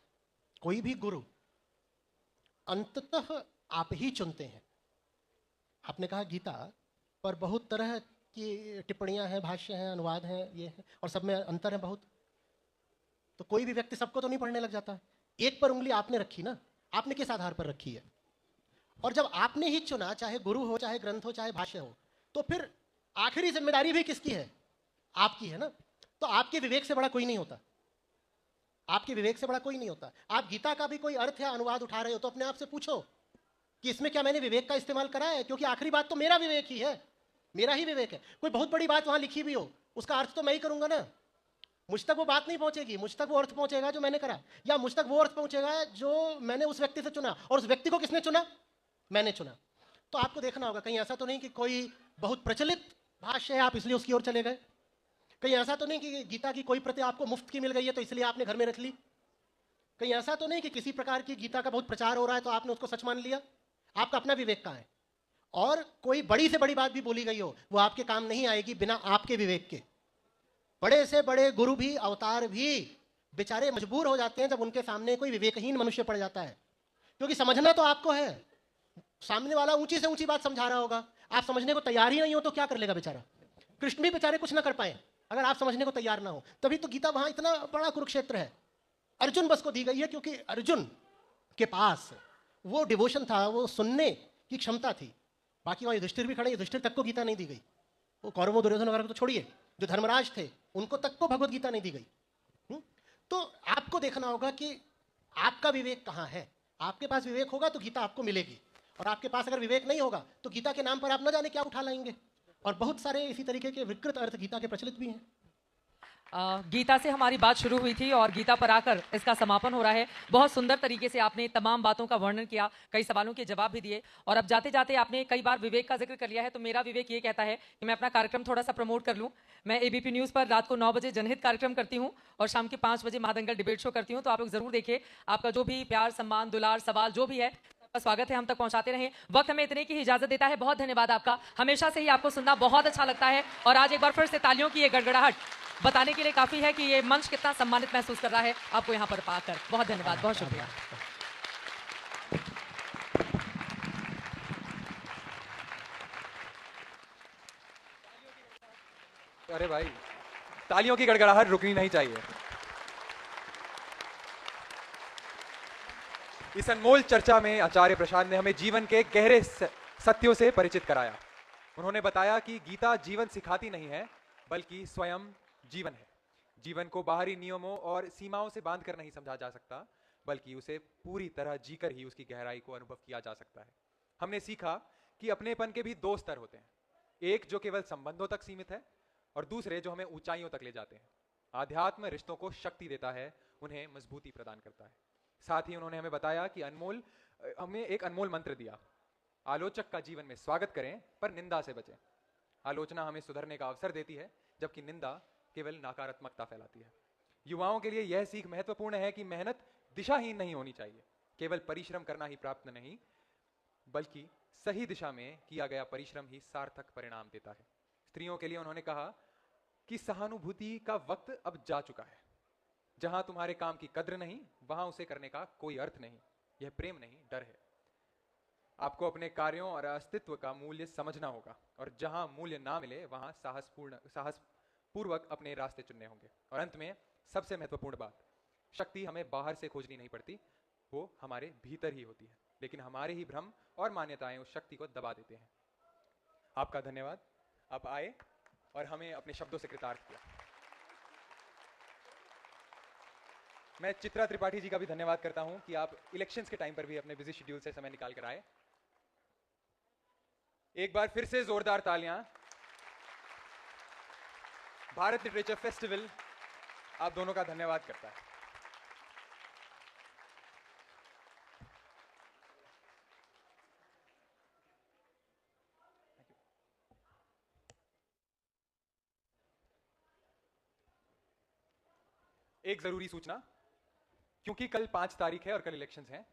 कोई भी गुरु अंततः आप ही चुनते हैं। आपने कहा गीता पर बहुत तरह की टिप्पणियां हैं, भाष्य हैं, अनुवाद हैं, ये है, और सब में अंतर है बहुत। तो कोई भी व्यक्ति सबको तो नहीं पढ़ने लग जाता। एक पर उंगली आपने रखी ना, आपने किस आधार पर रखी है? और जब आपने ही चुना, चाहे गुरु हो, चाहे ग्रंथ हो, चाहे भाष्य हो, तो फिर आखिरी जिम्मेदारी भी किसकी है? आपकी है ना। तो आपके विवेक से बड़ा कोई नहीं होता, आपके विवेक से बड़ा कोई नहीं होता। आप गीता का भी कोई अर्थ या अनुवाद उठा रहे हो तो अपने आप से पूछो कि इसमें क्या मैंने विवेक का इस्तेमाल करा है? क्योंकि आखिरी बात तो मेरा विवेक ही है, मेरा ही विवेक है। कोई बहुत बड़ी बात वहां लिखी भी हो, उसका अर्थ तो मैं ही करूंगा ना। मुझ तक वो बात नहीं पहुंचेगी, मुझ तक वो अर्थ पहुंचेगा जो मैंने करा, या मुझ तक वो अर्थ पहुंचेगा जो मैंने उस व्यक्ति से चुना। और उस व्यक्ति को किसने चुना? मैंने चुना। तो आपको देखना होगा कहीं ऐसा तो नहीं कि कोई बहुत प्रचलित भाष्य है आप इसलिए उसकी ओर चले गए, कहीं ऐसा तो नहीं कि गीता की कोई प्रति आपको मुफ्त की मिल गई है तो इसलिए आपने घर में रख ली, कहीं ऐसा तो नहीं कि किसी प्रकार की गीता का बहुत प्रचार हो रहा है तो आपने उसको सच मान लिया। आपका अपना विवेक कहाँ है? और कोई बड़ी से बड़ी बात भी बोली गई हो वो आपके काम नहीं आएगी बिना आपके विवेक के। बड़े से बड़े गुरु भी, अवतार भी बेचारे मजबूर हो जाते हैं जब उनके सामने कोई विवेकहीन मनुष्य पड़ जाता है, क्योंकि समझना तो आपको है। सामने वाला ऊंची से ऊंची बात समझा रहा होगा, आप समझने को तैयार ही नहीं हो तो क्या कर लेगा बेचारा। कृष्ण भी बेचारे कुछ ना कर पाए अगर आप समझने को तैयार ना हो। तभी तो गीता वहां इतना बड़ा कुरुक्षेत्र है। अर्जुन बस को दी गई है क्योंकि अर्जुन के पास वो डिवोशन था, वो सुनने की क्षमता थी। बाकी वहां युधिष्ठिर भी खड़े, युधिष्ठिर तक को गीता नहीं दी गई। वो कौरवों दुर्योधन वगैरह को तो छोड़िए, जो धर्मराज थे उनको तक को भगवत गीता नहीं दी गई। तो आपको देखना होगा कि आपका विवेक कहाँ है। आपके पास विवेक होगा तो गीता आपको मिलेगी, और आपके पास अगर विवेक नहीं होगा तो गीता के नाम पर आप न जाने क्या उठा लाएंगे। और बहुत सारे इसी तरीके के विकृत अर्थ गीता के प्रचलित भी हैं। गीता से हमारी बात शुरू हुई थी और गीता पर आकर इसका समापन हो रहा है। बहुत सुंदर तरीके से आपने तमाम बातों का वर्णन किया, कई सवालों के जवाब भी दिए, और अब जाते जाते आपने कई बार विवेक का जिक्र कर लिया है। तो मेरा विवेक ये कहता है कि मैं अपना कार्यक्रम थोड़ा सा प्रमोट कर लूं। मैं एबीपी न्यूज़ पर रात को 9 बजे जनहित कार्यक्रम करती हूँ और शाम के 5 बजे महादंगल डिबेट शो करती हूँ। तो आप लोग जरूर देखिए। आपका जो भी प्यार, सम्मान, दुलार, सवाल जो भी है, आपका स्वागत है, हम तक पहुंचाते रहें। वक्त हमें इतने की इजाजत देता है। बहुत धन्यवाद आपका। हमेशा से ही आपको सुनना बहुत अच्छा लगता है, और आज एक बार फिर से तालियों की ये गड़गड़ाहट बताने के लिए काफी है कि ये मंच कितना सम्मानित महसूस कर रहा है आपको यहाँ पर पाकर। बहुत धन्यवाद, बहुत शुक्रिया। अरे भाई, तालियों की गड़गड़ाहट रुकनी नहीं चाहिए। इस अनमोल चर्चा में आचार्य प्रशांत ने हमें जीवन के गहरे सत्यों से परिचित कराया। उन्होंने बताया कि गीता जीवन सिखाती नहीं है, बल्कि स्वयं जीवन है। जीवन को बाहरी नियमों और सीमाओं से बांध कर नहीं समझा जा सकता, बल्कि उसे पूरी तरह जीकर ही उसकी गहराई को अनुभव किया जा सकता है। हमने सीखा कि अपनेपन के भी 2 स्तर होते हैं, एक जो केवल संबंधों तक सीमित है और दूसरे जो हमें ऊंचाइयों तक ले जाते हैं। आध्यात्म रिश्तों को शक्ति देता है, उन्हें मजबूती प्रदान करता है। साथ ही उन्होंने हमें बताया कि हमें एक अनमोल मंत्र दिया, आलोचक का जीवन में स्वागत करें पर निंदा से बचें। आलोचना हमें सुधरने का अवसर देती है, जबकि निंदा केवल नकारात्मकता फैलाती है। युवाओं के लिए यह सीख महत्वपूर्ण है कि मेहनत दिशाहीन नहीं होनी चाहिए। केवल परिश्रम करना ही प्राप्त नहीं, बल्कि सही दिशा में किया गया परिश्रम ही सार्थक परिणाम देता है। स्त्रियों के लिए उन्होंने कहा कि सहानुभूति का वक्त अब जा चुका है। जहां तुम्हारे काम की कद्र नहीं, वहां उसे करने का कोई अर्थ नहीं। यह प्रेम नहीं, डर है। आपको अपने कार्यों और अस्तित्व का मूल्य समझना होगा, और जहां मूल्य ना मिले वहां साहसपूर्वक अपने रास्ते चुनने होंगे। और अंत में सबसे महत्वपूर्ण बात, शक्ति हमें बाहर से खोजनी नहीं पड़ती, वो हमारे भीतर ही होती है। लेकिन हमारे ही भ्रम और मान्यताएं उस शक्ति को दबा देते हैं। आपका धन्यवाद, आप आए और हमें अपने शब्दों से कृतार्थ किया। मैं चित्रा त्रिपाठी जी का भी धन्यवाद करता हूं कि आप इलेक्शंस के टाइम पर भी अपने बिजी शेड्यूल से समय निकाल कर आए। एक बार फिर से जोरदार तालियां। भारत लिटरेचर फेस्टिवल आप दोनों का धन्यवाद करता है। एक जरूरी सूचना, क्योंकि कल 5 तारीख है और कल इलेक्शंस हैं,